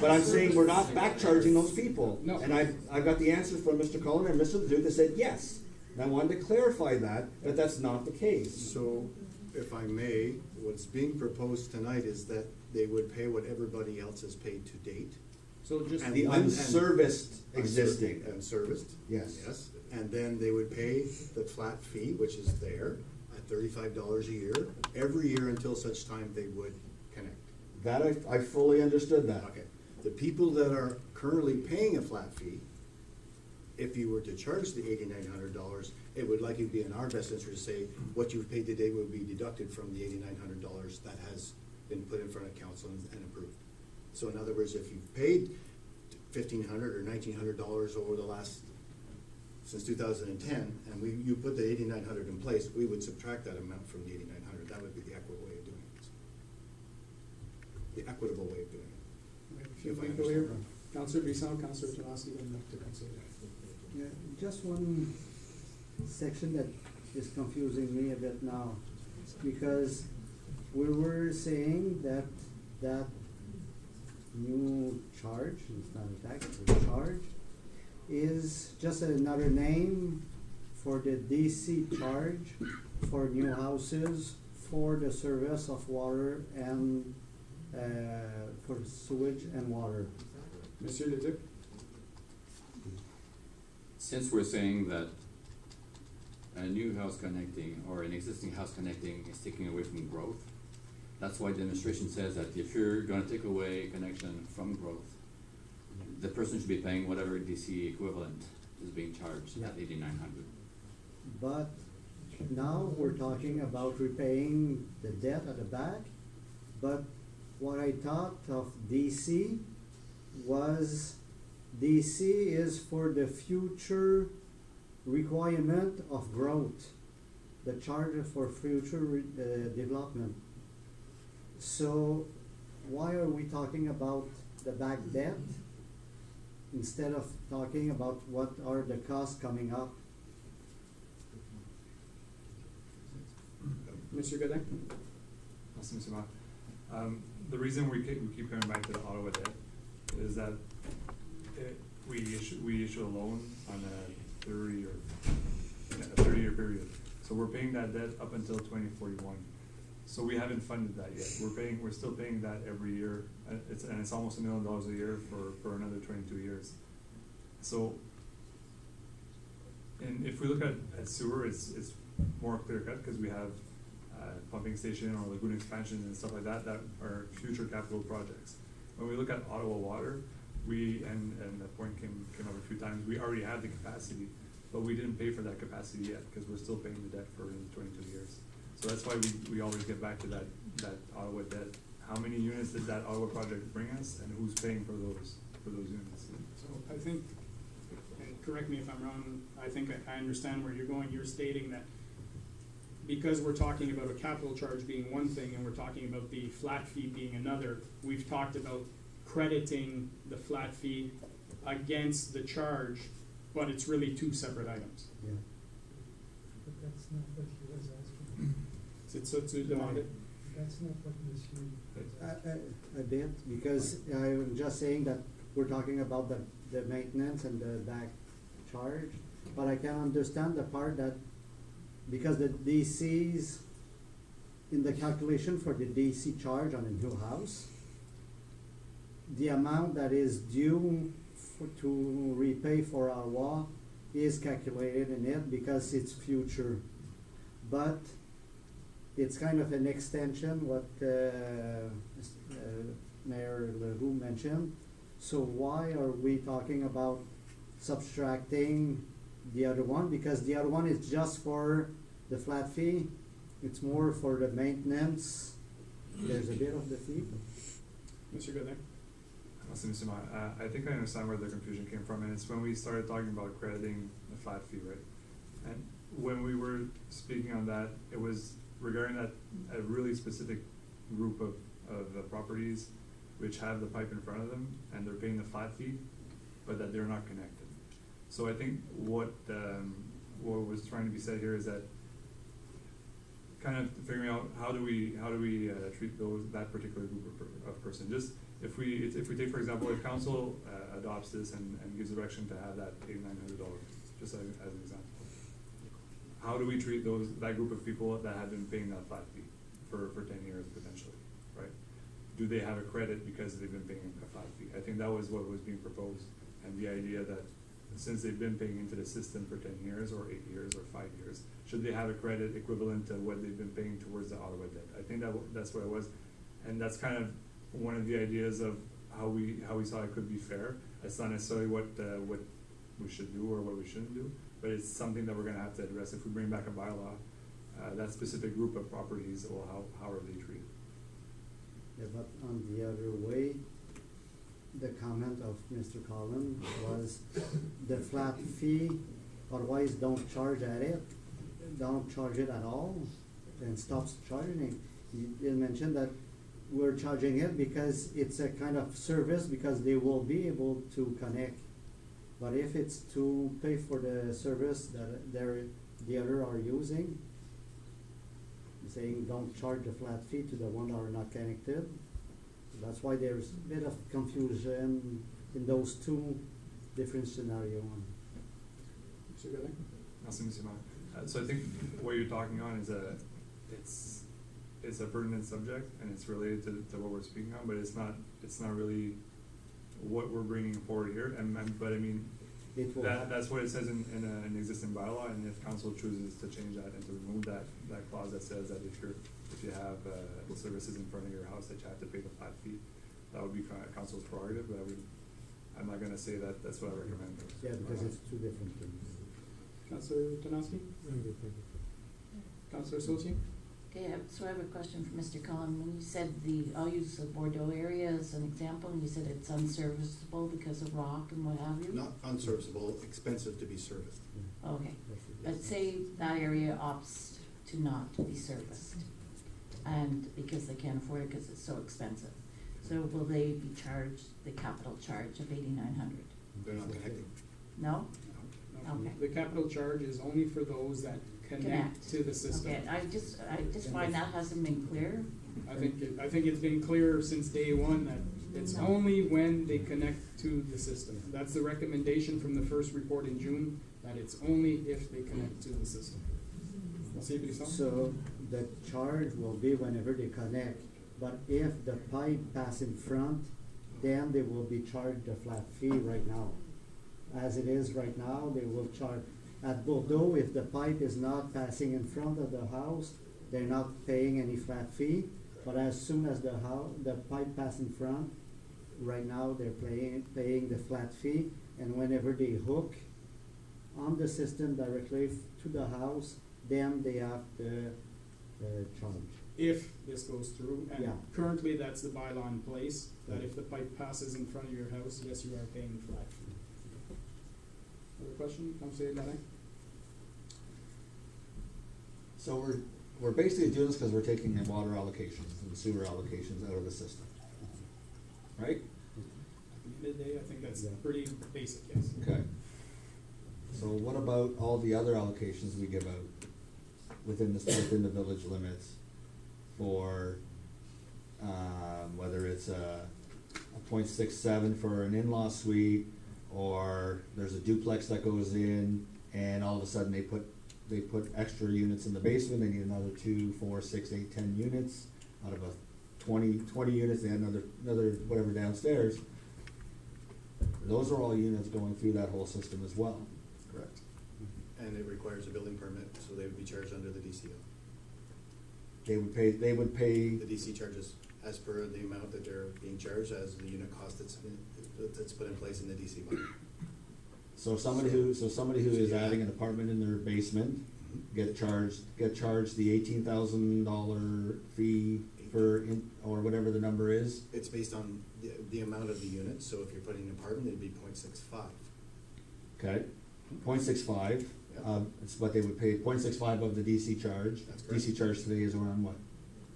but I'm saying we're not back charging those people. No. And I got the answer from Mr. Cullen and Mr. Leduc that said yes. And I wanted to clarify that that's not the case. So, if I may, what's being proposed tonight is that they would pay what everybody else has paid to date. So just, And The when- unserviced existing. And serviced. Yes. Yes, and then they would pay the flat fee, which is there, at $35 a year, every year until such time they would connect. That I fully understood that. Okay, the people that are currently paying a flat fee, if you were to charge the $8,900, it would likely be in our best interest to say, what you've paid today will be deducted from the $8,900 that has been put in front of council and approved. So in other words, if you've paid $1,500 or $1,900 over the last, since 2010, and you put the 8,900 in place, we would subtract that amount from the 8,900. That would be the equitable way of doing it. The equitable way of doing it. if you think clear, Councillor Bisson, Councillor Tanaski, and Dr. Councillor. Yeah, just one section that is confusing me a bit now, because we were saying that new charge, it's not a tax, it's a charge, is just another name for the DC charge for new houses for the service of water and for sewage and water. Monsieur Leduc? Since we're saying that a new house connecting or an existing house connecting is taking away from growth, that's why the administration says that if you're gonna take away connection from growth, the person should be paying whatever DC equivalent is being charged at 8,900. But now we're talking about repaying the debt at the back, but what I thought of DC was DC is for the future requirement of growth, the charge for future development. So why are we talking about the back debt instead of talking about what are the costs coming up? Monsieur Godin? Merci, Mr. Mayor. The reason we keep coming back to the Ottawa debt is that we issue a loan on a 30-year period. So we're paying that debt up until 2041. So we haven't funded that yet. We're still paying that every year. It's almost $1 million a year for another 22 years. So, and if we look at sewer, it's more clear cut because we have pumping station or lagoon expansion and stuff like that are future capital projects. When we look at Ottawa Water, and that point came up a few times, we already have the capacity, but we didn't pay for that capacity yet because we're still paying the debt for 22 years. So that's why we always get back to that Ottawa debt. How many units did that Ottawa project bring us, and who's paying for those units? So I think, and correct me if I'm wrong, I think I understand where you're going. You're stating that because we're talking about a capital charge being one thing and we're talking about the flat fee being another, we've talked about crediting the flat fee against the charge, but it's really two separate items. Yeah. But that's not what he was asking. To demand it. That's not what Monsieur. A bit, because I'm just saying that we're talking about the maintenance and the back charge, but I can understand the part that, because the DCs, in the calculation for the DC charge on a new house, the amount that is due to repay for our law is calculated in it because it's future. But it's kind of an extension what Mayor Leroux mentioned. So why are we talking about subtracting the other one? Because the other one is just for the flat fee It's more for the maintenance, there's a bit of the fee. Mr. Goodman? I think I understand where the confusion came from, and it's when we started talking about crediting the flat fee, right? And when we were speaking on that, it was regarding that, a really specific group of properties which have the pipe in front of them, and they're paying the flat fee, but that they're not connected. So I think what was trying to be said here is that kind of figuring out how do we treat that particular group of person. Just if we take, for example, if council adopts this and gives direction to have that $800-900, just as an example, how do we treat that group of people that have been paying that flat fee for 10 years potentially, right? Do they have a credit because they've been paying a flat fee? I think that was what was being proposed, and the idea that since they've been paying into the system for 10 years or 8 years or 5 years, should they have a credit equivalent to what they've been paying towards the Ottawa debt? I think that's what it was, and that's kind of one of the ideas of how we saw it could be fair. It's not necessarily what we should do or what we shouldn't do, but it's something that we're going to have to address if we bring back a bylaw. That specific group of properties, well, how are they treated? Yeah, but on the other way, the comment of Mr. Collin was the flat fee, otherwise don't charge it at all, and stops charging it. You mentioned that we're charging it because it's a kind of service, because they will be able to connect. But if it's to pay for the service that the other are using, saying don't charge the flat fee to the one that are not connected. That's why there's a bit of confusion in those two different scenarios. Mr. Goodman? So I think what you're talking on is it's a pertinent subject, and it's related to what we're speaking on, but it's not really what we're bringing forward here. But I mean, that's what it says in an existing bylaw, and if council chooses to change that and to remove that clause that says that if you have services in front of your house that you have to pay the flat fee, that would be council's prerogative. But I'm not going to say that that's what I recommend. Yeah, because it's two different things. Councillor Tanowski? Councillor Sosi? Okay, so I have a question for Mr. Cullen. When you said I'll use the Bordeaux area as an example, and you said it's unserviceable because of rock and what have you? Not unserviceable, expensive to be serviced. Okay, but say that area opts to not be serviced, and because they can't afford it because it's so expensive. So will they be charged the capital charge of $8,900? They're not connected. No? Okay. The capital charge is only for those that connect to the system. Okay, I just find that hasn't been clear. I think it's been clear since day one that it's only when they connect to the system. That's the recommendation from the first report in June, that it's only if they connect to the system. So the charge will be whenever they connect, but if the pipe pass in front, then they will be charged a flat fee right now. As it is right now, they will charge. At Bordeaux, if the pipe is not passing in front of the house, they're not paying any flat fee. But as soon as the pipe pass in front, right now they're paying the flat fee. And whenever they hook on the system directly to the house, then they have the charge. If this goes through, and Yeah. currently that's the bylaw in place, that if the pipe passes in front of your house, yes, you are paying flat fee. Other question, Councillor Barret? So we're basically doing this because we're taking the water allocations and the sewer allocations out of the system, right? Midday, I think that's pretty basic, yes. Okay. So what about all the other allocations we give out within the village limits for, whether it's a 0.67 for an in-law suite, or there's a duplex that goes in, and all of a sudden they put extra units in the basement, they need another 2, 4, 6, 8, 10 units, out of a 20 units, they add another whatever downstairs. Those are all units going through that whole system as well. Correct. And it requires a building permit, so they would be charged under the DCO. They would pay. The DC charges as per the amount that they're being charged as the unit cost that's put in place in the DC budget. So somebody who is adding an apartment in their basement, get charged the $18,000 fee or whatever the number is. It's based on the amount of the unit, so if you're putting an apartment, it'd be 0.65. Okay, 0.65, Yeah. it's what they would pay, 0.65 of the DC charge. That's correct. DC charge today is around what?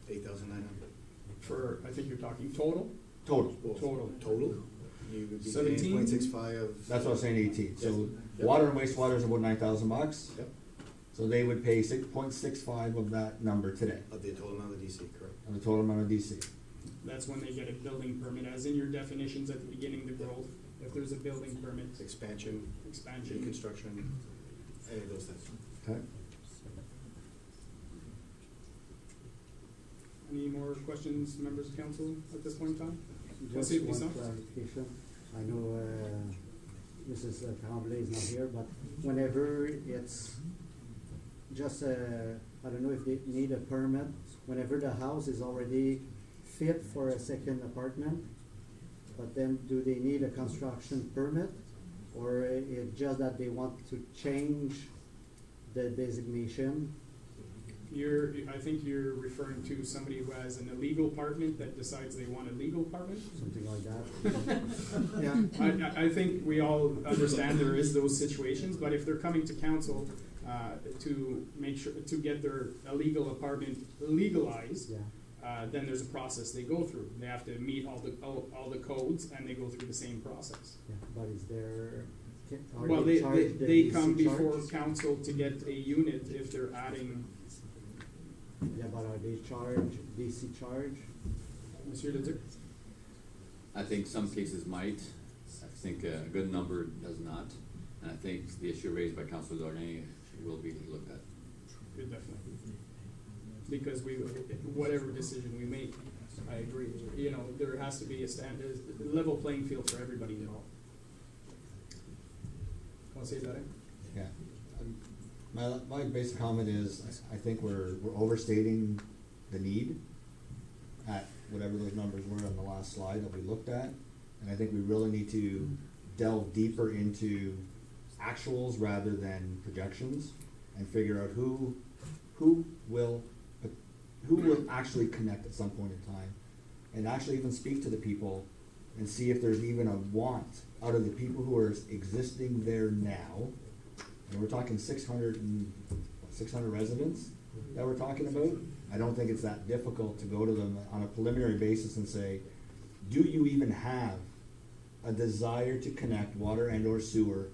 8,900. For, I think you're talking total? Total. Total. Total? You would be 17? paying 0.65. That's what I was saying, 18. So Yep. water and wastewater is about $9,000. Yep, So they would pay 6.65 of that number today, of the total amount of DC, correct. of the total amount of DC. That's when they get a building permit, as in your definitions at the beginning, the growth, if there's a building permit, Expansion, expansion. reconstruction, any of those things. Okay. Any more questions, members of council, at this point in time? Just Monsieur one Bisson? clarification. I know, Mrs. Tremblay is not here, but whenever it's just, I don't know if they need a permit, whenever the house is already fit for a second apartment, but then do they need a construction permit? Or it just that they want to change the designation? I think you're referring to somebody who has an illegal apartment that decides they want a legal apartment? Something like that? Yeah, I think we all understand there is those situations, but if they're coming to council, to make sure, to get their illegal apartment legalized, Yeah. then there's a process they go through. They have to meet all the codes, and they go through the same process. Yeah, but is there, are Well, they they charged the they DC come before charge? council to get a unit if they're adding, Yeah, but are they charged DC charge? Monsieur Litzer? I think some cases might, I think a good number does not, and I think the issue raised by Councilor Darnay will be looked at. Good, definitely. Because whatever decision we make, I agree, you know, there has to be a level playing field for everybody involved. Want to say that? Yeah. My basic comment is, I think we're overstating the need at whatever those numbers were on the last slide that we looked at. And I think we really need to delve deeper into actuals rather than projections and figure out who will actually connect at some point in time, and actually even speak to the people and see if there's even a want out of the people who are existing there now. And we're talking 600 residents that we're talking about. I don't think it's that difficult to go to them on a preliminary basis and say, do you even have a desire to connect water and or sewer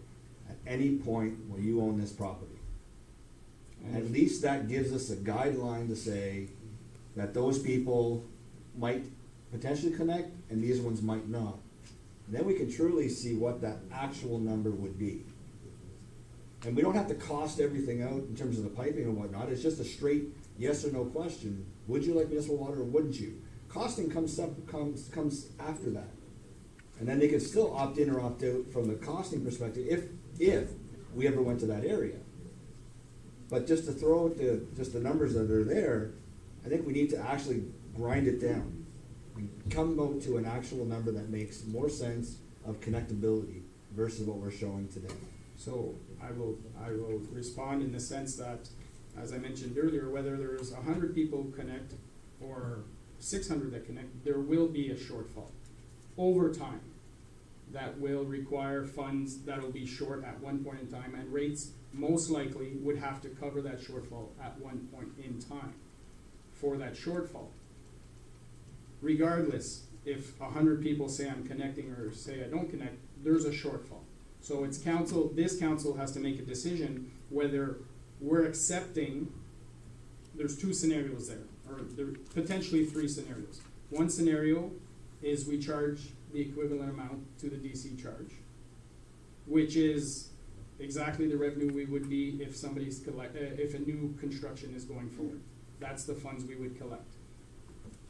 at any point where you own this property? And at least that gives us a guideline to say that those people might potentially connect and these ones might not. And then we can truly see what that actual number would be. And we don't have to cost everything out in terms of the piping and whatnot. It's just a straight yes or no question. Would you like municipal water or wouldn't you? Costing comes after that. And then they can still opt in or opt out from the costing perspective if we ever went to that area. But just to throw out just the numbers that are there, I think we need to actually grind it down and come out to an actual number that makes more sense of connectability versus what we're showing today. So I will respond in the sense that, as I mentioned earlier, whether there's 100 people connect or 600 that connect, there will be a shortfall over time that will require funds that will be short at one point in time, and rates most likely would have to cover that shortfall at one point in time for that shortfall. Regardless, if 100 people say I'm connecting or say I don't connect, there's a shortfall. So it's council, this council has to make a decision whether we're accepting, there's two scenarios there, or there potentially three scenarios. One scenario is we charge the equivalent amount to the DC charge, which is exactly the revenue we would be if if a new construction is going forward. That's the funds we would collect.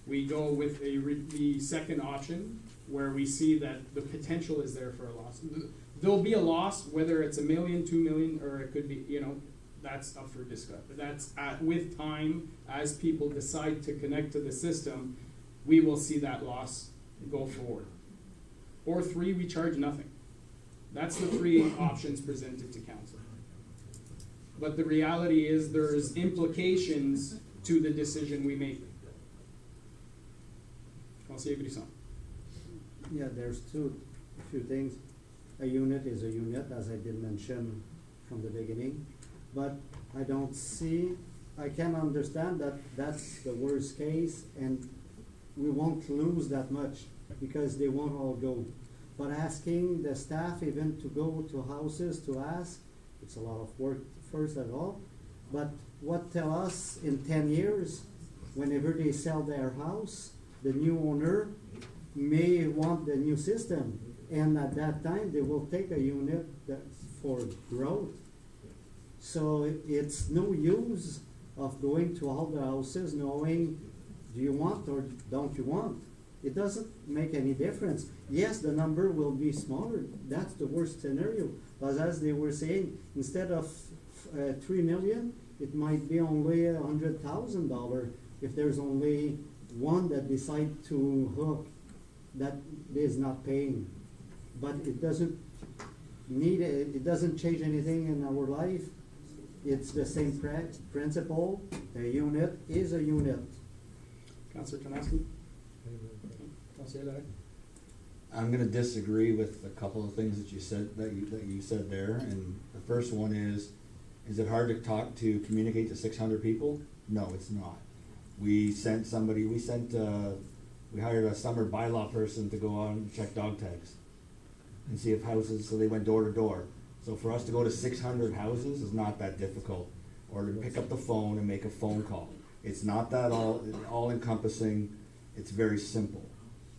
We go with the second option, where we see that the potential is there for a loss. There'll be a loss, whether it's $1 million, $2 million, or it could be, that's up for discussion. That's with time, as people decide to connect to the system, we will see that loss go forward. Or three, we charge nothing. That's the three options presented to council. but the reality is there's implications to the decision we make. Conseiller Brisson. Yeah, there's few things. A unit is a unit, as I did mention from the beginning, but I can understand that that's the worst case, and we won't lose that much, because they won't all go. But asking the staff even to go to houses to ask, it's a lot of work first of all, but what tell us in 10 years, whenever they sell their house, the new owner may want the new system, and at that time, they will take a unit for growth. So it's no use of going to all the houses knowing, do you want or don't you want? It doesn't make any difference. Yes, the number will be smaller. That's the worst scenario. But as they were saying, instead of 3 million, it might be only $100,000 if there's only one that decide to hook that is not paying. But it doesn't change anything in our life. It's the same principle. A unit is a unit. Councillor Tanaski? Councillor Larry? I'm gonna disagree with a couple of things that you said there, and the first one is it hard to communicate to 600 people? No, it's not. We hired a summer bylaw person to go out and check dog tags and see if houses, so they went door to door. So for us to go to 600 houses is not that difficult, or to pick up the phone and make a phone call. It's not that all encompassing, it's very simple.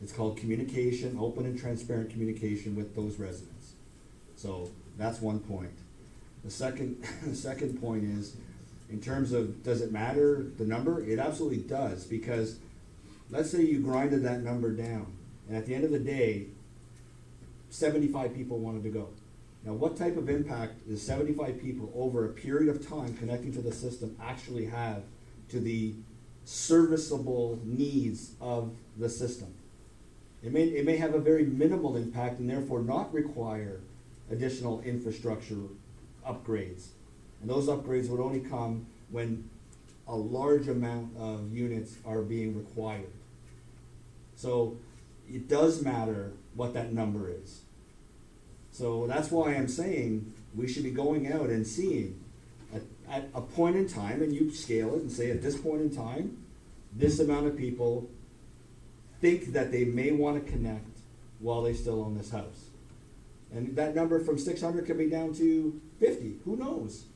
It's called communication, open and transparent communication with those residents. So that's one point. The second point is, in terms of, does it matter, the number? It absolutely does, because let's say you grinded that number down, and at the end of the day, 75 people wanted to go. Now, what type of impact does 75 people over a period of time connecting to the system actually have to the serviceable needs of the system? It may have a very minimal impact and therefore not require additional infrastructure upgrades. And those upgrades would only come when a large amount of units are being required. So it does matter what that number is. So that's why I'm saying we should be going out and seeing at a point in time, and you scale it and say at this point in time, this amount of people think that they may want to connect while they still own this house. And that number from 600 could be down to 50, who knows?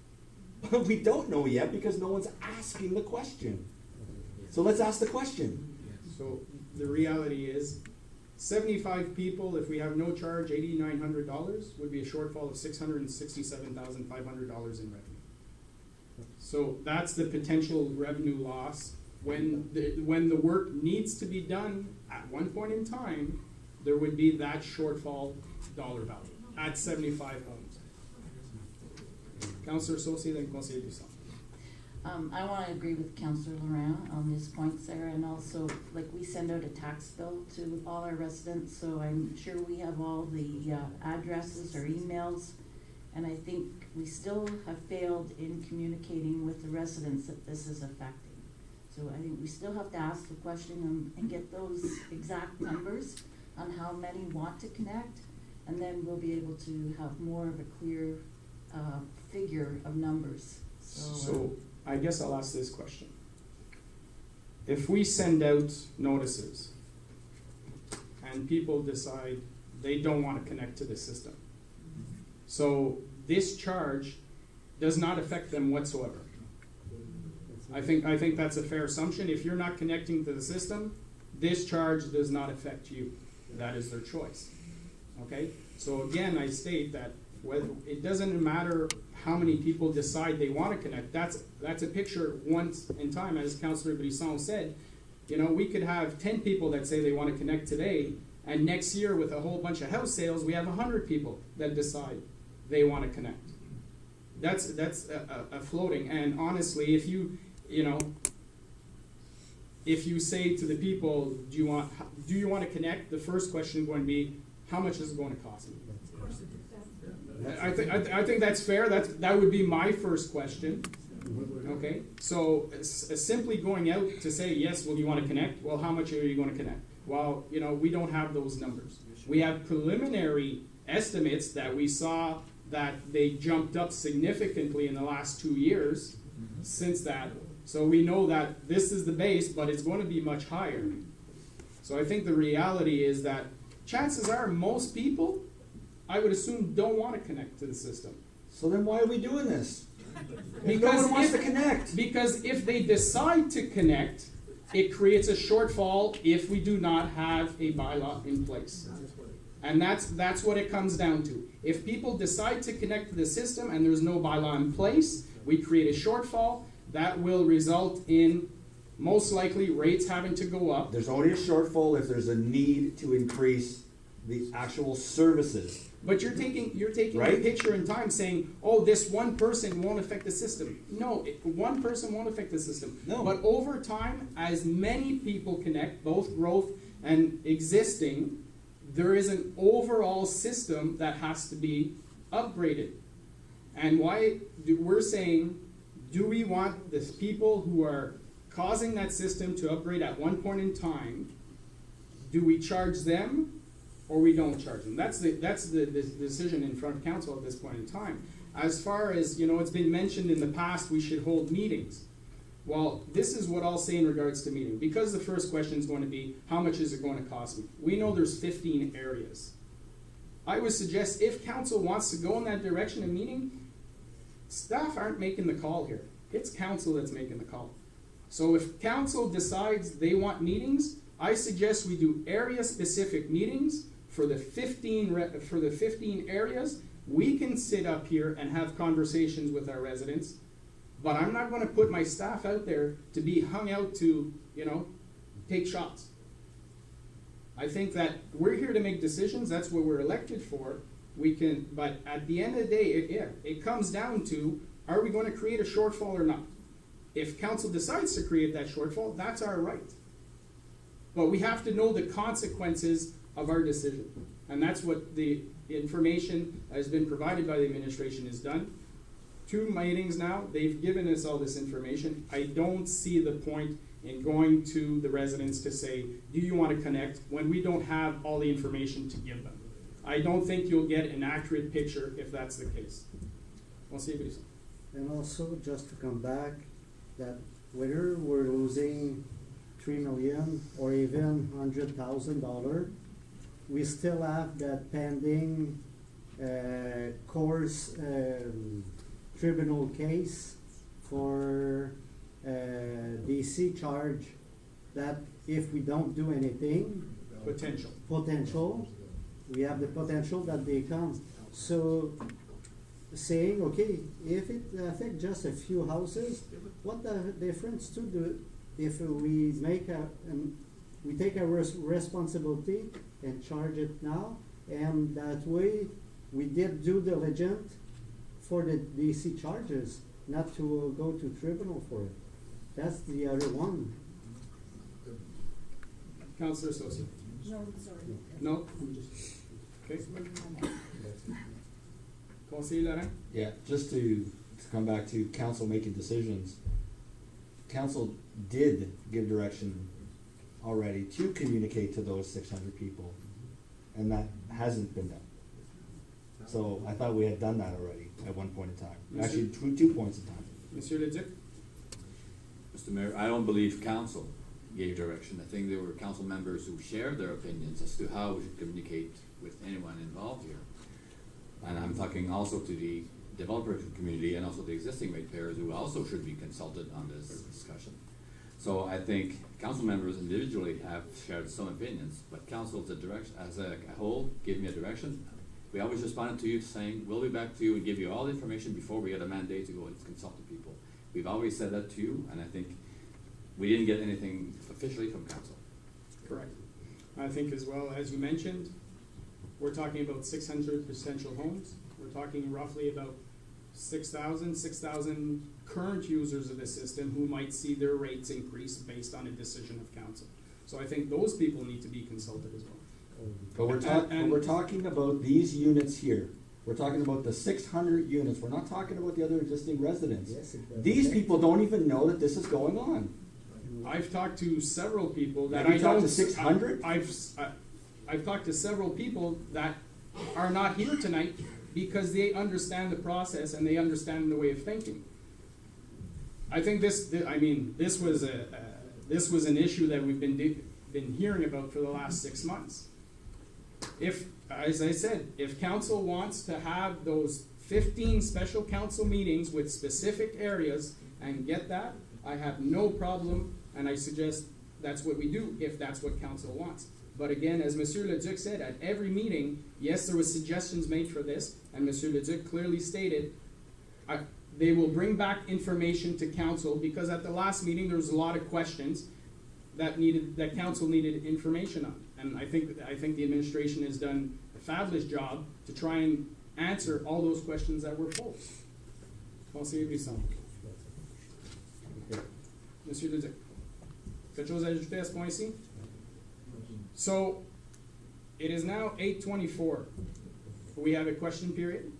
We don't know yet because no one's asking the question. So let's ask the question. So the reality is, 75 people, if we have no charge, $8,900 would be a shortfall of $667,500 in revenue. So that's the potential revenue loss. When the work needs to be done at one point in time, there would be that shortfall dollar value at 75 homes. Councillor Saucier, then Conseiller Dussault. I want to agree with Councillor Laurent on this point, Sarah, and also, like, we send out a tax bill to all our residents, so I'm sure we have all the addresses or emails, and I think we still have failed in communicating with the residents that this is affecting. So I think we still have to ask the question and get those exact numbers on how many want to connect, and then we'll be able to have more of a clear figure of numbers. So I guess I'll ask this question. If we send out notices and people decide they don't want to connect to the system, so this charge does not affect them whatsoever. I think that's a fair assumption. If you're not connecting to the system, this charge does not affect you. That is their choice. Okay? So again, I state that it doesn't matter how many people decide they want to connect. That's a picture once in time, as Councillor Brisson said. You know, we could have 10 people that say they want to connect today, and next year with a whole bunch of house sales, we have 100 people that decide they want to connect. That's a floating. And honestly, if you say to the people, do you want to connect? The first question is going to be, how much is it going to cost me? I think that's fair. That would be my first question. Okay, so simply going out to say, yes, well, you want to connect? Well, how much are you going to connect? Well, we don't have those numbers. We have preliminary estimates that we saw that they jumped up significantly in the last 2 years since that. So we know that this is the base, but it's going to be much higher. So I think the reality is that chances are most people, I would assume, don't want to connect to the system. So then why are we doing this? If no Because one wants if- to connect. Because if they decide to connect, it creates a shortfall if we do not have a bylaw in place. And that's what it comes down to. If people decide to connect to the system and there's no bylaw in place, we create a shortfall that will result in most likely rates having to go up. There's only a shortfall if there's a need to increase the actual services. But you're taking Right? a picture in time saying, oh, this one person won't affect the system. No, one person won't affect the system. No. But over time, as many people connect, both growth and existing, there is an overall system that has to be upgraded. And we're saying, do we want the people who are causing that system to upgrade at one point in time, do we charge them or we don't charge them? That's the decision in front of council at this point in time. As far as, it's been mentioned in the past, we should hold meetings. Well, this is what I'll say in regards to meeting. Because the first question is going to be, how much is it going to cost me? We know there's 15 areas. I would suggest if council wants to go in that direction of meeting, staff aren't making the call here. It's council that's making the call. So if council decides they want meetings, I suggest we do area-specific meetings for the 15 areas. We can sit up here and have conversations with our residents, but I'm not going to put my staff out there to be hung out to, take shots. I think that we're here to make decisions. That's what we're elected for. But at the end of the day, it comes down to, are we going to create a shortfall or not? If council decides to create that shortfall, that's our right. But we have to know the consequences of our decision. And that's what the information that has been provided by the administration has done. 2 meetings now, they've given us all this information. I don't see the point in going to the residents to say, do you want to connect, when we don't have all the information to give them. I don't think you'll get an accurate picture if that's the case. We'll see what you say. And also, just to come back, that whether we're losing 3 million or even $100,000, we still have that pending course tribunal case for DC charge, that if we don't do anything, potential, we have the potential that they come. So saying, okay, if it affects just a few houses, what the difference to do if we we take our responsibility and charge it now, and that way we did due diligence for the DC charges, not to go to tribunal for it. That's the other one. Councillor Associate. No, sorry. No? Okay. Conseiller Laurent? Yeah, just to come back to council making decisions. Council did give direction already to communicate to those 600 people, and that hasn't been done. So I thought we had done that already at one point in time. Actually, two points in time. Monsieur Leduc? Mr. Mayor, I don't believe council gave direction. I think there were council members who shared their opinions as to how we should communicate with anyone involved here. And I'm talking also to the developer community and also the existing ratepayers who also should be consulted on this discussion. So I think council members individually have shared some opinions, but council as a whole gave me a direction. We always responded to you saying, we'll be back to you and give you all the information before we get a mandate to go and consult the people. We've always said that to you, and I think we didn't get anything officially from council. Correct. I think as well, as you mentioned, we're talking about 600 potential homes. We're talking roughly about 6,000 current users of the system who might see their rates increase based on a decision of council. So I think those people need to be consulted as well. But we're talking about these units here. We're talking about the 600 units. We're not talking about the other existing residents. Yes, it does. These people don't even know that this is going on. I've talked to several people that Have I you talked don't. to 600? I've talked to several people that are not here tonight because they understand the process and they understand the way of thinking. I think this was an issue that we've been hearing about for the last 6 months. If, as I said, if council wants to have those 15 special council meetings with specific areas and get that, I have no problem, and I suggest that's what we do if that's what council wants. But again, as Monsieur Leduc said, at every meeting, yes, there was suggestions made for this, and Monsieur Leduc clearly stated, they will bring back information to council, because at the last meeting, there was a lot of questions that council needed information on. And I think the administration has done a fabulous job to try and answer all those questions that were posed. Conseiller Brisson. Monsieur Leduc. Quelque chose à ajouter à ce point-ci? So, it is now 8:24. We have a question period.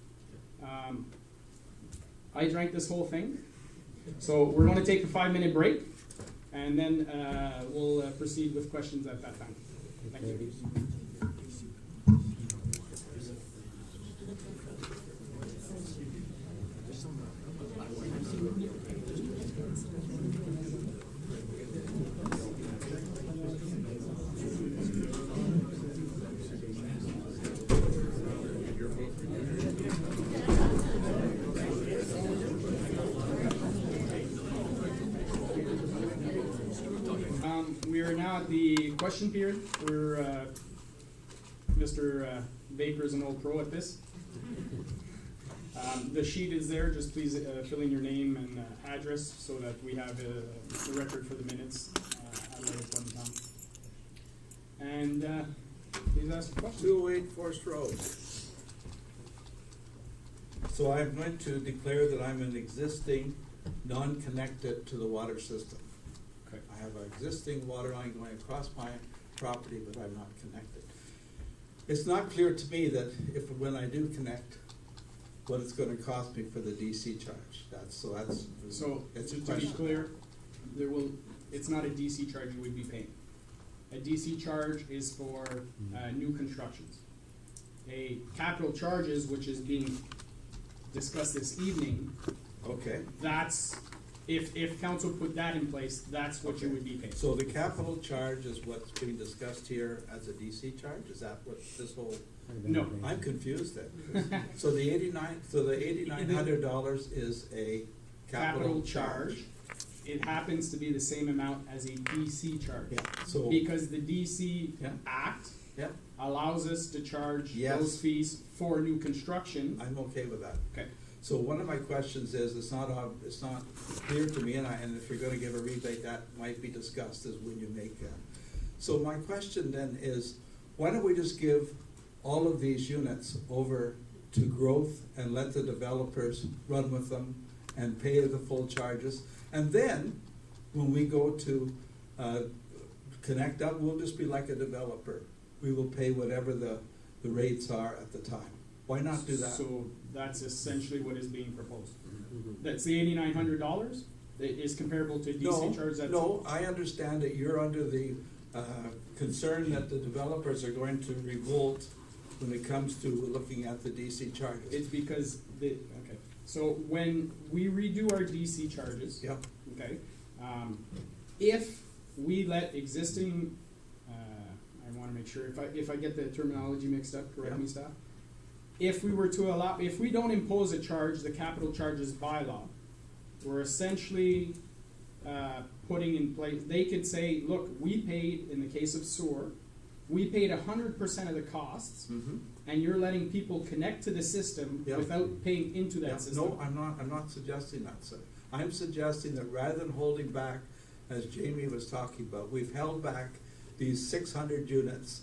I drank this whole thing. So we're going to take a 5-minute break, and then we'll proceed with questions at that time. Thank you. We are now at the question period, where Mr. Baker is an old pro at this. The sheet is there, just please fill in your name and address so that we have the record for the minutes at a later point in time. And please ask a question. 208 Forest Road. So I'm going to declare that I'm an existing, non-connected to the water system. Okay. I have an existing water line going across my property, but I'm not connected. It's not clear to me that when I do connect, what it's gonna cost me for the DC charge. So it's a to be question. clear, it's not a DC charge you would be paying. A DC charge is for new constructions. A capital charges, which is being discussed this evening, Okay. that's, if council put that in place, that's what you would be paying. So the capital charge is what's being discussed here as a DC charge? Is that what this whole? No. I'm confused then. So the $8,900 is a capital charge? It happens to be the same amount as a DC charge. Yeah, so, Because the DC Yeah. Act yeah, allows us to charge Yes. those fees for new construction. I'm okay with that. Okay. So one of my questions is, it's not clear to me, and if you're gonna give a rebate, that might be discussed as when you make that. So my question then is, why don't we just give all of these units over to growth and let the developers run with them and pay the full charges? And then, when we go to connect up, we'll just be like a developer. We will pay whatever the rates are at the time. Why not do that? So that's essentially what is being proposed. That's the $8,900 that is comparable to DC charge. No, I understand that you're under the concern that the developers are going to revolt when it comes to looking at the DC charges. It's because okay. So when we redo our DC charges, Yeah, okay, if we let existing, I want to make sure if I get the terminology mixed up, correct me, staff. If we were to if we don't impose a charge, the capital charges bylaw, we're essentially putting in place. They could say, look, we paid in the case of sewer, we paid 100% of the costs, and you're letting people connect to the system Yeah. without paying into that yeah, system. no, I'm not suggesting that, sir. I'm suggesting that rather than holding back, as Jamie was talking about, we've held back these 600 units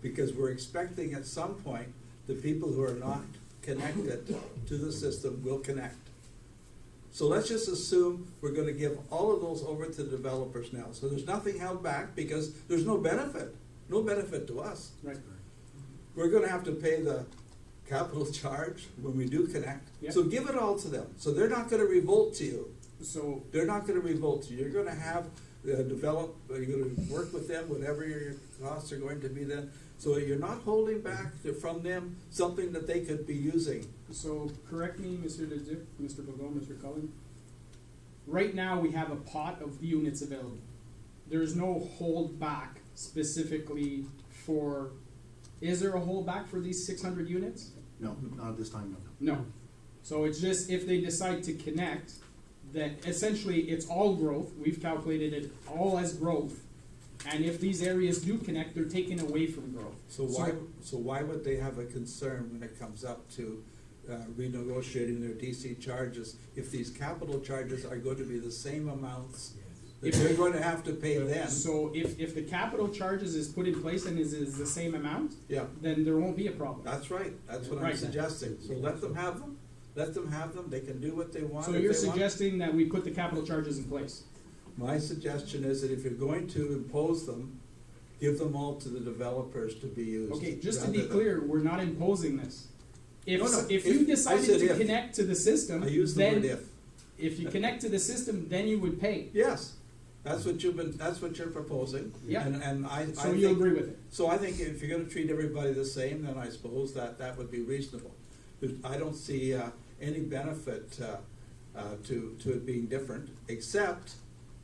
because we're expecting at some point the people who are not connected to the system will connect. So let's just assume we're gonna give all of those over to developers now. So there's nothing held back because there's no benefit to us. Right. We're gonna have to pay the capital charge when we do connect. Yep. So give it all to them, so they're not gonna revolt to you. So, They're not gonna revolt to you. You're gonna have, you're gonna work with them, whatever your costs are going to be then. So you're not holding back from them something that they could be using. so correct me, Mr. Leduc, Mr. Bogon, Mr. Cullen. Right now, we have a pot of units available. There's no hold back specifically for, is there a hold back for these 600 units? No, not at this time, no. No. So it's just if they decide to connect, that essentially it's all growth. We've calculated it all as growth. And if these areas do connect, they're taken away from growth. So why would they have a concern when it comes up to renegotiating their DC charges if these capital charges are going to be the same amounts that they're going to have to pay then? So if the capital charges is put in place and is the same amount, Yeah, then there won't be a problem. that's right. That's what I'm Right. suggesting. So let them have them. Let them have them. They can do what they want. So if you're they want. suggesting that we put the capital charges in place? My suggestion is that if you're going to impose them, give them all to the developers to be used. Okay, just to rather be than- clear, we're not imposing this. If, No, no, if if- you I decided said to if. connect to the system, I use the word then if. you connect to the system, then you would pay. Yes, that's what you're proposing. Yeah. And I So think. you agree with it? So I think if you're gonna treat everybody the same, then I suppose that would be reasonable. But I don't see any benefit to it being different, except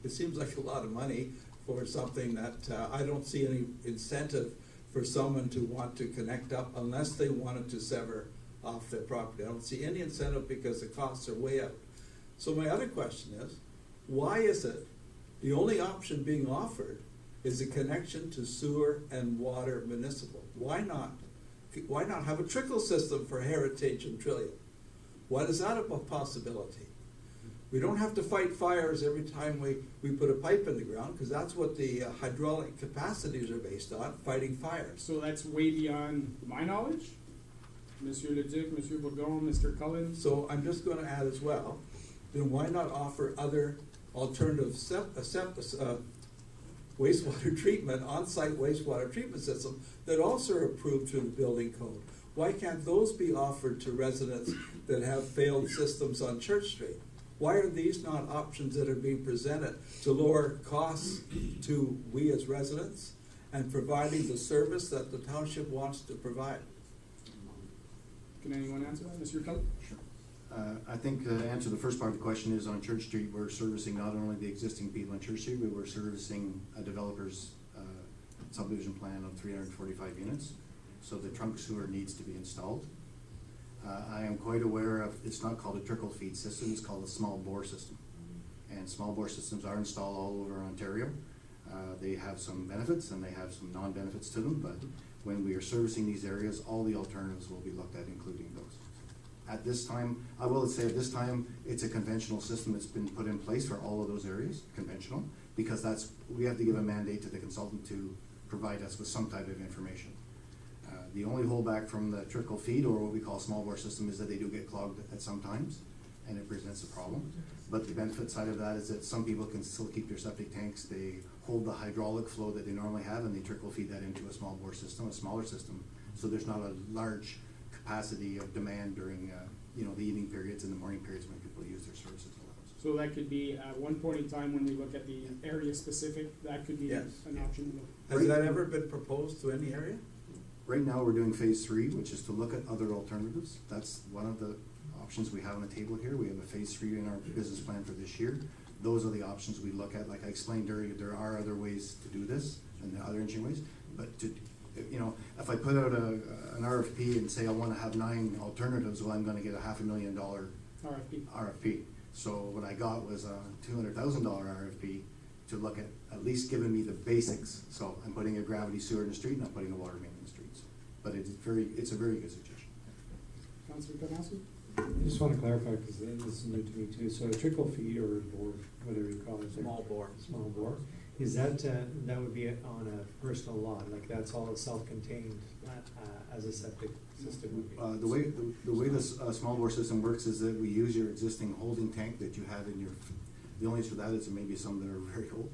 it seems like a lot of money for something that I don't see any incentive for someone to want to connect up unless they wanted to sever off their property. I don't see any incentive because the costs are way up. So my other question is, why is it the only option being offered is a connection to sewer and water municipal? Why not? Why not have a trickle system for Heritage and Trillium? Why is that a possibility? We don't have to fight fires every time we put a pipe in the ground, because that's what the hydraulic capacities are based on, fighting fires. So that's way beyond my knowledge? Monsieur Leduc, Monsieur Bourgon, Mr. Cullen? So I'm just gonna add as well, then why not offer other alternative wastewater treatment, on-site wastewater treatment system that also are approved through the building code? Why can't those be offered to residents that have failed systems on Church Street? Why are these not options that are being presented to lower costs to we as residents and providing the service that the township wants to provide? Can anyone answer that? Monsieur Cullen? I think to answer the first part of the question is on Church Street, we're servicing not only the existing people on Church Street, but we're servicing a developer's subdivision plan of 345 units. So the trunk sewer needs to be installed. I am quite aware of, it's not called a trickle feed system, it's called a small bore system. And small bore systems are installed all over Ontario. They have some benefits and they have some non-benefits to them, but when we are servicing these areas, all the alternatives will be looked at, including those. At this time, I will say at this time, it's a conventional system that's been put in place for all of those areas, conventional, because we have to give a mandate to the consultant to provide us with some type of information. The only holdback from the trickle feed, or what we call small bore system, is that they do get clogged at some times, and it presents a problem. But the benefit side of that is that some people can still keep their septic tanks, they hold the hydraulic flow that they normally have, and they trickle feed that into a small bore system, a smaller system. So there's not a large capacity of demand during, the evening periods and the morning periods when people use their services. So that could be, at one point in time when we look at the area specific, that could be Yes. an option. Has that ever been proposed to any area? Right now, we're doing phase 3, which is to look at other alternatives. That's one of the options we have on the table here. We have a phase 3 in our business plan for this year. Those are the options we look at. Like I explained earlier, there are other ways to do this and the other engineering ways. But if I put out an RFP and say I want to have 9 alternatives, well, I'm going to get a $500,000 RFP. So what I got was a $200,000 RFP to look at least giving me the basics. So I'm putting a gravity sewer in the street and I'm putting a water main in the streets. But it's a very good suggestion. Councilor Kanowski? I just want to clarify, because this is new to me too, so a trickle feed or bore, whatever you call it. Small bore. Small bore, is that would be on a personal lot, like that's all self-contained as a septic system would be? The way this small bore system works is that we use your existing holding tank that you have in your, the only issue with that is there may be some that are very old.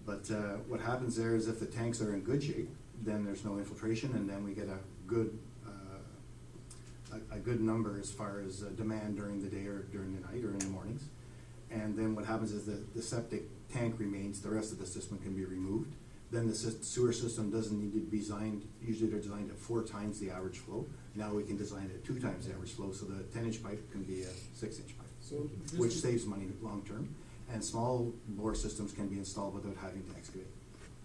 But what happens there is if the tanks are in good shape, then there's no infiltration, and then we get a good a good number as far as demand during the day or during the night or in the mornings. And then what happens is the septic tank remains, the rest of the system can be removed. Then the sewer system doesn't need to be designed, usually they're designed at 4 times the average flow. Now we can design it at 2 times the average flow, so the 10-inch pipe can be a 6-inch pipe, So just which to- saves money long-term. And small bore systems can be installed without having to excavate.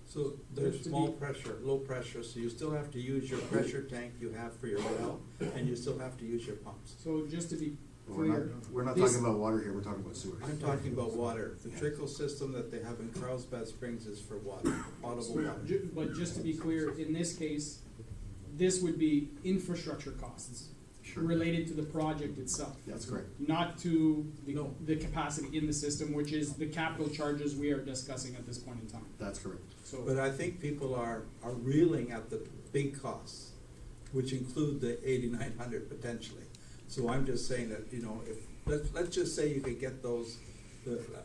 So there's Just to small be- pressure, low pressure, so you still have to use your pressure tank you have for your well, and you still have to use your pumps. So just to be We're not, clear. we're not this- talking about water here, we're talking about sewers. I'm talking about water. The trickle system that they have in Carlsbad Springs is for water, potable So, water. But just to be clear, in this case, this would be infrastructure costs Sure. related to the project itself. That's correct. Not to No. the capacity in the system, which is the capital charges we are discussing at this point in time. That's correct. So, But I think people are reeling at the big costs, which include the 8,900 potentially. So I'm just saying that, you know, if, let's just say you could get those,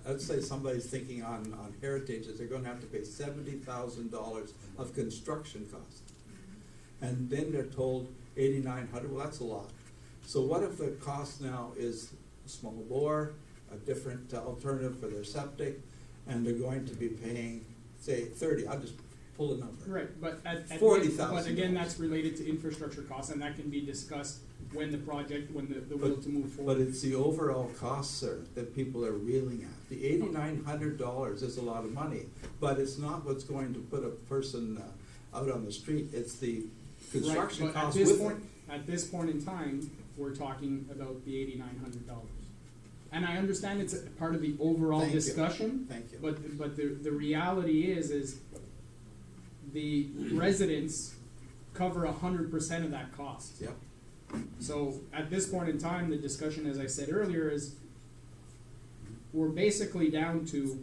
let's say somebody's thinking on Heritage, that they're gonna have to pay $70,000 of construction costs. And then they're told 8,900, well, that's a lot. So what if the cost now is a small bore, a different alternative for their septic, and they're going to be paying, say, 30, I'll just pull a number. right, but at. $40,000. But again, that's related to infrastructure costs, and that can be discussed when the project, when the will to move forward. But it's the overall cost, sir, that people are reeling at. The $8,900 is a lot of money, but it's not what's going to put a person out on the street. It's the construction Right, but cost with it. At this point in time, we're talking about the $8,900. And I understand it's a part of the overall Thank you. discussion. Thank you. But the reality is the residents cover 100% of that cost. Yep. So at this point in time, the discussion, as I said earlier, is we're basically down to,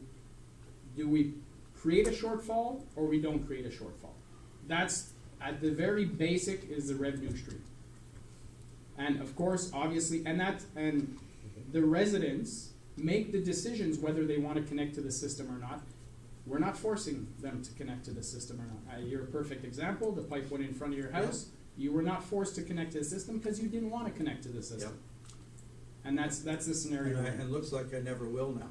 do we create a shortfall or we don't create a shortfall? That's, at the very basic, is the revenue stream. And of course, obviously, and the residents make the decisions whether they want to connect to the system or not. We're not forcing them to connect to the system or not. You're a perfect example. The pipe went in front of your house. You were not forced to connect to the system because you didn't want to connect to the system. And that's the scenario. And it looks like I never will now.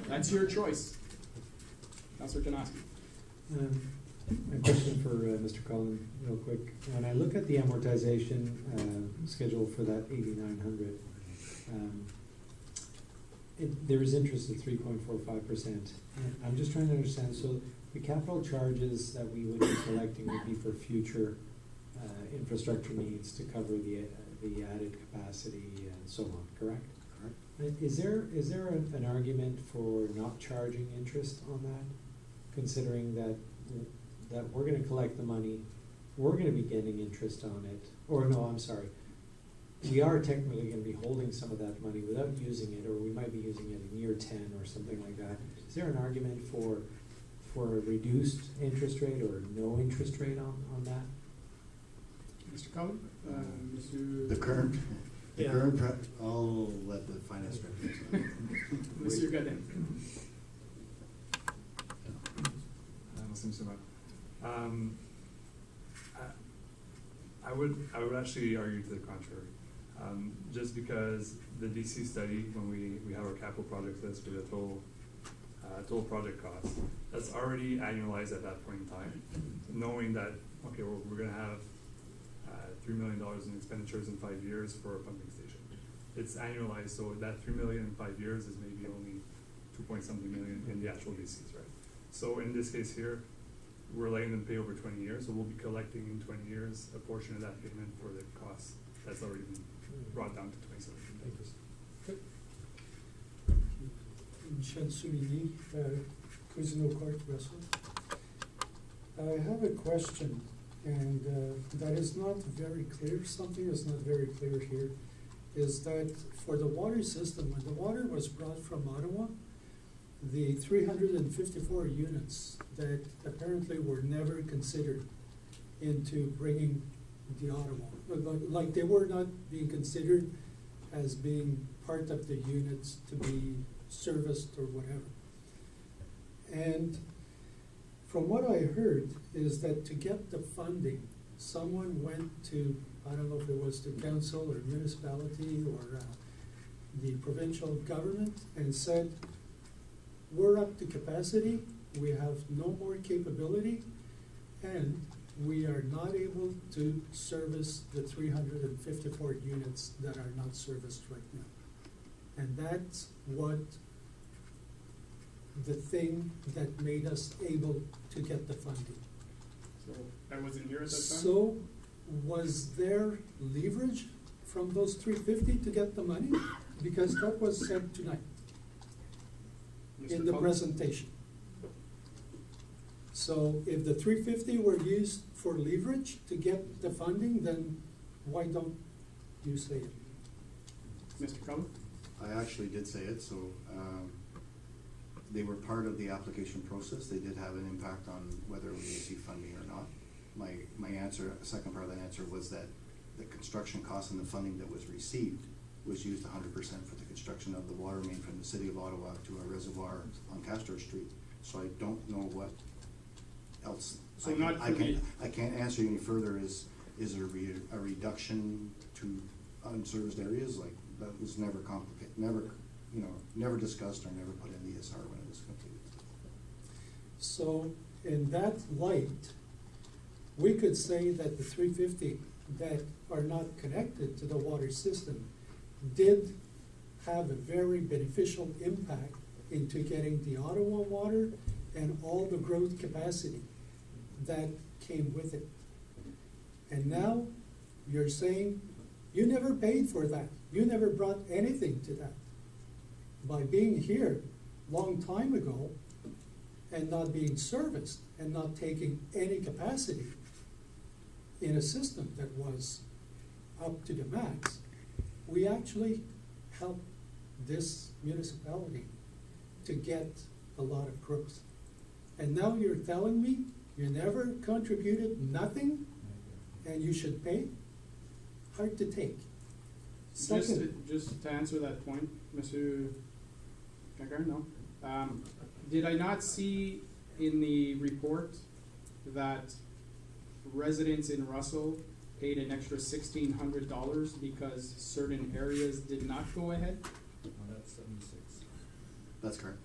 That's your choice. Councilor Janoski. A question for Mr. Collin, real quick. When I look at the amortization schedule for that 8,900, there is interest at 3.45%. I'm just trying to understand, so the capital charges that we would be collecting would be for future infrastructure needs to cover the added capacity and so on, correct? Correct. Is there an argument for not charging interest on that, considering that we're gonna collect the money, we're gonna be getting interest on it, or no, I'm sorry, we are technically gonna be holding some of that money without using it, or we might be using it in year 10 or something like that. Is there an argument for a reduced interest rate or no interest rate on that? Mr. Cullen? Mr. The current, Yeah. I'll let the finance director. Mr. Gooden. Muslim Sumat. I would actually argue to the contrary. Just because the DC study, when we have our capital project list for the total project cost, that's already annualized at that point in time, knowing that, okay, we're gonna have $3 million in expenditures in 5 years for a pumping station. It's annualized, so that $3 million in 5 years is maybe only 2-point-something million in the actual DCs, right? So in this case here, we're letting them pay over 20 years, so we'll be collecting in 20 years a portion of that payment for the cost that's already been brought down to 2017. Michel Souligny, Cousineau Court, Russell. I have a question, and that is not very clear. Something is not very clear here. Is that for the water system, when the water was brought from Ottawa, the 354 units that apparently were never considered into bringing the Ottawa, like they were not being considered as being part of the units to be serviced or whatever. And from what I heard is that to get the funding, someone went to I don't know if it was the council or municipality or the provincial government, and said, we're up to capacity, we have no more capability, and we are not able to service the 354 units that are not serviced right now. And that's what the thing that made us able to get the funding. So I wasn't here at that time? So, was there leverage from those 350 to get the money? Because that was said tonight in Mr. the Cullen? presentation. So if the 350 were used for leverage to get the funding, then why don't you say it? Mr. Cullen? I actually did say it, so, they were part of the application process. They did have an impact on whether we receive funding or not. My answer, second part of that answer was that the construction cost and the funding that was received was used 100% for the construction of the water main from the city of Ottawa to a reservoir on Castor Street. So I don't know what else. So not for I can't answer you any further. Is there a reduction to unserviced areas? Like, that was never complicated, never discussed or never put in the ESR when it was completed. So in that light, we could say that the 350 that are not connected to the water system did have a very beneficial impact into getting the Ottawa water and all the growth capacity that came with it. And now you're saying you never paid for that. You never brought anything to that. By being here long time ago and not being serviced and not taking any capacity in a system that was up to the max, we actually helped this municipality to get a lot of growth. And now you're telling me you never contributed nothing and you should pay? Hard to take. Second, Just to answer that point, Mr. Kakar, no. Did I not see in the report that residents in Russell paid an extra $1,600 because certain areas did not go ahead? That's 76. That's correct.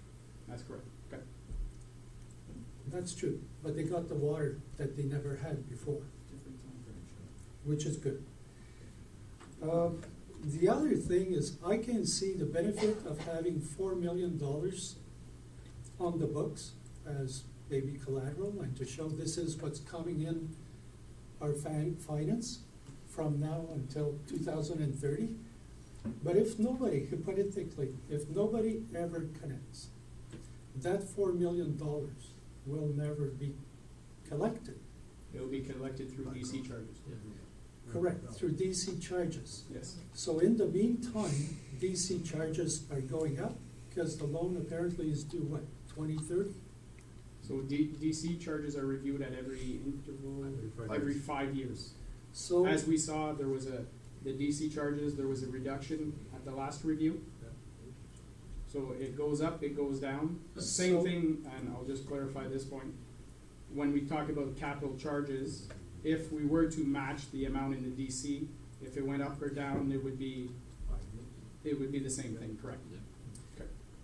That's correct, okay. that's true, but they got the water that they never had before, which is good. The other thing is I can see the benefit of having $4 million on the books as maybe collateral and to show this is what's coming in our finance from now until 2030. But if nobody, hypothetically, if nobody ever connects, that $4 million will never be collected. It will be collected through DC charges. Correct, through DC charges. Yes. So in the meantime, DC charges are going up because the loan apparently is due what, 2030? So DC charges are reviewed at every interval, every 5 years. So, As we saw, there was the DC charges, there was a reduction at the last review. So it goes up, it goes down. Same So- thing, and I'll just clarify this point. When we talk about capital charges, if we were to match the amount in the DC, if it went up or down, it would be the same thing, correct?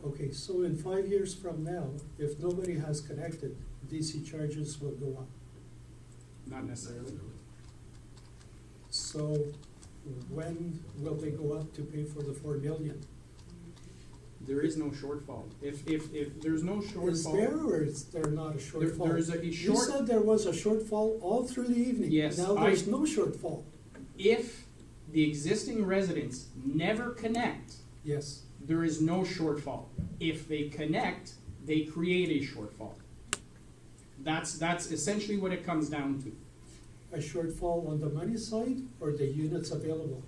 okay, so in 5 years from now, if nobody has connected, DC charges will go up. Not necessarily. So when will they go up to pay for the 4 million? There is no shortfall. If there's no shortfall. Is there or is there not a shortfall? There is a You short. said there was a shortfall all through the evening. Yes, Now there's no shortfall. If the existing residents never connect, Yes. there is no shortfall. If they connect, they create a shortfall. That's essentially what it comes down to. A shortfall on the money side or the units available?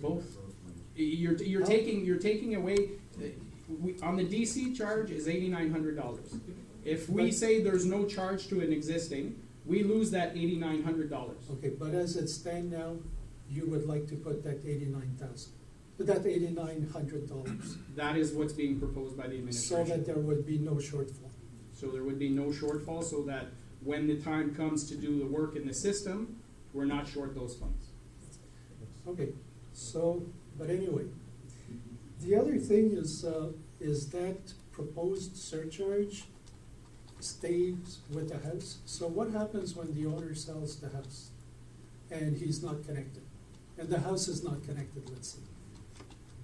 Both. You're taking away, on the DC charge is $8,900. If we But- say there's no charge to an existing, we lose that $8,900. Okay, but as it stands now, you would like to put that 89,000, that $8,900, That is what's being proposed by the so administration. that there would be no shortfall. So there would be no shortfall, so that when the time comes to do the work in the system, We're not short those funds. Okay, so, but anyway, the other thing is that proposed surcharge stays with the house. So what happens when the owner sells the house and he's not connected? And the house is not connected, let's say.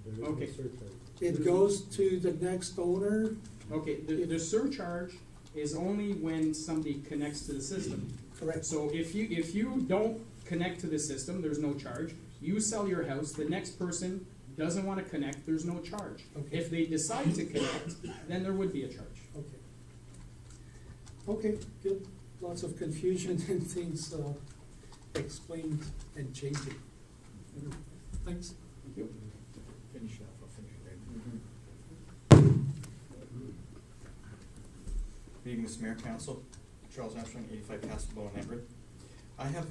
There is no Okay. surcharge. It goes to the next owner. Okay, the surcharge is only when somebody connects to the system. Correct. So if you don't connect to the system, there's no charge. You sell your house, the next person doesn't want to connect, there's no charge. Okay. If they decide to connect, then there would be a charge. Okay. Okay, good. Lots of confusion and things explained and changing. Thanks. Thank you. Finish it off, I'll finish it later. Good evening, Mr. Mayor, Council. Charles Armstrong, 85 Castlebar and Everett. I have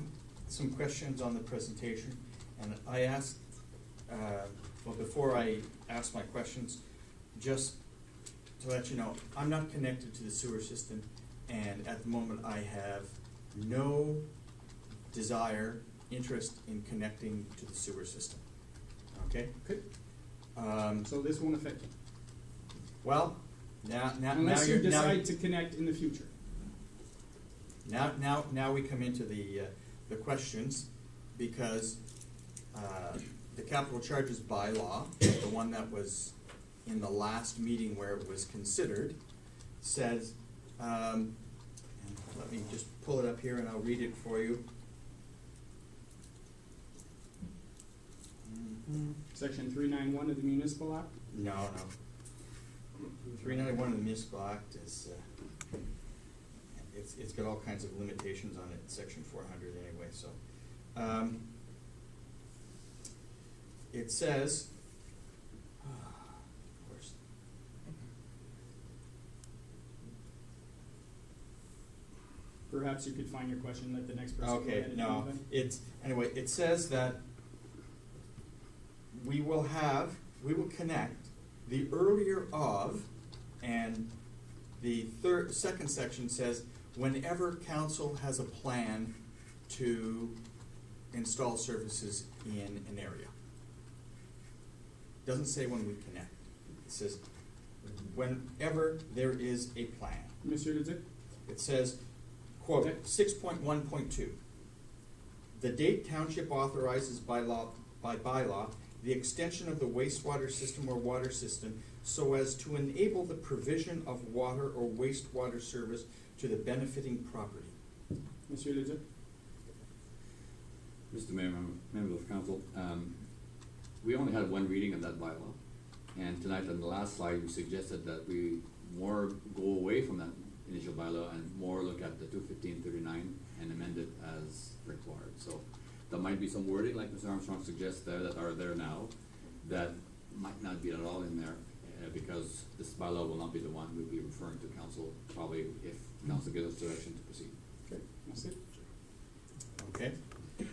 some questions on the presentation, and I asked, well, before I ask my questions, just to let you know, I'm not connected to the sewer system, and at the moment I have no desire, interest in connecting to the sewer system. Okay? Okay. Um, So this won't affect you. well, now Unless you you're, now, decide to connect in the future. Now we come into the questions, because the capital charges bylaw, the one that was in the last meeting where it was considered, says, and let me just pull it up here and I'll read it for you. Section 391 of the Municipal Act. No. 391 of the Municipal Act is, it's got all kinds of limitations on it, section 400 anyway, so. It says, where's, Perhaps you could find your question, let the next person go ahead okay, and no, move it. anyway, it says that we will connect the earlier of, and the second section says, whenever council has a plan to install services in an area. Doesn't say when we connect. It says whenever there is a plan. Monsieur Leduc? It says, quote, 6.1.2. The date township authorizes by bylaw the extension of the wastewater system or water system so as to enable the provision of water or wastewater service to the benefiting property. Monsieur Leduc? Mr. Mayor, members of council, we only had one reading of that bylaw. And tonight on the last slide, we suggested that we more go away from that initial bylaw and more look at the 21539 and amend it as required. So there might be some wording, like Mr. Armstrong suggests there, that are there now, that might not be at all in there, because this bylaw will not be the one we'll be referring to council, probably if council gives us direction to proceed. Okay, that's it. Okay.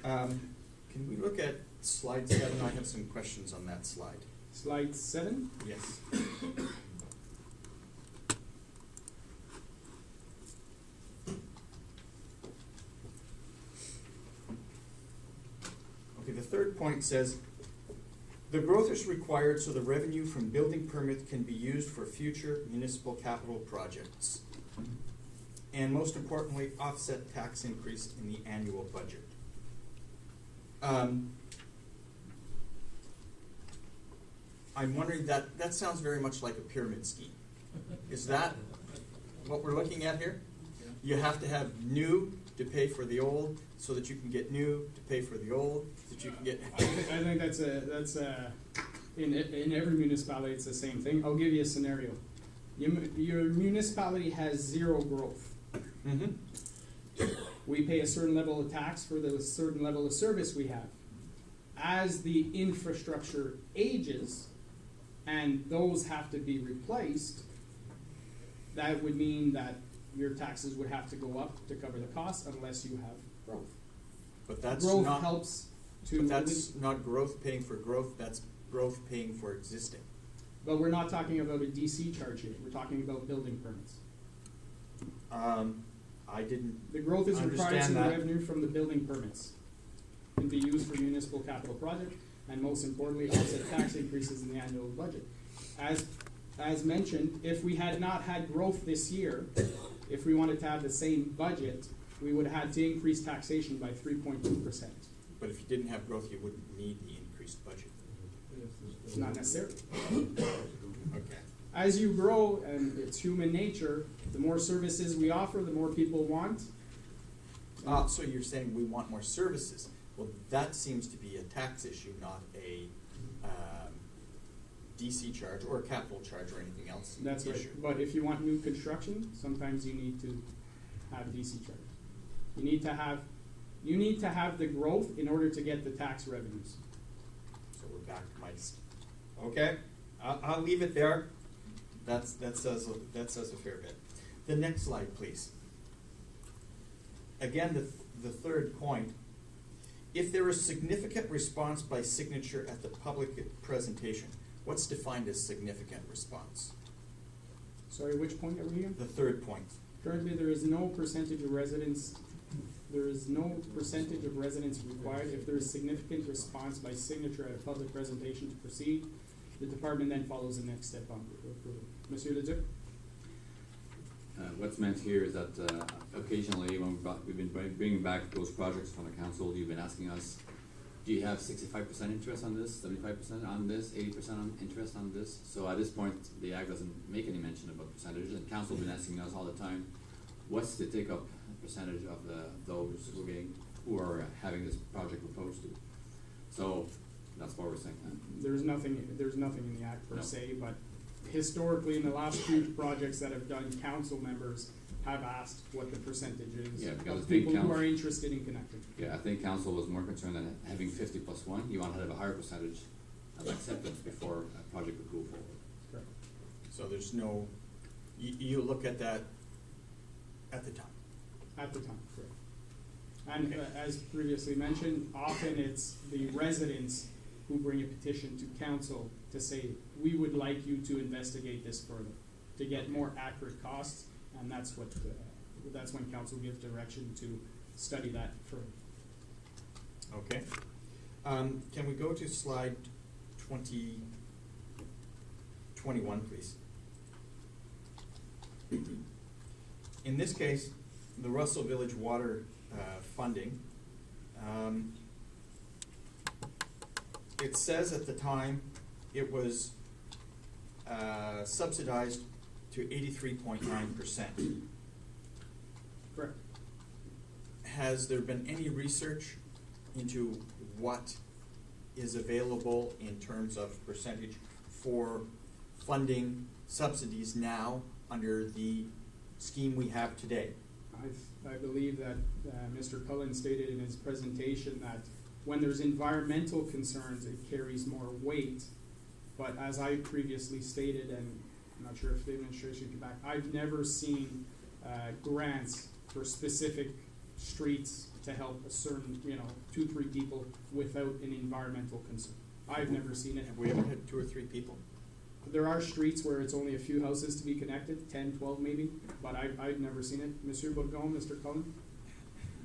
Can we look at slide 7? I have some questions on that slide. Slide 7. Yes. Okay, the third point says, the growth is required so the revenue from building permits can be used for future municipal capital projects. And most importantly, offset tax increase in the annual budget. I'm wondering, that sounds very much like a pyramid scheme. Is that what we're looking at here? You have to have new to pay for the old, so that you can get new to pay for the old, so that you can get. I think that's in every municipality it's the same thing. I'll give you a scenario. Your municipality has zero growth. Mm-hmm. We pay a certain level of tax for the certain level of service we have. As the infrastructure ages and those have to be replaced, that would mean that your taxes would have to go up to cover the costs unless you have growth. But that's Growth not. helps to. But that's not growth paying for growth. That's growth paying for existing. But we're not talking about a DC charge here. We're talking about building permits. I didn't. The growth is required to understand the that. revenue from the building permits. can be used for municipal capital project, and most importantly, offset tax increases in the annual budget. As mentioned, if we had not had growth this year, if we wanted to have the same budget, we would have had to increase taxation by 3.2%. But if you didn't have growth, you wouldn't need the increased budget. Not necessarily. Okay. As you grow, and it's human nature, the more services we offer, the more people want. So you're saying we want more services. Well, that seems to be a tax issue, not a DC charge or a capital charge or anything else That's right. issue. But if you want new construction, sometimes you need to have DC charges. You need to have the growth in order to get the tax revenues. So we're back to okay, I'll leave it there. That says a fair bit. The next slide, please. Again, the third point. If there is significant response by signature at the public presentation, what's defined as significant response? Sorry, which point are we here? The third point. Currently, there is no percentage of residents. There is no percentage of residents required. If there is significant response by signature at a public presentation to proceed, the department then follows the next step on approval. Monsieur Leduc? What's meant here is that occasionally when we've been bringing back those projects from the council, you've been asking us, do you have 65% interest on this, 75% on this, 80% on interest on this? So at this point, the Act doesn't make any mention about percentages, and council's been asking us all the time, what's the take-up percentage of those who are having this project proposed to? So that's what we're saying. There's nothing in the Act per No. se, but historically, in the last few projects that have done, council members have asked what the percentage is Yeah, because of I think people who council- are interested in connecting. Yeah, I think council was more concerned than having 50+1. You want to have a higher percentage of acceptance before a project would go forward. Correct. So there's no, you look at that at the time. At the time, correct. And Okay. as previously mentioned, often it's the residents who bring a petition to council to say, we would like you to investigate this further, to get more accurate costs, and that's when council gives direction to study that further. Okay. Can we go to slide 21, please? In this case, the Russell Village water funding, it says at the time it was subsidized to 83.9%. Correct. Has there been any research into what is available in terms of percentage for funding subsidies now under the scheme we have today? I believe that Mr. Cullen stated in his presentation that when there's environmental concerns, it carries more weight. But as I previously stated, and I'm not sure if the administration can back, I've never seen grants for specific streets to help a certain, 2-3 people without an environmental concern. I've never seen it. Have we ever had 2 or 3 people? There are streets where it's only a few houses to be connected, 10, 12 maybe, but I've never seen it. Monsieur Bourgon, Mr. Cullen?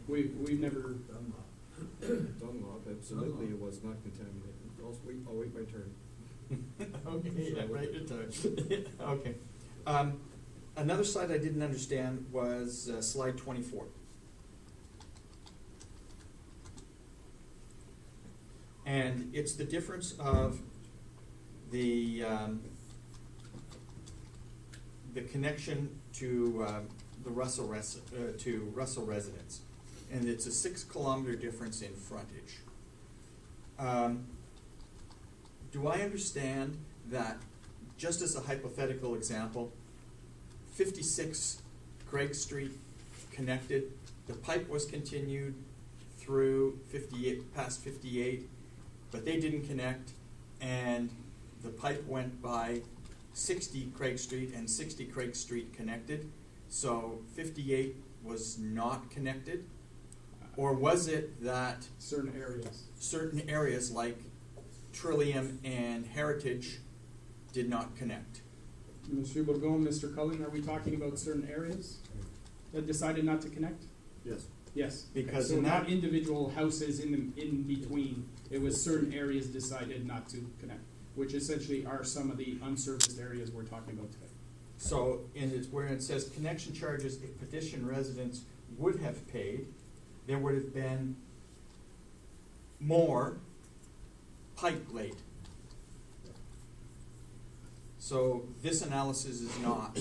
We've never. Dunlop, absolutely, it was not contaminated. I'll wait my turn. Okay, yeah, right, your turn. Okay. Another slide I didn't understand was slide 24. And it's the difference of the connection to the Russell residents, and it's a 6-kilometer difference in frontage. Do I understand that, just as a hypothetical example, 56 Craig Street connected, the pipe was continued through 58, past 58, but they didn't connect, and the pipe went by 60 Craig Street and 60 Craig Street connected, so 58 was not connected? Or was it that Certain areas like Trillium and Heritage did not connect? Monsieur Bourgon, Mr. Cullen, are we talking about certain areas that decided not to connect? Yes. Yes. Because So in not that, individual houses in between, it was certain areas decided not to connect, which essentially are some of the unserviced areas we're talking about today. so in it, where it says connection charges if petition residents would have paid, there would have been more pipe laid. So this analysis is not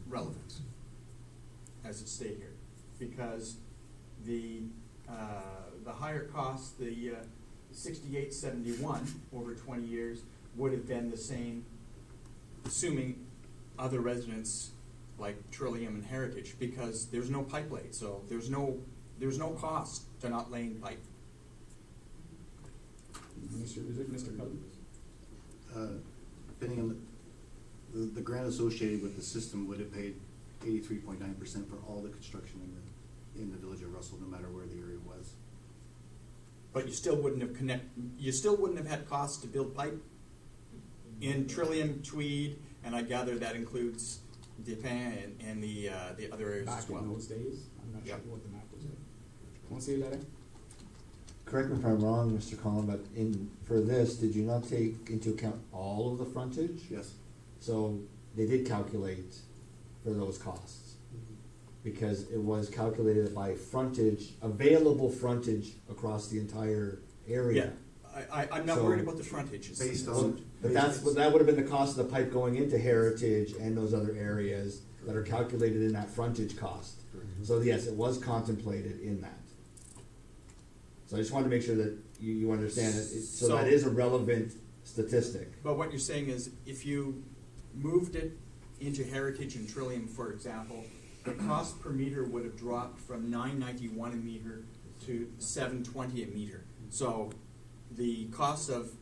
relevant, as it stated here, because the higher cost, the 6871 over 20 years would have been the same, assuming other residents like Trillium and Heritage, because there's no pipe laid, so there's no cost to not laying pipe. Is it Mr. Cullen? Depending on the grant associated with the system would have paid 83.9% for all the construction in the village of Russell, no matter where the area was. But you still wouldn't have had costs to build pipe in Trillium, Tweed, and I gather that includes Depin and the other areas as Back well. in those days, I'm not sure Yep. what the map was like. Want to say that? Correct me if I'm wrong, Mr. Collin, but for this, did you not take into account all of the frontage? Yes. So they did calculate for those costs, because it was calculated by frontage, available frontage across the entire area. Yeah, I'm not So- worried about the frontage. It's- Based Well, on. But that would have been the cost of the pipe going into Heritage and those other areas that are calculated in that frontage cost. So yes, it was contemplated in that. So I just wanted to make sure that you understand it, so that is a relevant statistic. But what you're saying is, if you moved it into Heritage and Trillium, for example, the cost per meter would have dropped from $9.91 a meter to $7.20 a meter. So the cost of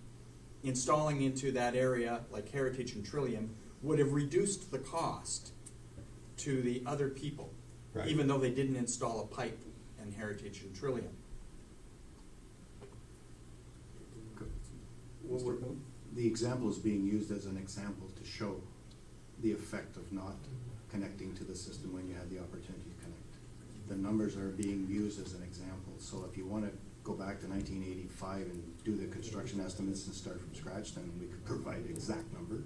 installing into that area, like Heritage and Trillium, would have reduced the cost to the other people, Right. even though they didn't install a pipe in Heritage and Trillium. The example is being used as an example to show the effect of not connecting to the system when you had the opportunity to connect. The numbers are being used as an example, so if you want to go back to 1985 and do the construction estimates and start from scratch, then we could provide the exact number.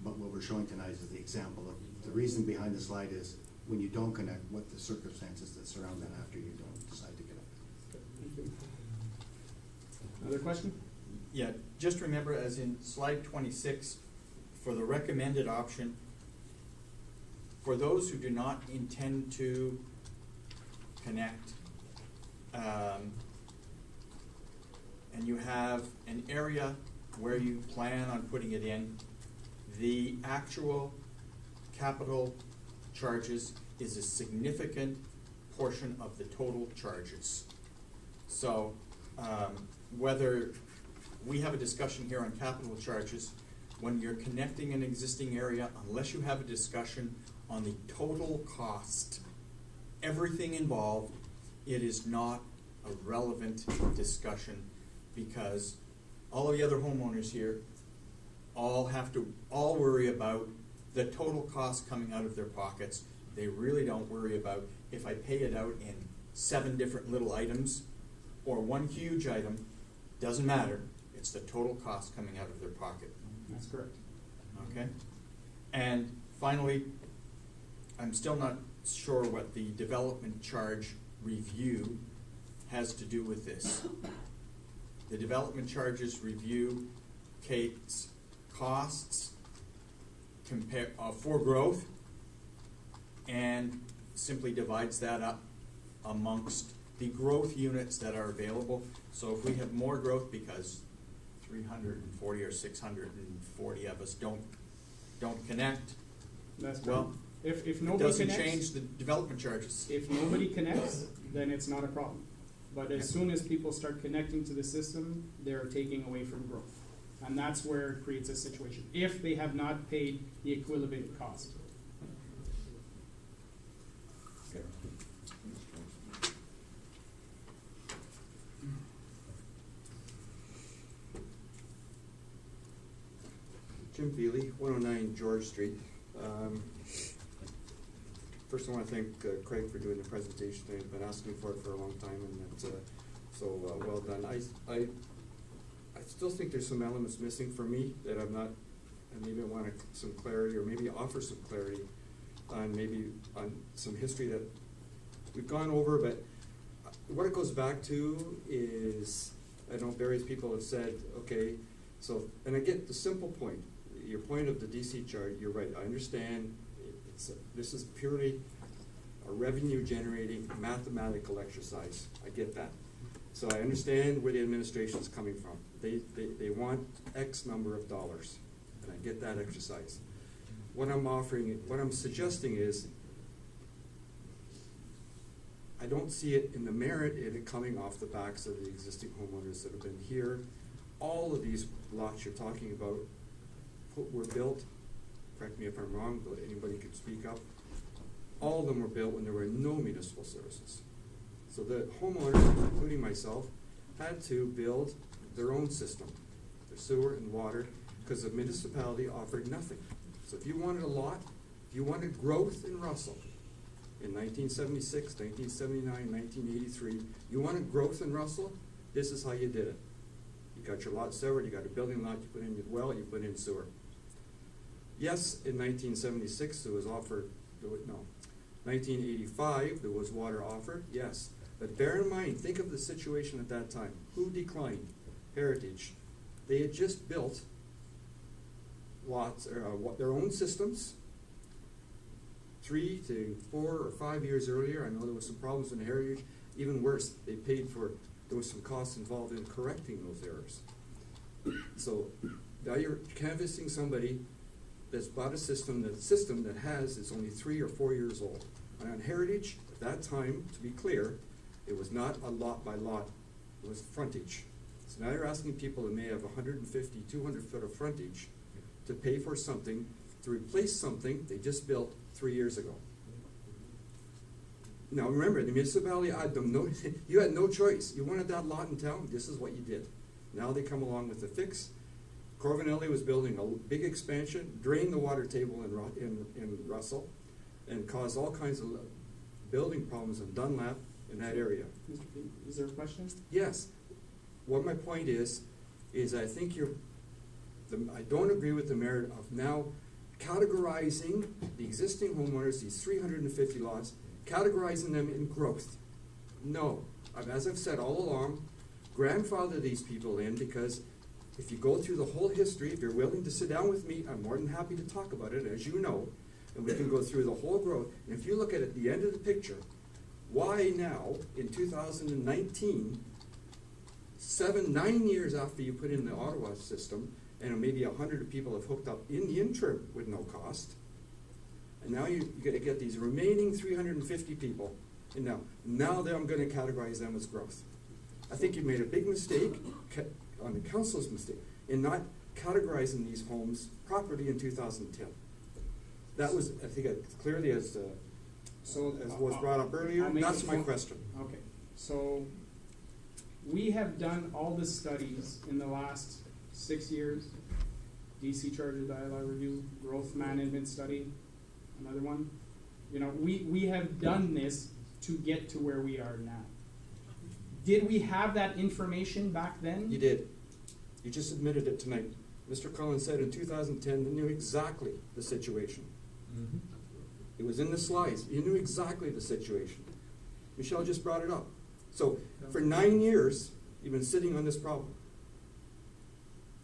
But what we're showing tonight is the example of, the reason behind the slide is when you don't connect, what the circumstances that surround that after you don't decide to connect. Thank you. Another question? Yeah, just remember, as in slide 26, for the recommended option, for those who do not intend to connect, and you have an area where you plan on putting it in, the actual capital charges is a significant portion of the total charges. So whether we have a discussion here on capital charges, when you're connecting an existing area, unless you have a discussion on the total cost, everything involved, it is not a relevant discussion, because all of the other homeowners here all worry about the total cost coming out of their pockets. They really don't worry about if I pay it out in 7 different little items or one huge item, doesn't matter. It's the total cost coming out of their pocket. That's correct. Okay? And finally, I'm still not sure what the development charge review has to do with this. The development charges review takes costs for growth and simply divides that up amongst the growth units that are available. So if we have more growth because 340 or 640 of us don't connect, That's correct. well, If it nobody doesn't connects, change the development charges. if nobody connects, then it's not a problem. But as Yeah. soon as people start connecting to the system, they're taking away from growth. And that's where it creates a situation, if they have not paid the equivalent cost. Okay. Jim Feely, 109 George Street. First, I want to thank Craig for doing the presentation. I've been asking for it for a long time, and it's well done. I still think there's some elements missing for me that I'm not, and maybe I want some clarity, or maybe offer some clarity on some history that we've gone over. But what it goes back to is, I know various people have said, okay, so, and I get the simple point. Your point of the DC chart, you're right. I understand. This is purely a revenue-generating mathematical exercise. I get that. So I understand where the administration's coming from. They want X number of dollars, and I get that exercise. What I'm suggesting is, I don't see it in the merit in it coming off the backs of the existing homeowners that have been here. All of these lots you're talking about were built, correct me if I'm wrong, but anybody could speak up. All of them were built when there were no municipal services. So the homeowners, including myself, had to build their own system, their sewer and water, because the municipality offered nothing. So if you wanted a lot, if you wanted growth in Russell, in 1976, 1979, 1983, you wanted growth in Russell, this is how you did it. You got your lot severed, you got a building lot, you put in your well, you put in sewer. Yes, in 1976 there was 1985 there was water offered, yes. But bear in mind, think of the situation at that time. Who declined? Heritage. They had just built lots, their own systems 3 to 4 or 5 years earlier. I know there was some problems in Heritage. Even worse, there was some costs involved in correcting those errors. So now you're canvassing somebody that's bought a system that is only 3 or 4 years old. And on Heritage, at that time, to be clear, it was not a lot by lot, it was frontage. So now you're asking people who may have 150, 200 foot of frontage to pay for something, to replace something they just built 3 years ago. Now remember, the municipality had you had no choice. You wanted that lot in town, this is what you did. Now they come along with the fix. Corvinelli was building a big expansion, drained the water table in Russell, and caused all kinds of building problems in Dunlap in that area. Mr. P, is there a question? Yes. What my point is I think I don't agree with the merit of now categorizing the existing homeowners, these 350 lots, categorizing them in growth. No. As I've said all along, grandfather these people in, because if you go through the whole history, if you're willing to sit down with me, I'm more than happy to talk about it, as you know, and we can go through the whole growth. And if you look at the end of the picture, why now, in 2019, 9 years after you put in the Ottawa system, and maybe 100 people have hooked up in the interim with no cost, and now you're going to get these remaining 350 people, and now I'm going to categorize them as growth. I think you made a big mistake, on the council's mistake, in not categorizing these homes properly in 2010. That was, I think, clearly as was brought up earlier. That's my question. Okay, so we have done all the studies in the last 6 years. DC Charter Dialogue Review, Growth Management Study, another one. You know, we have done this to get to where we are now. Did we have that information back then? You did. You just admitted it tonight. Mr. Collins said in 2010 they knew exactly the situation. Mm-hmm. It was in the slides. You knew exactly the situation. Michelle just brought it up. So for 9 years, you've been sitting on this problem,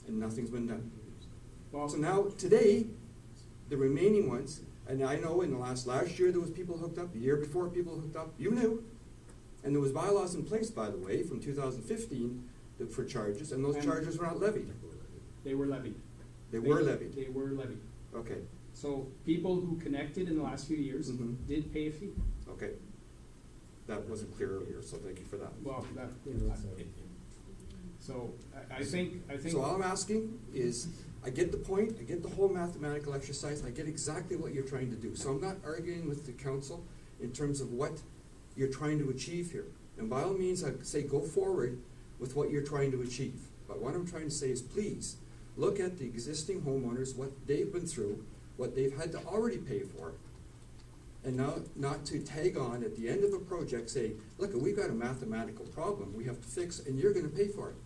and nothing's been done. Well, So now, today, the remaining ones, and I know in the last year there was people hooked up, the year before people hooked up, you knew. And there was bylaws in place, by the way, from 2015 for charges, and those charges were not levied. they were levied. They were levied. They were levied. Okay, So people who connected in the last few years Mhm. did pay a fee. okay. That wasn't clear earlier, so thank you for that. Well, so I think. So all I'm asking is, I get the point, I get the whole mathematical exercise, I get exactly what you're trying to do. So I'm not arguing with the council in terms of what you're trying to achieve here. And by all means, I say go forward with what you're trying to achieve. But what I'm trying to say is, please, look at the existing homeowners, what they've been through, what they've had to already pay for, and not to tag on at the end of a project, say, look, we've got a mathematical problem we have to fix, and you're gonna pay for it.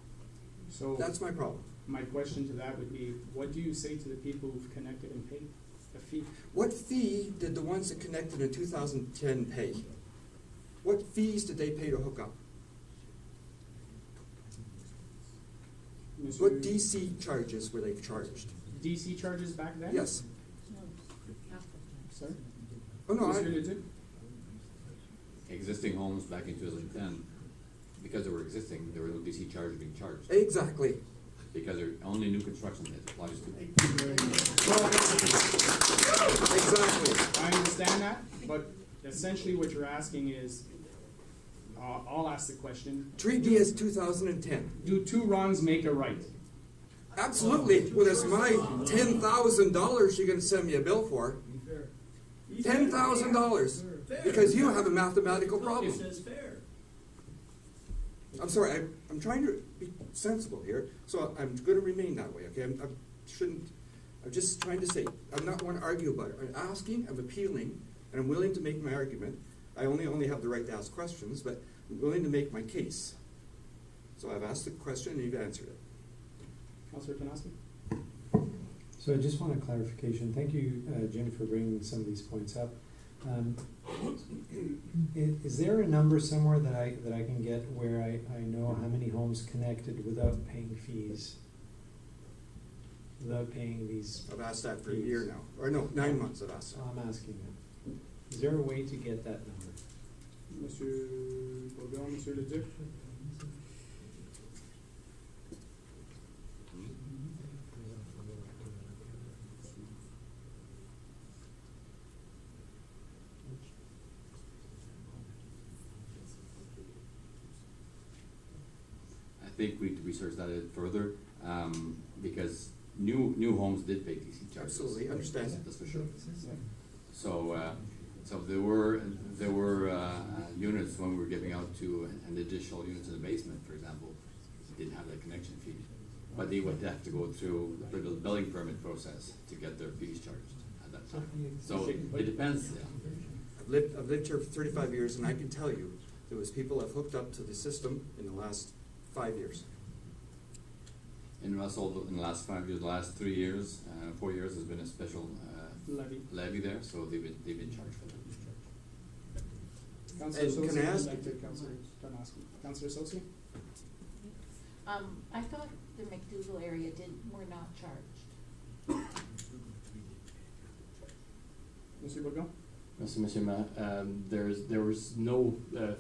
So That's my problem. my question to that would be, what do you say to the people who've connected and paid a fee? What fee did the ones that connected in 2010 pay? What fees did they pay to hook up? Monsieur- What DC charges were they charged? DC charges back then? Yes. Sir? Oh, no, Monsieur I, Leduc? Existing homes back in 2010, because they were existing, there were no DC charges being charged. exactly. Because they're only new construction that applies to. Exactly. I understand that, but essentially what you're asking is, I'll ask the question, Treat me as 2010. do two wrongs make a right? Absolutely. Well, it's my $10,000 you're gonna send me a bill for. $10,000. Because you have a mathematical problem. I'm sorry, I'm trying to be sensible here, so I'm gonna remain that way, okay? I'm just trying to say, I'm not want to argue about it. I'm asking, I'm appealing, and I'm willing to make my argument. I only have the right to ask questions, but I'm willing to make my case. So I've asked the question and you've answered it. Councilor Tanaski? So I just want a clarification. Thank you, Jim, for bringing some of these points up. Is there a number somewhere that I can get where I know how many homes connected without paying fees? Without paying these? I've asked that for a year now, or no, 9 months I've asked that. I'm asking that. Is there a way to get that number? Monsieur Bourgon, Monsieur Leduc? I think we need to research that a bit further, because new homes did pay DC charges. Absolutely, understand. That's for sure. So, so there were units when we were giving out to an additional units in the basement, for example, didn't have that connection fee. But they would have to go through the building permit process to get their fees charged at that time. So it depends, yeah. I've lived here for 35 years, and I can tell you, there was people that have hooked up to the system in the last 5 years. In Russell, in the last 5 years, the last 3 years, 4 years, there's been a special levy there, so they've been charged for that. Councilor And can Sosi, I ask- Councilor Tanaski. Councilor Sosi? I thought the McDougal area were not charged. Monsieur Bourgon? Merci, Monsieur Mayor. There was no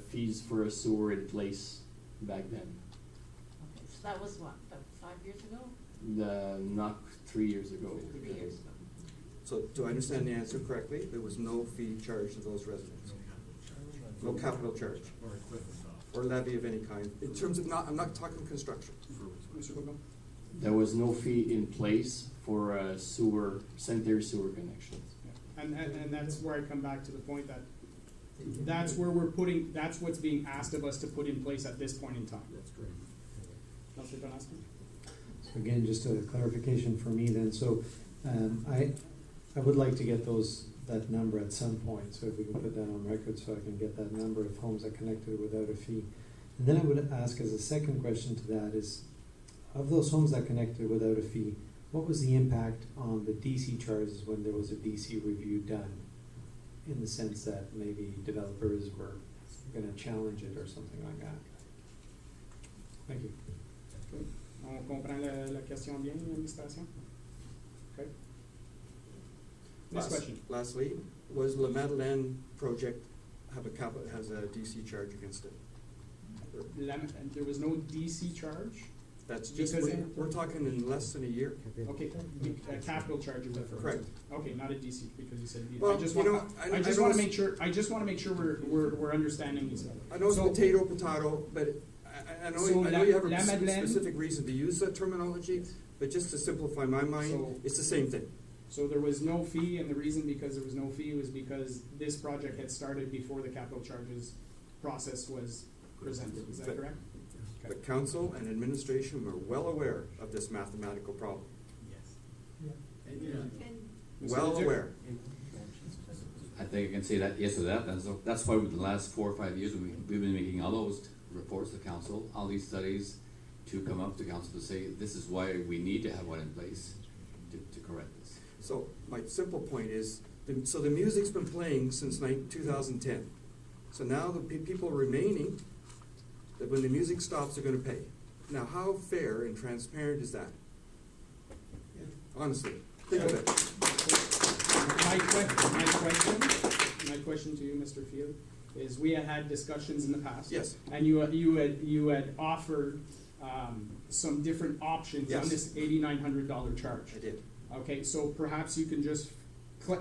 fees for a sewer in place back then. Okay, so that was what, about 5 years ago? Not 3 years ago. 3 years ago. So do I understand the answer correctly? There was no fee charged to those residents? No capital charge? Or levy of any kind? In terms of I'm not talking construction. Monsieur Bourgon? There was no fee in place for a sanitary sewer connection. And that's where I come back to the point that that's what's being asked of us to put in place at this point in time. That's correct. Councilor Tanaski? So again, just a clarification for me then. So I would like to get that number at some point. So if we can put that on record so I can get that number of homes that connected without a fee. And then I would ask as a second question to that is, of those homes that connected without a fee, what was the impact on the DC charges when there was a DC review done? In the sense that maybe developers were gonna challenge it or something like that. Thank you. Okay. On comprend la question bien, l'administration? Okay. Next question. Lastly, was La Madeleine project has a DC charge against it? There was no DC charge? That's just, Because we're talking in less than a year. Okay, a capital charge you're referring to. Correct. Okay, not a DC, because you said DC. Well, I just you want, know, I I just know wanna it's- make sure we're understanding these. I know it's So- potato, but I know, So I know you have La a Madeleine- specific reason to use that terminology, but just to simplify my mind, So- it's the same thing. So there was no fee, and the reason because there was no fee was because this project had started before the capital charges process was presented, is that But- correct? The council and administration were well aware of this mathematical problem. Mr. Well Leduc? aware. I think I can say that, yes to that, that's why with the last 4 or 5 years, we've been making all those reports to council, all these studies, to come up to council to say, this is why we need to have one in place to correct this. So my simple point is, so the music's been playing since 2010. So now the people remaining, that when the music stops, they're gonna pay. Now, how fair and transparent is that? Honestly, think of it. My question to you, Mr. Field, is we had discussions in the past. Yes. And you had offered some different options on Yes. this $8,900 charge. I did. Okay, so perhaps you can just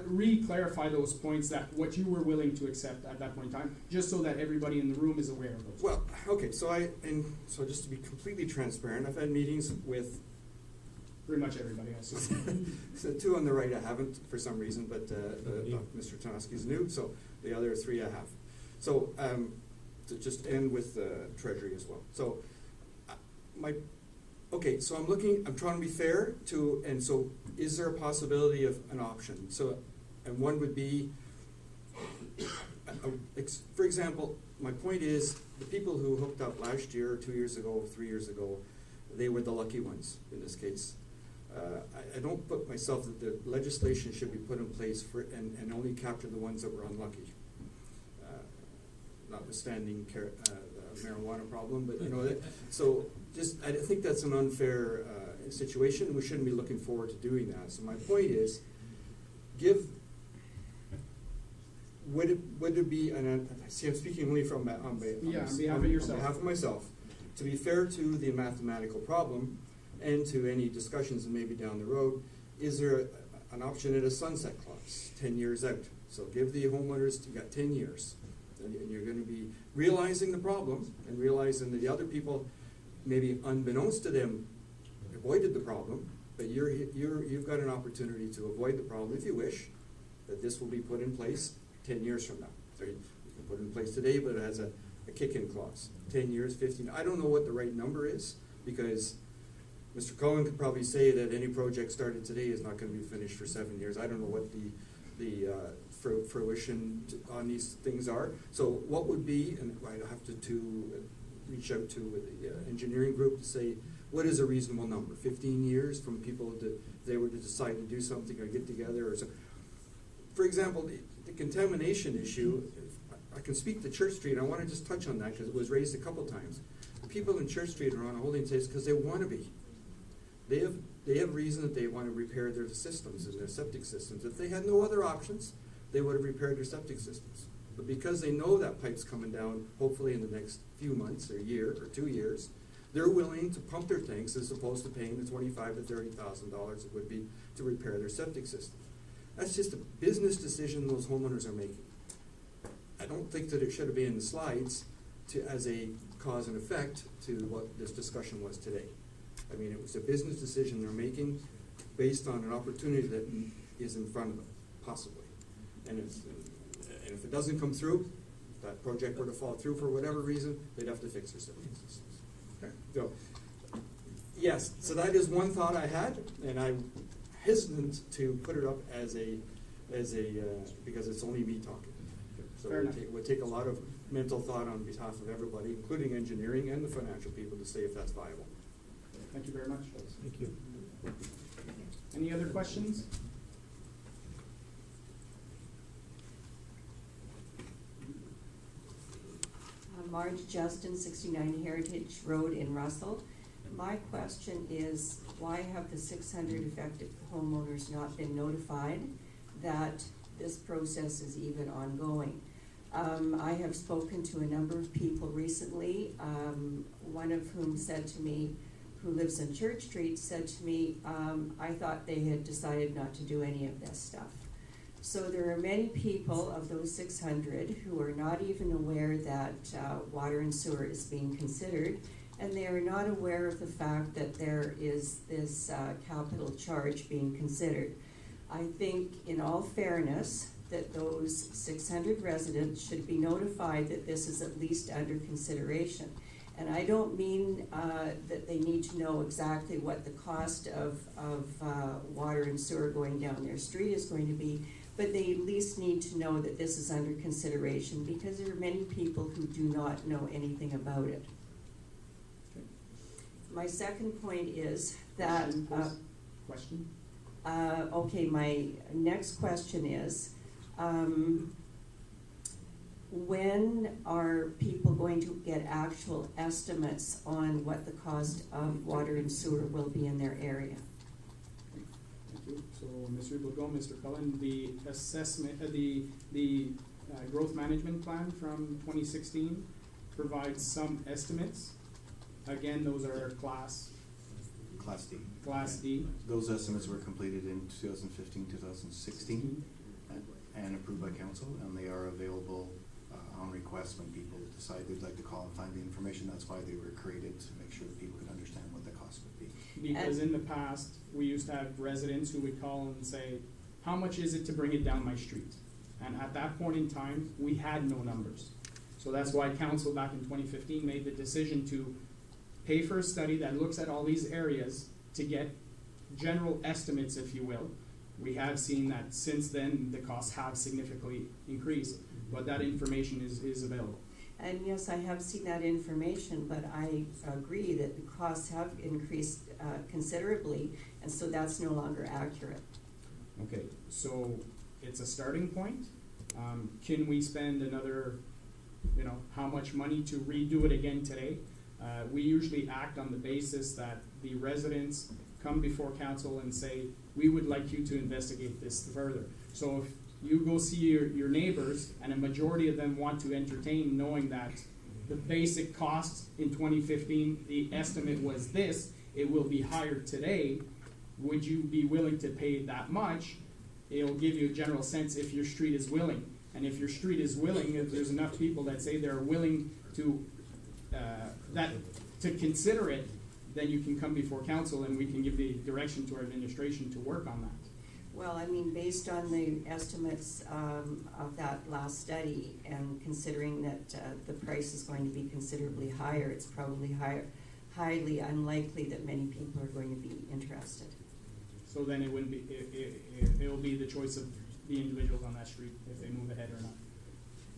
re-clarify those points, that what you were willing to accept at that point in time, just so that everybody in the room is aware of those. Well, okay, so just to be completely transparent, I've had meetings with Pretty much everybody else. so 2 on the right I haven't for some reason, but Mr. Tonoski's new, so the other 3 I have. So to just end with Treasury as well. So so I'm trying to be fair to, and so is there a possibility of an option? So, and one would be, for example, my point is, the people who hooked up last year, 2 years ago, 3 years ago, they were the lucky ones in this case. I don't put myself that the legislation should be put in place for, and only capture the ones that were unlucky. Notwithstanding marijuana problem, but so just, I think that's an unfair situation. We shouldn't be looking forward to doing that. So my point is, would it be, and I see I'm speaking only from on behalf of myself, to be fair to the mathematical problem and to any discussions and maybe down the road, is there an option at a sunset clause, 10 years out? So give the homeowners, you got 10 years. And you're going to be realizing the problem and realizing that the other people, maybe unbeknownst to them, avoided the problem, but you've got an opportunity to avoid the problem if you wish, that this will be put in place 10 years from now. So you can put it in place today, but it has a kick-in clause. 10 years, 15, I don't know what the right number is, because Mr. Cohen could probably say that any project started today is not going to be finished for 7 years. I don't know what the fruition on these things are. So what would be, and I have to reach out to the engineering group to say, what is a reasonable number? 15 years from people to, if they were to decide to do something or get together or so. For example, the contamination issue, I can speak to Church Street. I want to just touch on that because it was raised a couple times. The people in Church Street are on a holding place because they want to be. They have reason that they want to repair their systems and their septic systems. If they had no other options, they would have repaired their septic systems. But because they know that pipe's coming down, hopefully in the next few months or year or 2 years, they're willing to pump their tanks as opposed to paying the $25,000 to $30,000 it would be to repair their septic system. That's just a business decision those homeowners are making. I don't think that it should have been in the slides as a cause and effect to what this discussion was today. I mean, it was a business decision they're making based on an opportunity that is in front of them, possibly. And if it doesn't come through, if that project were to fall through for whatever reason, they'd have to fix their septic systems. Okay. So, yes, so that is one thought I had, and I'm hesitant to put it up as a because it's only me talking. So it would take a lot of mental thought on behalf of everybody, including engineering and the financial people, to say if that's viable. Thank you very much. Thank you. Any other questions? Marge Justin, 69 Heritage Road in Russell. My question is, why have the 600 affected homeowners not been notified that this process is even ongoing? I have spoken to a number of people recently, one of whom said to me, who lives in Church Street, said to me, I thought they had decided not to do any of this stuff. So there are many people of those 600 who are not even aware that water and sewer is being considered, and they are not aware of the fact that there is this capital charge being considered. I think, in all fairness, that those 600 residents should be notified that this is at least under consideration. And I don't mean that they need to know exactly what the cost of water and sewer going down their street is going to be, but they at least need to know that this is under consideration, because there are many people who do not know anything about it. Okay. My second point is that, Question, please? Question? okay, my next question is, when are people going to get actual estimates on what the cost of water and sewer will be in their area? Thank you. So, Mr. Boudreau, Mr. Cullen, the assessment, the growth management plan from 2016 provides some estimates. Again, those are Class Class D. Class D. Those estimates were completed in 2015, 2016, and approved by council, and they are available on request when people decide they'd like to call and find the information. That's why they were created, to make sure that people could understand what the cost would be. Because in the past, we used to have residents who would call and say, how much is it to bring it down my street? And at that point in time, we had no numbers. So that's why council back in 2015 made the decision to pay for a study that looks at all these areas to get general estimates, if you will. We have seen that since then, the costs have significantly increased, but that information is available. And yes, I have seen that information, but I agree that the costs have increased considerably, and so that's no longer accurate. Okay, so it's a starting point. Can we spend another, how much money to redo it again today? We usually act on the basis that the residents come before council and say, we would like you to investigate this further. So if you go see your neighbors, and a majority of them want to entertain, knowing that the basic cost in 2015, the estimate was this, it will be higher today, would you be willing to pay that much? It'll give you a general sense if your street is willing. And if your street is willing, if there's enough people that say they're willing to consider it, then you can come before council and we can give the direction to our administration to work on that. Well, I mean, based on the estimates of that last study, and considering that the price is going to be considerably higher, it's probably highly unlikely that many people are going to be interested. So then it wouldn't be, it'll be the choice of the individuals on that street if they move ahead or not.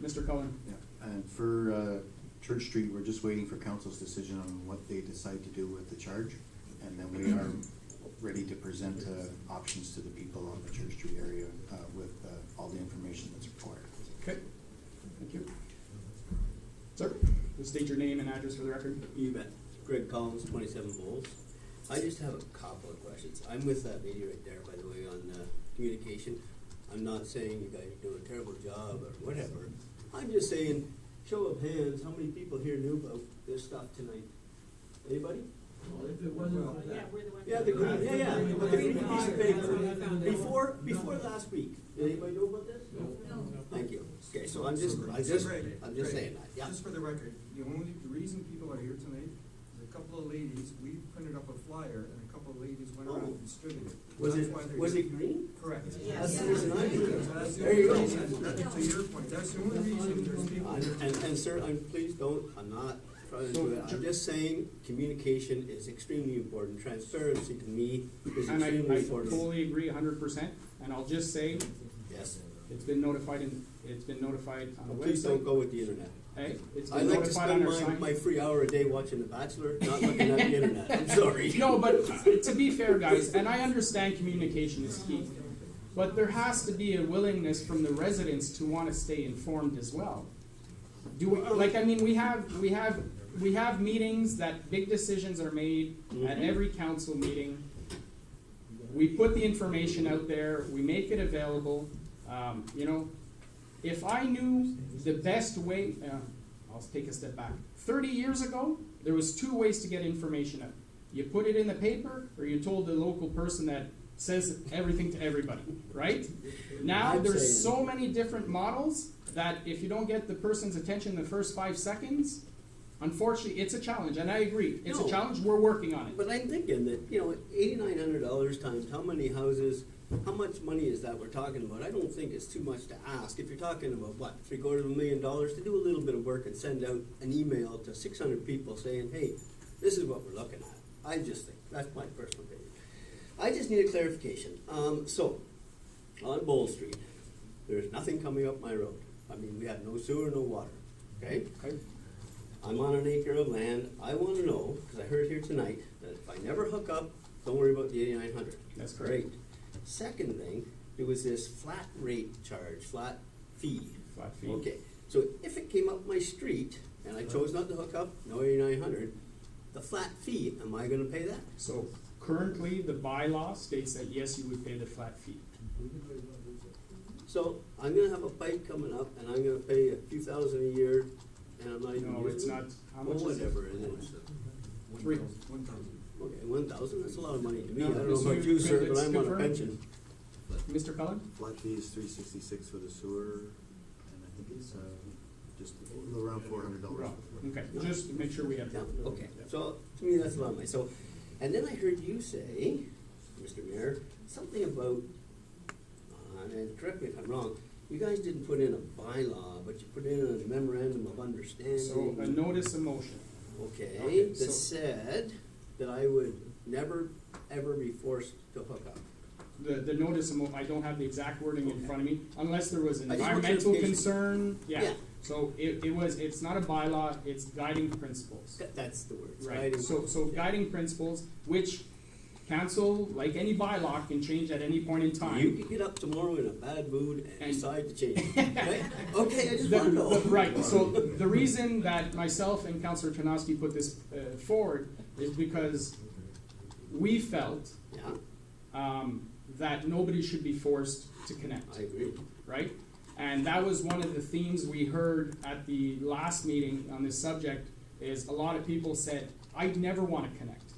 Mr. Cullen? Yeah, and for Church Street, we're just waiting for council's decision on what they decide to do with the charge, and then we are ready to present options to the people on the Church Street area with all the information that's required. Okay, thank you. Sir, please state your name and address for the record. You bet. Greg Collins, 27 Bowls. I just have a couple of questions. I'm with that lady right there, by the way, on communication. I'm not saying you guys are doing a terrible job or whatever. I'm just saying, show of hands, how many people here knew about this stuff tonight? Anybody? Well, if it wasn't for that. Yeah, the green, the green piece of paper. Before last week. Did anybody know about this? No. Thank you. Okay, so I'm just saying that, yeah. Just for the record, the reason people are here tonight is a couple of ladies, we printed up a flyer and a couple of ladies went around and distributed it. Was it green? Correct. That's the reason I'm here. That's the There you only go. reason, to your point, that's the only reason there's people. And sir, please don't, I'm not trying to do it. I'm just saying communication is extremely important. Transparency to me is And extremely I important. totally agree 100%, and I'll just say, Yes. it's been notified on the website. Please don't go with the internet. Hey, it's I been like to notified on spend our sign. my free hour a day watching The Bachelor, not looking at the internet. I'm sorry. No, but to be fair, guys, and I understand communication is key, but there has to be a willingness from the residents to want to stay informed as well. Do we, we have meetings that big decisions are made at every council meeting. We put the information out there, we make it available. If I knew the best way, I'll take a step back. 30 years ago, there was 2 ways to get information out. You put it in the paper, or you told the local person that says everything to everybody, right? Now, there's so many different models that if you don't get the person's attention in the first 5 seconds, unfortunately, it's a challenge, and I agree. It's a challenge, we're working on it. But I'm thinking that, $8,900 times how many houses, how much money is that we're talking about? I don't think it's too much to ask. If you're talking about, what, $750,000 to do a little bit of work and send out an email to 600 people saying, hey, this is what we're looking at. I just think, that's my personal opinion. I just need a clarification. So, on Bowl Street, there's nothing coming up my road. I mean, we have no sewer, no water, okay? Okay. I'm on an acre of land, I wanna know, cause I heard here tonight, that if I never hook up, don't worry about the 8,900. That's correct. Great. Second thing, there was this flat rate charge, flat fee. Flat fee. Okay, so if it came up my street, and I chose not to hook up, no 8,900, the flat fee, am I gonna pay that? So currently, the bylaw states that yes, you would pay the flat fee. So, I'm gonna have a pipe coming up, and I'm gonna pay a few thousand a year, and I'm not even No, it's using it? not, how much Well, is it? whatever it is. Three. 1,000. Okay, 1,000, that's a lot of money to me. No, I don't know so about you, sir, it's but I'm on a confirmed? pension. Mr. Cullen? Flat fee is $366 for the sewer, and I think it's just a little around $400. Okay, just to make sure we have. Yeah, okay, so, to me, that's a lot of money. So, and then I heard you say, Mr. Mayor, something about, and correct me if I'm wrong, you guys didn't put in a bylaw, but you put in a memorandum of understanding. So a notice of motion. Okay, Okay, that so- said that I would never, ever be forced to hook up. The notice of I don't have the exact wording in front of me, unless there was an I just want environmental clarification. concern, yeah. Yeah. So it's not a bylaw, it's guiding principles. That's the word. it's Right, guiding so principles, yeah. guiding principles, which council, like any bylaw, can change at any point in time. You could get up tomorrow in a bad mood and And- decide to change it, right? Okay, I just The- want to know. Right, so the reason that myself and Councillor Tarnowski put this forward is because we felt Yeah, that nobody should be forced to connect, I agree. right? And that was one of the themes we heard at the last meeting on this subject, is a lot of people said, I never want to connect.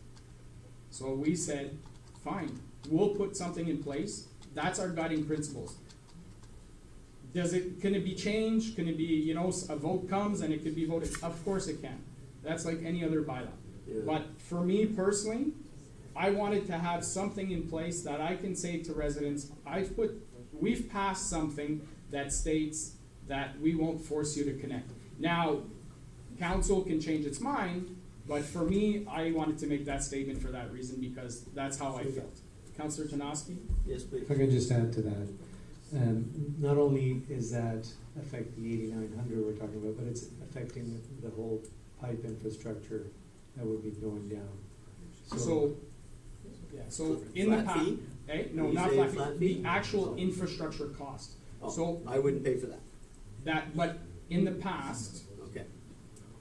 So we said, fine, we'll put something in place, that's our guiding principles. Can it be changed? Can it be, a vote comes and it could be voted? Of course it can. That's like any other bylaw. Yeah. But for me personally, I wanted to have something in place that I can say to residents, we've passed something that states that we won't force you to connect. Now, council can change its mind, but for me, I wanted to make that statement for that reason, because that's how I felt. Councillor Tarnowski? Yes, please. If I could just add to that, not only is that affect the 8,900 we're talking about, but it's affecting the whole pipe infrastructure that would be going down. So in the Flat past, fee? no, You not say flat flat fee, fee? the actual infrastructure cost. Oh, So I wouldn't pay for that. but in the past, Okay.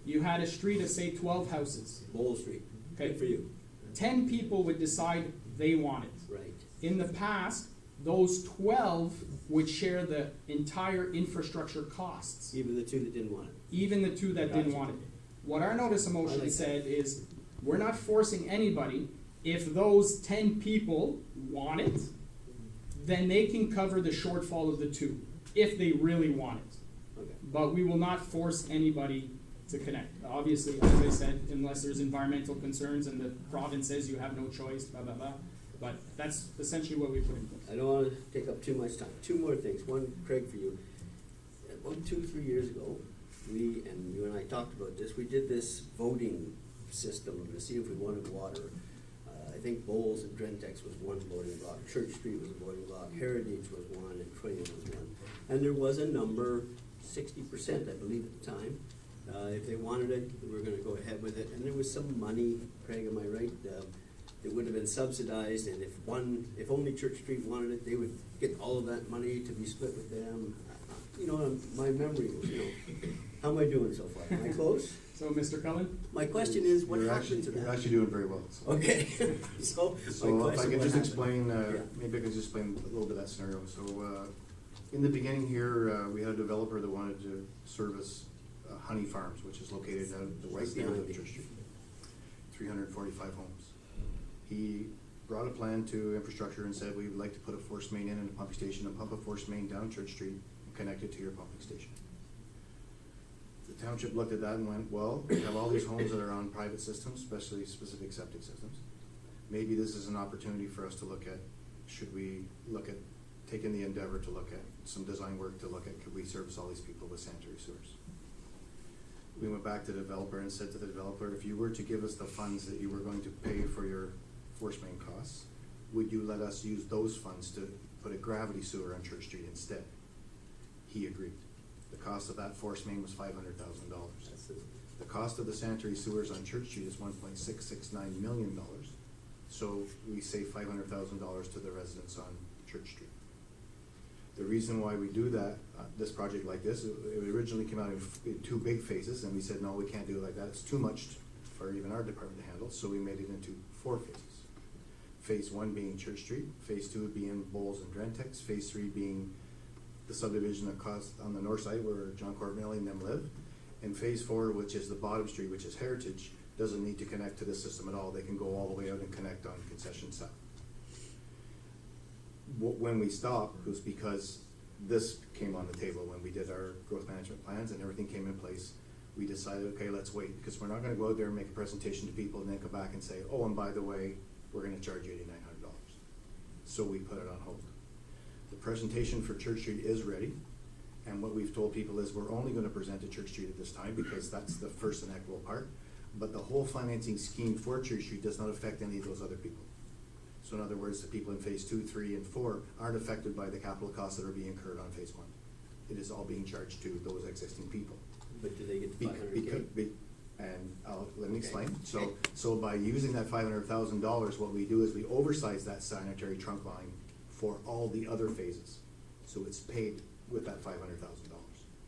you had a street of say 12 houses. Bowl Street. Okay. Good for you. 10 people would decide they want it. Right. In the past, those 12 would share the entire infrastructure costs, Even the two that didn't want it. even the two that didn't Gotcha. want it. What our notice of I motion like that. said is, we're not forcing anybody. If those 10 people want it, then they can cover the shortfall of the two, if they really want it. Okay. But we will not force anybody to connect. Obviously, as I said, unless there's environmental concerns and the province says you have no choice, blah, blah, blah. But that's essentially what we put in place. I don't want to take up too much time. Two more things. One, Craig, for you. About 2-3 years ago, you and I talked about this. We did this voting system to see if we wanted water. I think Bowles and Drentex was one voting block, Church Street was a voting block, Heritage was one, and Croydon was one. And there was a number, 60%, I believe at the time. If they wanted it, we were gonna go ahead with it. And there was some money, Craig, am I right? It would have been subsidized, and if only Church Street wanted it, they would get all of that money to be split with them. My memory, how am I doing so far? Am I close? So, Mr. Cullen? My question is, what You're happened to that? You're actually doing very well. So. Okay, so So my if I question, could what just happened? explain, Yeah. maybe I could just explain a little bit of that scenario. So in the beginning here, we had a developer that wanted to service Honey Farms, which is located right behind Church Street, 345 homes. He brought a plan to infrastructure and said, we would like to put a force main in and a pumping station and pump a force main down Church Street and connect it to your pumping station. The township looked at that and went, well, we have all these homes that are on private systems, especially specific septic systems. Maybe this is an opportunity for us to look at, should we look at taking the endeavor to look at some design work to look at, could we service all these people with sanitary sewers? We went back to the developer and said to the developer, if you were to give us the funds that you were going to pay for your force main costs, would you let us use those funds to put a gravity sewer on Church Street instead? he agreed. The cost of that force main was $500,000. That's it. The cost of the sanitary sewers on Church Street is $1.669 million. So we save $500,000 to the residents on Church Street. The reason why we do that, this project like this, it originally came out in two big phases, and we said, no, we can't do it like that. It's too much for even our department to handle, so we made it into 4 phases. Phase 1 being Church Street, phase 2 being Bowles and Drentex, phase 3 being the subdivision that caused on the north side where John Cornelli and them live, and phase 4, which is the bottom street, which is Heritage, doesn't need to connect to the system at all. They can go all the way out and connect on Concession South. When we stopped was because this came on the table when we did our growth management plans and everything came in place. We decided, okay, let's wait, because we're not gonna go out there and make a presentation to people and then come back and say, oh, and by the way, we're gonna charge you $8,900. So we put it on hold. The presentation for Church Street is ready, and what we've told people is we're only gonna present to Church Street at this time because that's the first and equitable part. But the whole financing scheme for Church Street does not affect any of those other people. So in other words, the people in phase 2, 3, and 4 aren't affected by the capital costs that are being incurred on phase 1. It is all being charged to those existing people. But do they get the $500K? And let me explain. So by using that $500,000, what we do is we oversize that sanitary trunk line for all the other phases. So it's paid with that $500,000.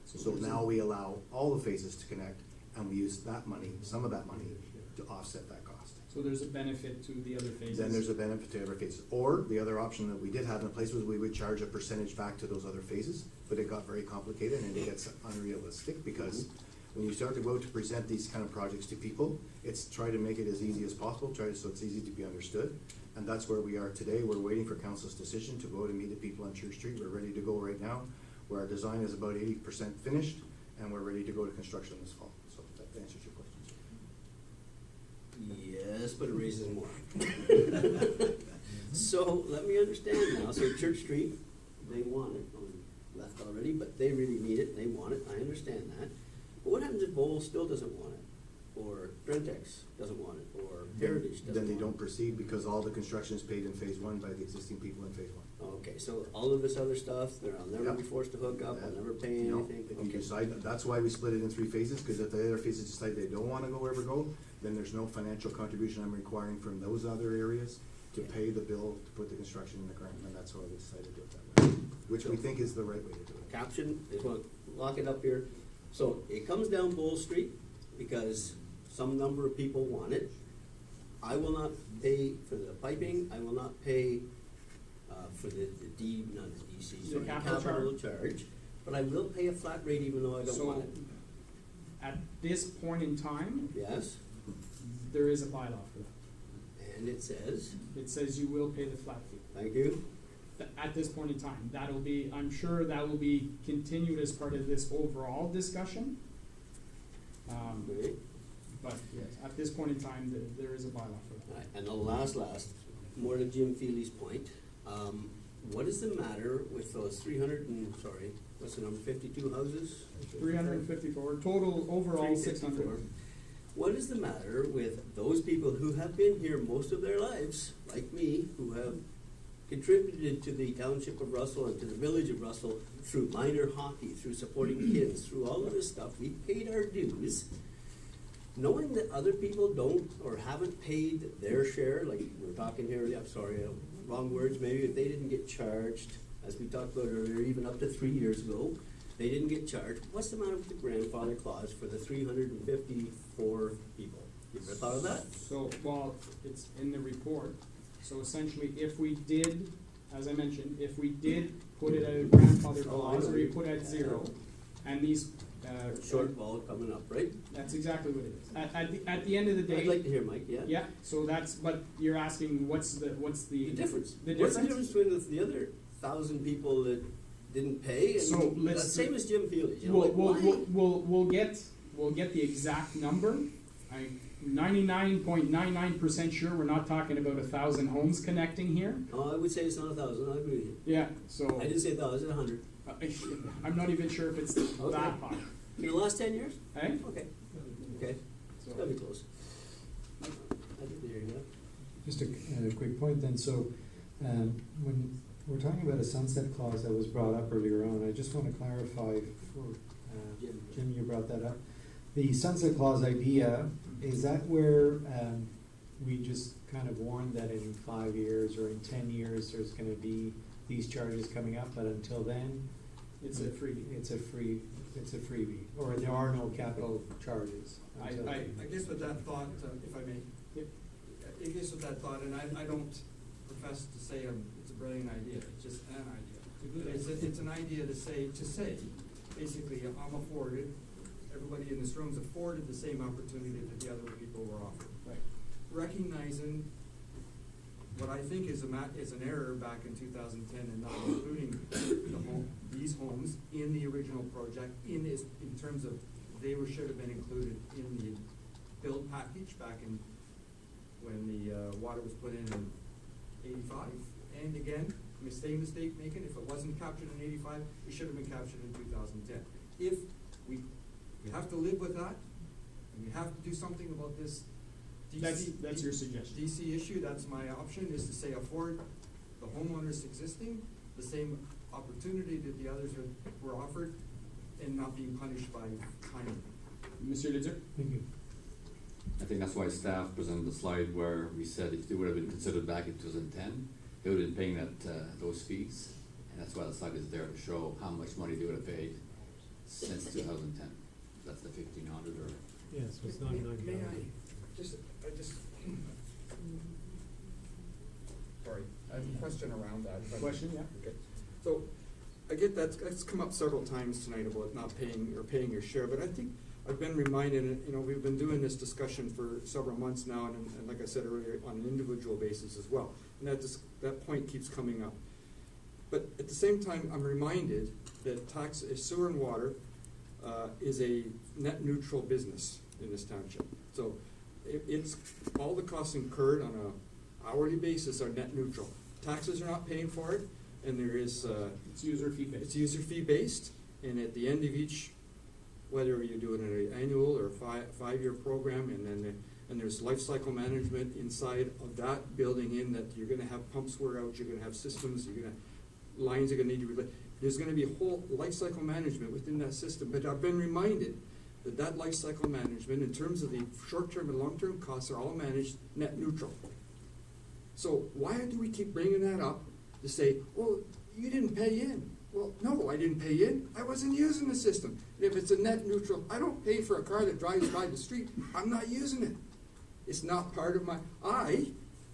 So now we allow all the phases to connect, and we use that money, some of that money, to offset that cost. So there's a benefit to the other phases? Then there's a benefit to every phase. Or the other option that we did have in place was we would charge a percentage back to those other phases, but it got very complicated and it gets unrealistic because when you start to go to present these kind of projects to people, it's try to make it as easy as possible, so it's easy to be understood. And that's where we are today. We're waiting for council's decision to go to meet the people on Church Street. We're ready to go right now, where our design is about 80% finished, and we're ready to go to construction this fall. So that answers your question. Yes, but it raises more. So let me understand now. So Church Street, they want it. Left already, but they really need it. They want it. I understand that. But what happens if Bowles still doesn't want it? Or Drentex doesn't want it? Or Heritage doesn't want it? Then they don't proceed because all the construction is paid in phase 1 by the existing people in phase 1. Okay, so all of this other stuff, I'll never be forced to hook up, I'll never pay No, anything? if you decide, that's why we split it in 3 phases, because if the other phases decide they don't wanna go, then there's no financial contribution I'm requiring from those other areas to pay the bill to put the construction in the ground, and that's why we decided to do it that way, which we think is the right way to do it. Caption, just want to lock it up here. So it comes down Bull Street because some number of people want it. I will not pay for the piping, I will not pay for the not the DC, so the capital charge, but I will pay a flat rate even though I don't want it. At this point in time, Yes, there is a bylaw for that. and it says, It says you will pay the flat fee. thank you. At this point in time, that'll be, I'm sure that will be continued as part of this overall discussion. Right. But yes, at this point in time, there is a bylaw for that. Right, and the last, more to Jim Feely's point, what is the matter with those 52 houses? 354, total overall 600. 354. What is the matter with those people who have been here most of their lives, like me, who have contributed to the township of Russell and to the village of Russell through minor hockey, through supporting kids, through all of this stuff? We paid our dues, knowing that other people don't or haven't paid their share, like we're talking here, I'm sorry, wrong words, maybe if they didn't get charged, as we talked about earlier, even up to 3 years ago, they didn't get charged. What's the matter with the grandfather clause for the 354 people? You ever thought of that? So, well, it's in the report. So essentially, if we did, as I mentioned, if we did put it at a grandfather clause, or you put it at 0, and these shortfall coming up, right? That's exactly what it is. At the end of the day, I'd like to hear Mike. Yeah. Yeah. So that's. But you're asking what's the difference? The difference. What's the difference between the other 1,000 people that didn't pay and so let's same as Jim Feely? You know, we'll get the exact number. I'm 99.99% sure we're not talking about 1,000 homes connecting here. Oh, I would say it's not 1,000. I agree with you. Yeah. So I didn't say 1,000. 100. I'm not even sure if it's that high. In the last 10 years? Hey? Okay. Okay. It's gotta be close. I think they're hearing that. Just a quick point then. So when we're talking about a sunset clause that was brought up earlier on. I just want to clarify for, Jim, you brought that up. The sunset clause idea, is that where, we just kind of warned that in 5 years or in 10 years, there's gonna be these charges coming up, but until then, It's a freebie. it's a freebie, or there are no capital charges until then. I guess with that thought, if I may, I guess with that thought, and I don't profess to say it's a brilliant idea, it's just an idea. It's an idea to say, basically, I'm afforded, everybody in this room's afforded the same opportunity that the other people were offered. Right. Recognizing what I think is an error back in 2010 and not including these homes in the original project in terms of should have been included in the build package back in when the water was put in 85. And again, same mistake making, if it wasn't captured in 85, it should have been captured in 2010. If we have to live with that, and we have to do something about this That's your suggestion. DC issue, that's my option, is to say afford the homeowners existing the same opportunity that the others were offered and not being punished by timing. Mr. Litzer? Thank you. I think that's why staff presented the slide where we said if they would have been considered back in 2010, they would have been paying those fees. And that's why the slide is there to show how much money they would have paid since 2010. That's the 1,500 or. Yes, it's not May I just, sorry, I have a question around that. Question, yeah. Okay. So, I get that's come up several times tonight about not paying your share, but I think I've been reminded, we've been doing this discussion for several months now, and like I said earlier, on an individual basis as well. And that point keeps coming up. But at the same time, I'm reminded that sewer and water is a net neutral business in this township. So it's all the costs incurred on a hourly basis are net neutral. Taxes are not paying for it, and there is it's user fee based. It's user fee based, and at the end of each, whether you do it in an annual or five-year program, and there's life cycle management inside of that, building in that you're going to have pumps wear out, you're going to have systems, lines are going to need to be. There's going to be a whole life cycle management within that system. But I've been reminded that life cycle management, in terms of the short-term and long-term costs, are all managed net neutral. So why do we keep bringing that up to say, well, you didn't pay in? Well, no, I didn't pay in. I wasn't using the system. And if it's a net neutral, I don't pay for a car that drives by the street. I'm not using it. It's not part of I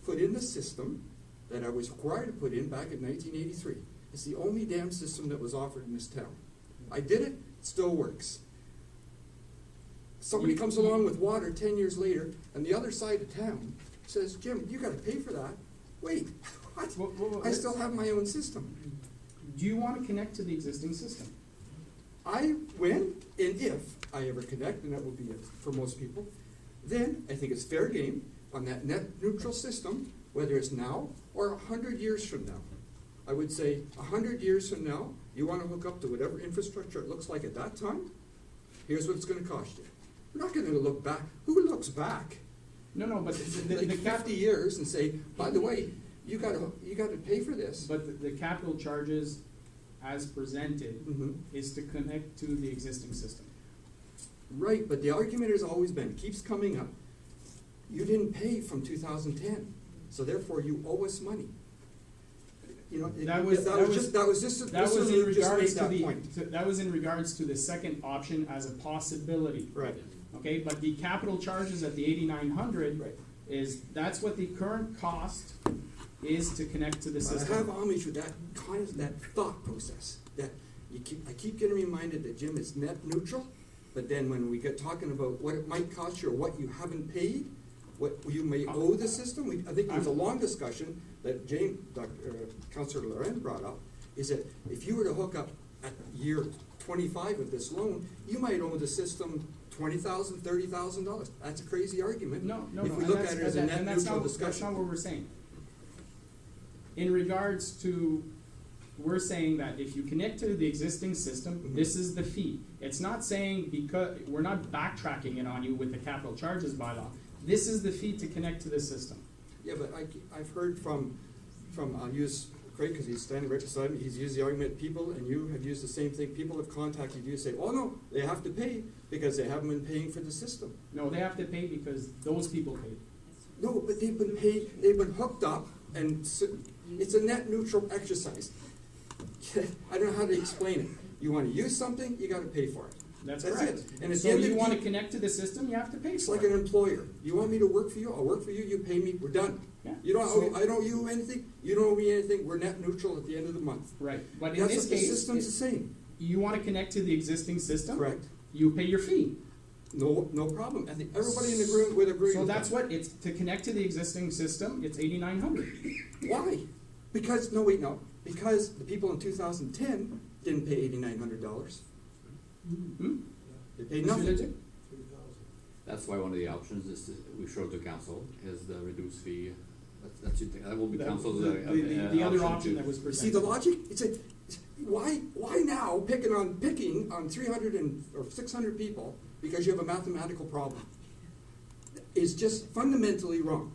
put in the system that I was required to put in back in 1983. It's the only damn system that was offered in this town. I did it, it still works. Somebody comes along with water 10 years later, and the other side of town says, Jim, you gotta pay for that. Wait, what? I still have my own system. Do you want to connect to the existing system? When and if I ever connect, and that will be it for most people, then I think it's fair game on that net neutral system, whether it's now or 100 years from now. I would say 100 years from now, you want to hook up to whatever infrastructure it looks like at that time, here's what it's going to cost you. We're not going to look back. Who looks back? No, but the 50 years and say, by the way, you got to pay for this. But the capital charges, as presented, is to connect to the existing system. Right, but the argument has always been, keeps coming up, you didn't pay from 2010, so therefore you owe us money. That was in regards to the second option as a possibility. Right. Okay, but the capital charges at the 8,900 that's what the current cost is to connect to the system. I have homage with that kind of that thought process that I keep getting reminded that, Jim, it's net neutral, but then when we get talking about what it might cost you or what you haven't paid, what you may owe the system, I think there's a long discussion that Councillor Loren brought up, is that if you were to hook up at year 25 of this loan, you might owe the system $20,000, $30,000. That's a crazy argument. No. If we look at it as a net neutral discussion. That's not what we're saying. In regards to, we're saying that if you connect to the existing system, this is the fee. It's not saying, because we're not backtracking it on you with the capital charges bylaw. This is the fee to connect to the system. Yeah, but I've heard from I'll use Craig, because he's standing right beside me, he's used the argument, people, and you have used the same thing, people have contacted you, say, oh no, they have to pay because they haven't been paying for the system. No, they have to pay because those people paid. No, but they've been paid, they've been hooked up, and it's a net neutral exercise. I don't know how to explain it. You want to use something, you gotta pay for it. That's That's correct. it. And at So the end you of want the- to connect to the system, you have to pay It's for like it. an employer. You want me to work for you, I'll work for you, you pay me, we're done. Yeah. You don't, So- I don't owe you anything, you don't owe me anything, we're net neutral at the end of the month. Right, but in That's this what the case, system's the same. you want to connect to the existing system? Correct. You pay your fee. No problem. I think everybody in the room would agree So with that's that. what, it's, to connect to the existing system, it's $8,900. Why? Because, because the people in 2010 didn't pay $8,900. Hmm? They paid Mr. nothing. Lidger? That's why one of the options is, we showed to council, is the reduced fee. That will be council's, The other option that was See presented. the logic? It's a, why now picking on 300 or 600 people because you have a mathematical problem? It's just fundamentally wrong.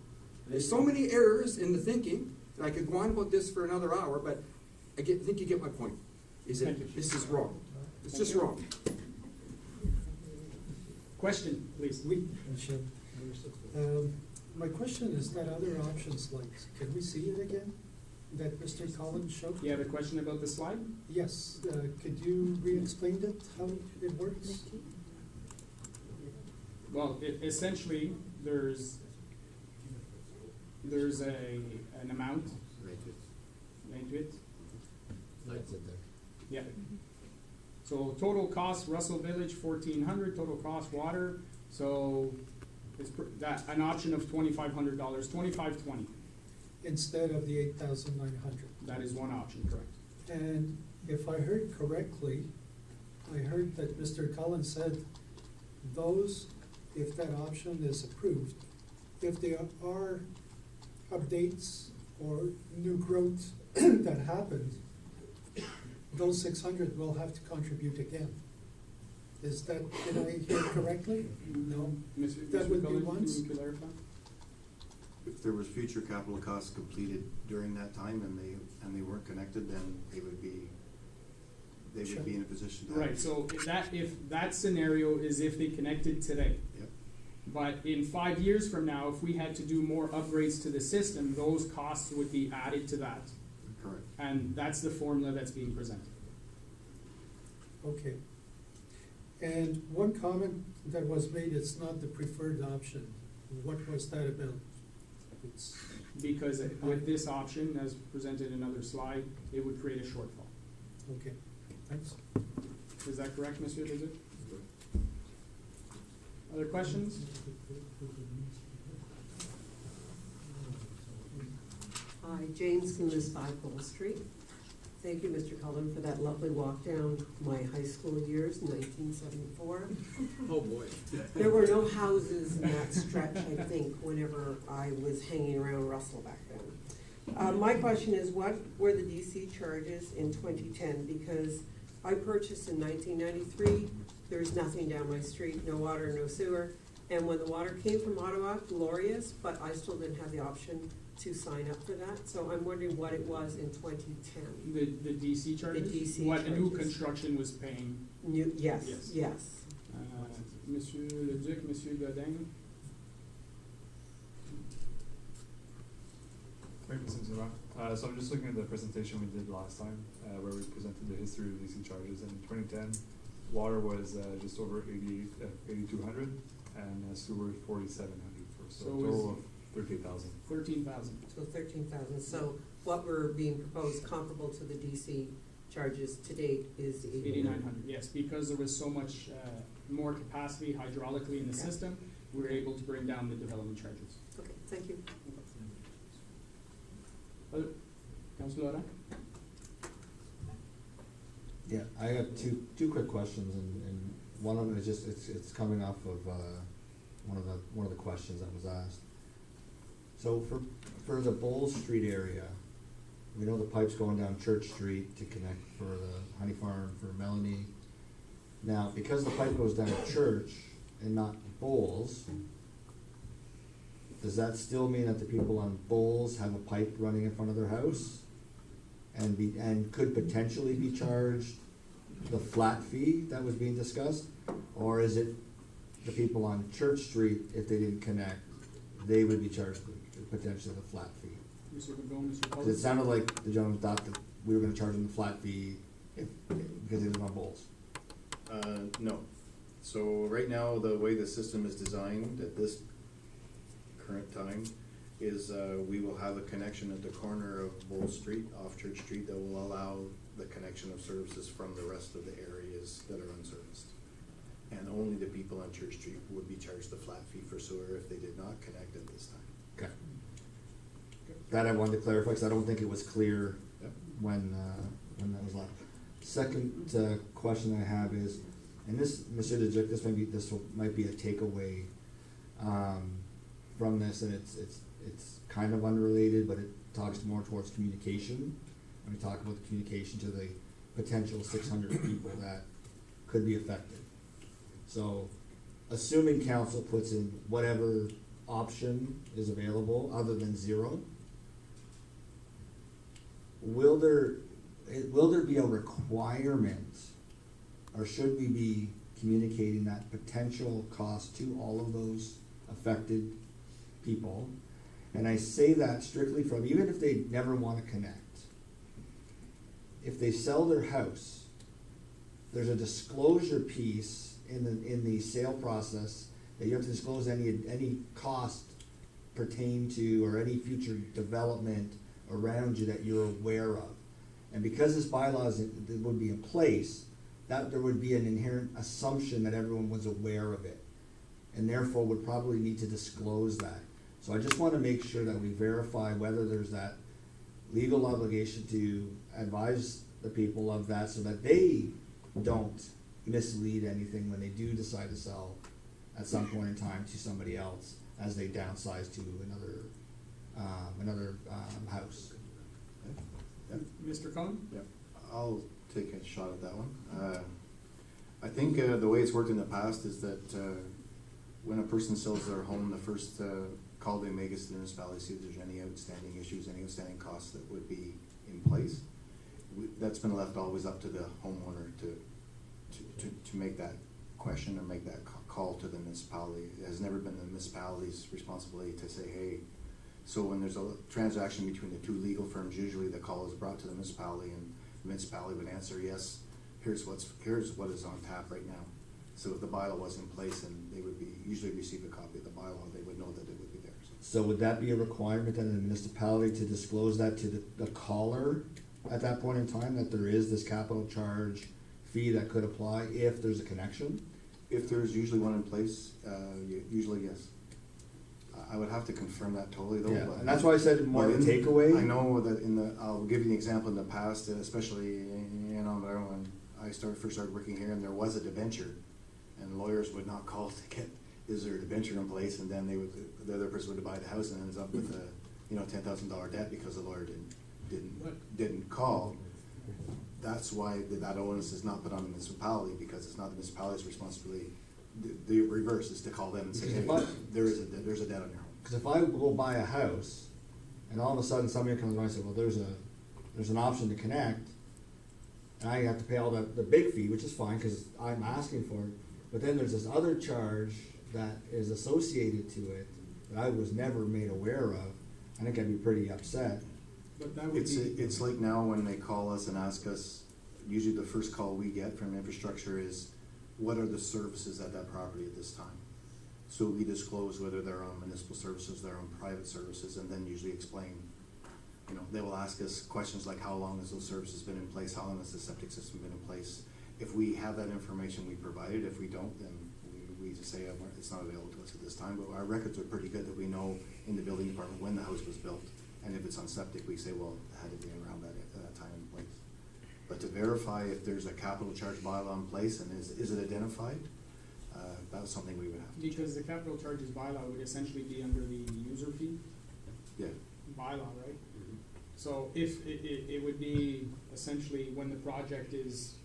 There's so many errors in the thinking, and I could go on about this for another hour, but think you get my point. Thank you. This is wrong. It's Thank just you. wrong. Question, please. Oui, Michel. My question is that other options, like, can we see it again? That Mr. Collins showed? You have a question about the slide? Yes, could you re-explain it, how it works? Well, essentially, there's an amount. Right to it. That's it there. Yeah. So total cost, Russell Village, 1,400, total cost, water, so it's an option of $2,500, $2,520. Instead of the 8,900. That is one option, correct. And if I heard correctly, I heard that Mr. Collins said those, if that option is approved, if there are updates or new growth that happened, those 600 will have to contribute again. Is that, did I hear correctly? No? That would be once? Can you clarify? If there was future capital costs completed during that time and they weren't connected, then they would be in a position to. Right, so if that scenario is if they connected today. Yep. But in 5 years from now, if we had to do more upgrades to the system, those costs would be added to that. Correct. And that's the formula that's being presented. Okay. And one comment that was made, it's not the preferred option. What was that about? It's, Because with this option, as presented in another slide, it would create a shortfall. okay, thanks. Is that correct, Mr. Lizard? Other questions? Hi, James from this 5 Pole Street. Thank you, Mr. Cullen, for that lovely walk down my high school years, 1974. Oh, boy. There were no houses in that stretch, I think, whenever I was hanging around Russell back then. My question is, what were the DC charges in 2010? Because I purchased in 1993, there's nothing down my street, no water, no sewer. And when the water came from Ottawa, glorious, but I still didn't have the option to sign up for that. So I'm wondering what it was in 2010. The DC charges? The DC What new charges. construction was paying? Yes, Yes. yes. Monsieur Leduc, Monsieur Godin? Thank you, Mr. Zuma. So I'm just looking at the presentation we did last time, where we presented the history of DC charges. And in 2010, water was just over 8,200, and sewer 4,700, so a total of 13,000. 13,000. So 13,000. So what we're being proposed comparable to the DC charges to date is 8,900, yes, because there was so much more capacity hydraulically in the system, we were able to bring down the development charges. Okay, thank you. Councilor Laurent? Yeah, I have two quick questions, and one of them is just, it's coming off of, one of the questions that was asked. So for the Bowles Street area, we know the pipe's going down Church Street to connect for the Honey Farm, for Melanie. Now, because the pipe goes down Church and not Bowles, does that still mean that the people on Bowles have a pipe running in front of their house? and could potentially be charged the flat fee that was being discussed? Or is it the people on Church Street, if they didn't connect, they would be charged potentially the flat fee? Mr. McGowan, Mr. Because it sounded like the gentleman thought that we were gonna charge them the flat fee because they live on bowls. No. So right now, the way the system is designed at this current time is we will have a connection at the corner of Bowl Street, off Church Street, that will allow the connection of services from the rest of the areas that are unserviced. And only the people on Church Street would be charged the flat fee for sewer if they did not connect at this time. Okay. That I wanted to clarify, because I don't think it was clear Yep. when that was left. Second question I have is, and this, Mr. Dijic, this might be a takeaway from this, and it's kind of unrelated, but it talks more towards communication. When we talk about the communication to the potential 600 people that could be affected. So, assuming council puts in whatever option is available other than zero, will there be a requirement, or should we be communicating that potential cost to all of those affected people? And I say that strictly from, even if they never want to connect, if they sell their house, there's a disclosure piece in the sale process that you have to disclose any cost pertain to, or any future development around you that you're aware of. And because this bylaw would be in place, that there would be an inherent assumption that everyone was aware of it, and therefore would probably need to disclose that. So I just want to make sure that we verify whether there's that legal obligation to advise the people of that, so that they don't mislead anything when they do decide to sell at some point in time to somebody else as they downsize to another house. Mr. Cullen? Yep, I'll take a shot at that one. I think the way it's worked in the past is that when a person sells their home, the first call they make is to the municipality, see if there's any outstanding issues, any outstanding costs that would be in place. That's been left always up to the homeowner to make that question or make that call to the municipality. It has never been the municipality's responsibility to say, hey, so when there's a transaction between the two legal firms, usually the call is brought to the municipality, and the municipality would answer, yes, here's what is on tap right now. So if the bylaw was in place, and they would usually receive a copy of the bylaw, they would know that it would be there. So would that be a requirement then in the municipality to disclose that to the caller at that point in time, that there is this capital charge fee that could apply if there's a connection? If there's usually one in place, usually yes. I would have to confirm that totally though. Yeah, but, and that's why I said more of a takeaway. I know that I'll give you an example in the past, especially when I first started working here, and there was a debenture, and lawyers would not call to get, is there a debenture in place, and then the other person would buy the house and ends up with a $10,000 debt because the lawyer didn't call. That's why that onus is not put on the municipality, because it's not the municipality's responsibility. The reverse is to call them and say, hey, there's a debt on your home. Because if I go buy a house, and all of a sudden somebody comes by and says, well, there's an option to connect, and I have to pay all the big fee, which is fine, because I'm asking for it, but then there's this other charge that is associated to it that I was never made aware of, I think I'd be pretty upset. But that would It's like now when they call us and ask us, usually the first call we get from infrastructure is, what are the services at that property at this time? So we disclose whether they're on municipal services, they're on private services, and then usually explain, they will ask us questions like, how long has those services been in place? How long has the septic system been in place? If we have that information, we provide it. If we don't, then we just say it's not available to us at this time. But our records are pretty good that we know in the building department when the house was built. And if it's on septic, we say, well, it had to be around that time and place. But to verify if there's a capital charge bylaw in place and is it identified, that's something we would have to check. Because the capital charges bylaw would essentially be under the user fee Yeah. bylaw, right? So if it would be essentially when the project is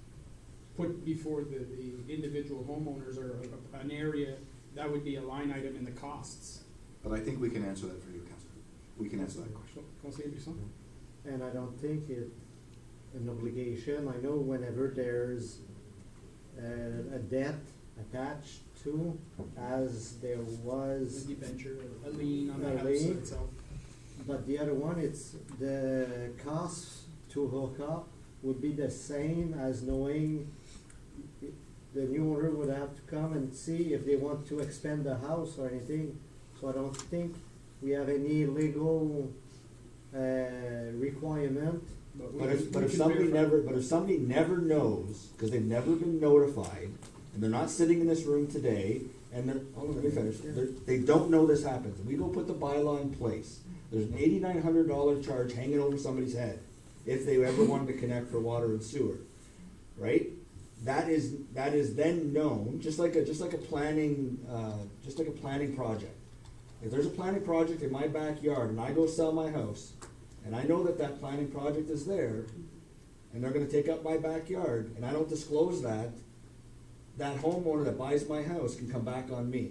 put before the individual homeowners or an area, that would be a line item in the costs. But I think we can answer that for you, Councilor. We can answer that question. Conseiller Bisson? And I don't think an obligation. I know whenever there's a debt attached to, as there was. A debenture, a lien on the A house lien. itself. But the other one, it's the cost to hook up would be the same as knowing the new owner would have to come and see if they want to expand the house or anything. So I don't think we have any legal requirement. But if somebody never knows, because they've never been notified, and they're not sitting in this room today, and they're, hold on, let me finish, they don't know this happens, we go put the bylaw in place, there's an $8,900 charge hanging over somebody's head, if they ever wanted to connect for water and sewer, right? That is then known, just like a planning project. If there's a planning project in my backyard, and I go sell my house, and I know that planning project is there, and they're gonna take up my backyard, and I don't disclose that homeowner that buys my house can come back on me.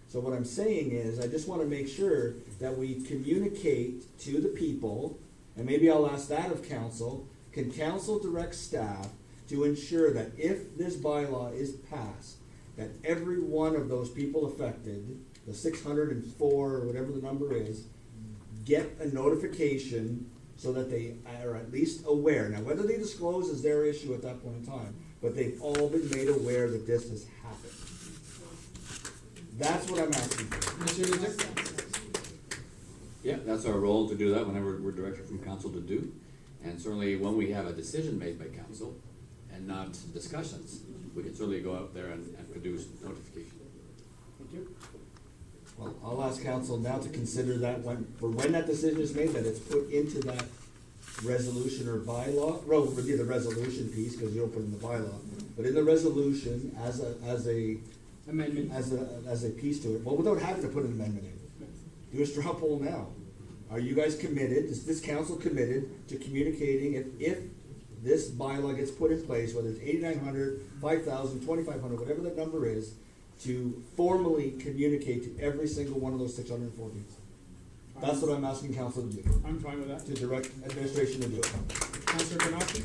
So what I'm saying is, I just wanna make sure that we communicate to the people, and maybe I'll ask that of council, can council direct staff to ensure that if this bylaw is passed, that every one of those people affected, the 604, or whatever the number is, get a notification so that they are at least aware. Now, whether they disclose is their issue at that point in time, but they've all been made aware that this has happened. That's what I'm asking for. Mr. Leduc? Yeah, that's our role to do that whenever we're directed from council to do. And certainly when we have a decision made by council and not discussions, we can certainly go out there and produce notification. Thank you. Well, I'll ask council now to consider that when that decision is made, that it's put into that resolution or bylaw. Well, it would be the resolution piece, because you don't put it in the bylaw, but in the resolution as a Amendment. as a piece to it, well, without having to put an amendment in. Do a straw poll now. Are you guys committed, is this council committed to communicating if this bylaw gets put in place, whether it's 8,900, 5,000, 2,500, whatever that number is, to formally communicate to every single one of those 604 people? That's what I'm asking council to do. I'm fine with that. To direct administration to do it. Councilor Bernacchi?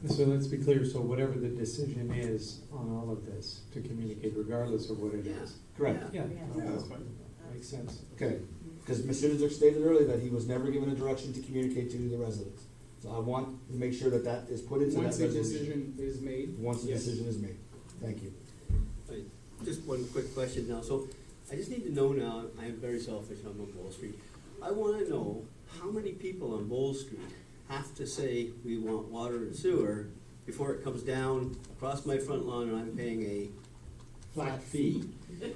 So let's be clear, so whatever the decision is on all of this, to communicate regardless of what it is. Correct. Yeah, Yeah, that's fine. makes sense. Okay, because Mr. Leduc stated earlier that he was never given a direction to communicate to the residents. So I want to make sure that that is put into that Once the resolution. decision is made. Once the yes. decision is made. Thank you. Just one quick question now. So I just need to know now, I am very selfish, I'm on Bowl Street. I wanna know how many people on Bowl Street have to say we want water and sewer before it comes down across my front lawn and I'm paying a Flat fee.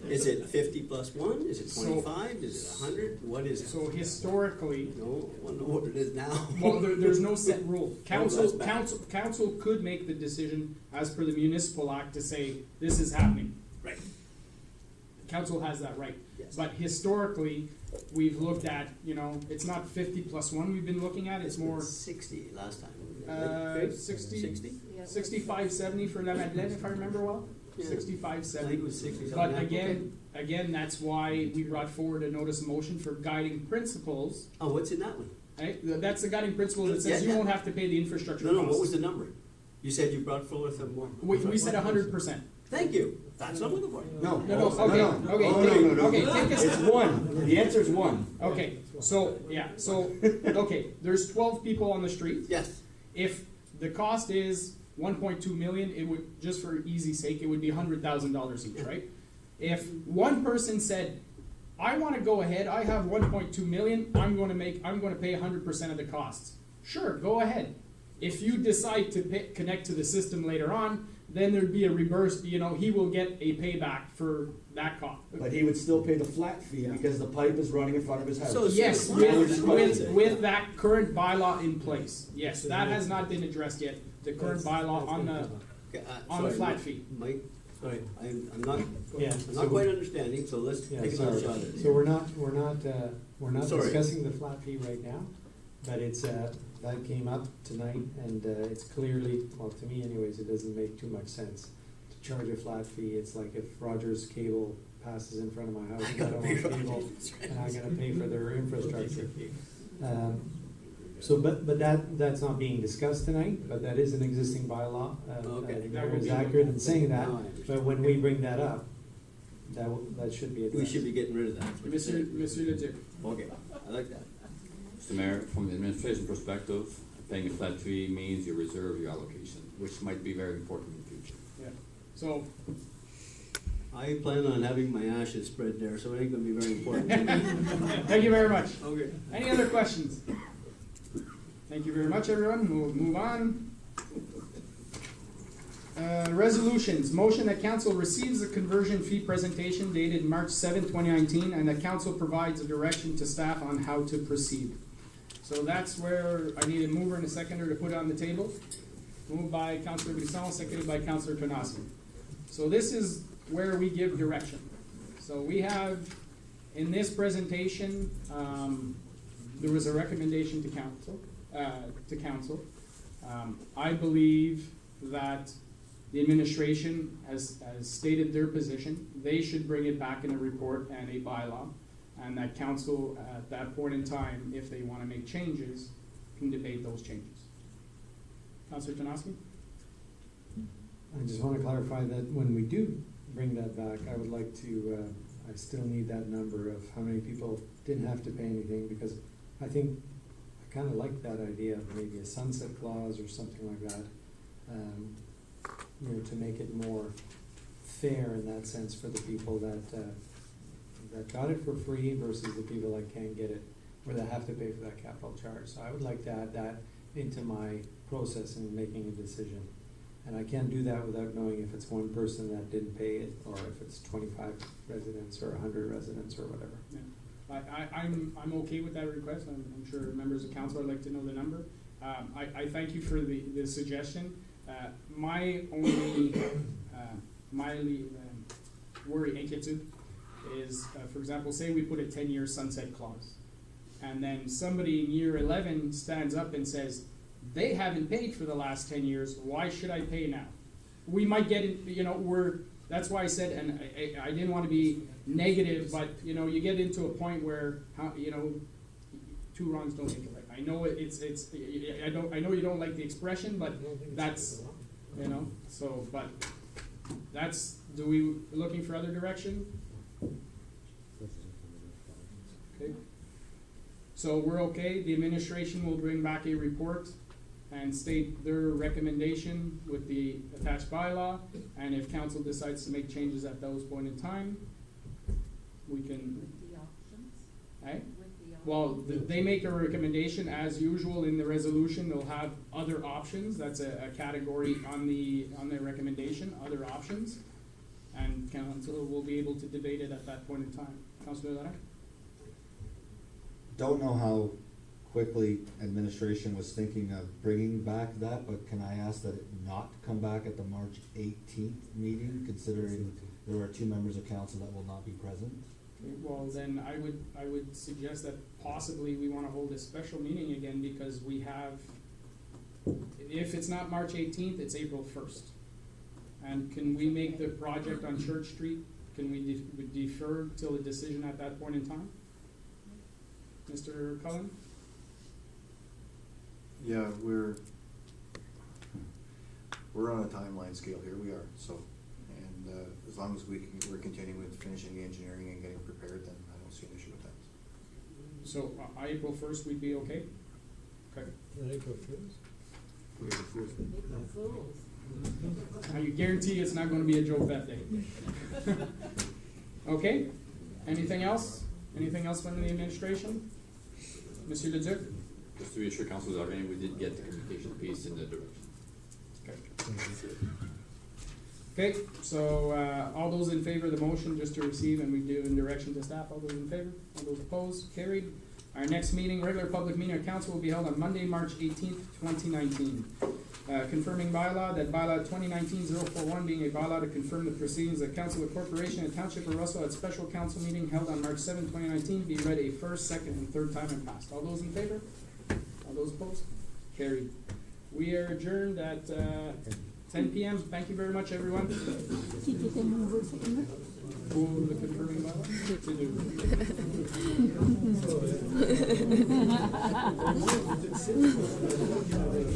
Is it 50 plus one? Is it So- 25? Is it 100? What is it? So historically, No, I wanna know what it is now. well, there's no set rule. that's bad. Council could make the decision as per the municipal act to say, this is happening. Right. Council has that right. Yes. But historically, we've looked at, it's not 50 plus one we've been looking at, it's more 60 last time. 60, 60? 65, 70 for La Madeleine, if I remember well. Yeah. 65, I think 70. it was 60 something. But Yeah, again, that's why we brought forward a notice of motion for guiding principles. Oh, what's in that one? Right? That's the guiding principle that says Yeah, you yeah. won't have to pay the infrastructure No, costs. what was the number? You said you brought forth a more. We said 100%. Thank you. That's what I'm looking for. No. No, okay, no. okay, Oh, no. okay, take a It's step. one. The answer is one. Okay, okay, there's 12 people on the street. Yes. If the cost is 1.2 million, it would, just for easy sake, it would be $100,000 each, right? If one person said, I wanna go ahead, I have 1.2 million, I'm gonna pay 100% of the costs. Sure, go ahead. If you decide to connect to the system later on, then there'd be a reverse, he will get a payback for that cost. But he would still pay the flat fee because the pipe is running in front of his house. So- Yes, with that current bylaw in place. Yes, that has not been addressed yet, the current bylaw on the Sorry, flat fee. Mike, sorry, I'm not Yeah. quite understanding, so let's Yeah, take another sorry. shot at it. So we're not Sorry. discussing the flat fee right now, but it's, that came up tonight, and it's clearly, well, to me anyways, it doesn't make too much sense to charge a flat fee. It's like if Rogers Cable passes in front of my house, I don't want cable, and I'm gonna pay for their infrastructure. So, but that's not being discussed tonight, but that is an existing bylaw. Okay. The mayor is accurate in saying that, No, I understand. but when we bring that up, that should be addressed. We should be getting rid of that. Monsieur Leduc. Okay, I like that. Mr. Mayor, from the administration perspective, paying a flat fee means you reserve your allocation, which might be very important in the future. Yeah, so, I plan on having my ashes spread there, so it ain't gonna be very important to me. thank you very much. Okay. Any other questions? Thank you very much, everyone. We'll move on. Resolutions. Motion that council receives a conversion fee presentation dated March 7, 2019, and that council provides a direction to staff on how to proceed. So that's where I need a mover and a seconder to put on the table. Moved by Councilor Brisson, seconded by Councilor Tonoski. So this is where we give direction. So we have, in this presentation, there was a recommendation to council. I believe that the administration has stated their position. They should bring it back in a report and a bylaw, and that council, at that point in time, if they want to make changes, can debate those changes. Councilor Tonoski? I just want to clarify that when we do bring that back, I would like to, I still need that number of how many people didn't have to pay anything, because I think, I kind of like that idea of maybe a sunset clause or something like that, you know, to make it more fair in that sense for the people that got it for free versus the people that can't get it, or that have to pay for that capital charge. So I would like to add that into my process in making a decision. And I can't do that without knowing if it's one person that didn't pay it, or if it's 25 residents or 100 residents or whatever. Yeah. I'm okay with that request. I'm sure members of council would like to know the number. I thank you for the suggestion. My only worry, inquietude, is, for example, say we put a 10-year sunset clause, and then somebody in year 11 stands up and says, they haven't paid for the last 10 years, why should I pay now? We might get it, you know, that's why I said, and I didn't want to be negative, but, you know, you get into a point where, you know, two wrongs don't make it right. I know I know you don't like the expression, but that's, you know, so, but that's, looking for other direction? Okay. So we're okay, the administration will bring back a report and state their recommendation with the attached bylaw, and if council decides to make changes at those point in time, we can. With the options? Right? With the Well, they make a recommendation, as usual in the resolution, they'll have other options, that's a category on their recommendation, other options, and council will be able to debate it at that point in time. Councilor Lara? Don't know how quickly administration was thinking of bringing back that, but can I ask that it not come back at the March 18th meeting, considering there are 2 members of council that will not be present? Okay, well, then I would suggest that possibly we wanna hold a special meeting again, because we have, if it's not March 18th, it's April 1st. And can we make the project on Church Street, can we defer till a decision at that point in time? Mr. Cullen? Yeah, we're on a timeline scale here, we are, so, and as long as we're continuing with finishing the engineering and getting prepared, then I don't see an issue with that. So, April 1st, we'd be okay? Okay. April first? I guarantee it's not gonna be a joke that day. Okay, anything else? Anything else from the administration? Monsieur Leduc? Just to reassure Councilor Darvin, we did get the communication piece in the direction. Okay, so, all those in favor of the motion, just to receive and we do in direction to staff, all those in favor? All those opposed? Carried. Our next meeting, regular public meeting of council will be held on Monday, March 18th, 2019. Confirming bylaw, that bylaw 2019-041 being a bylaw to confirm the proceedings of Council of Corporation and Township of Russell at special council meeting held on March 7, 2019, be read a first, second, and third time and passed. All those in favor? All those opposed? Carried. We are adjourned at 10 p.m. Thank you very much, everyone. Pour the confirming bylaw? No, they get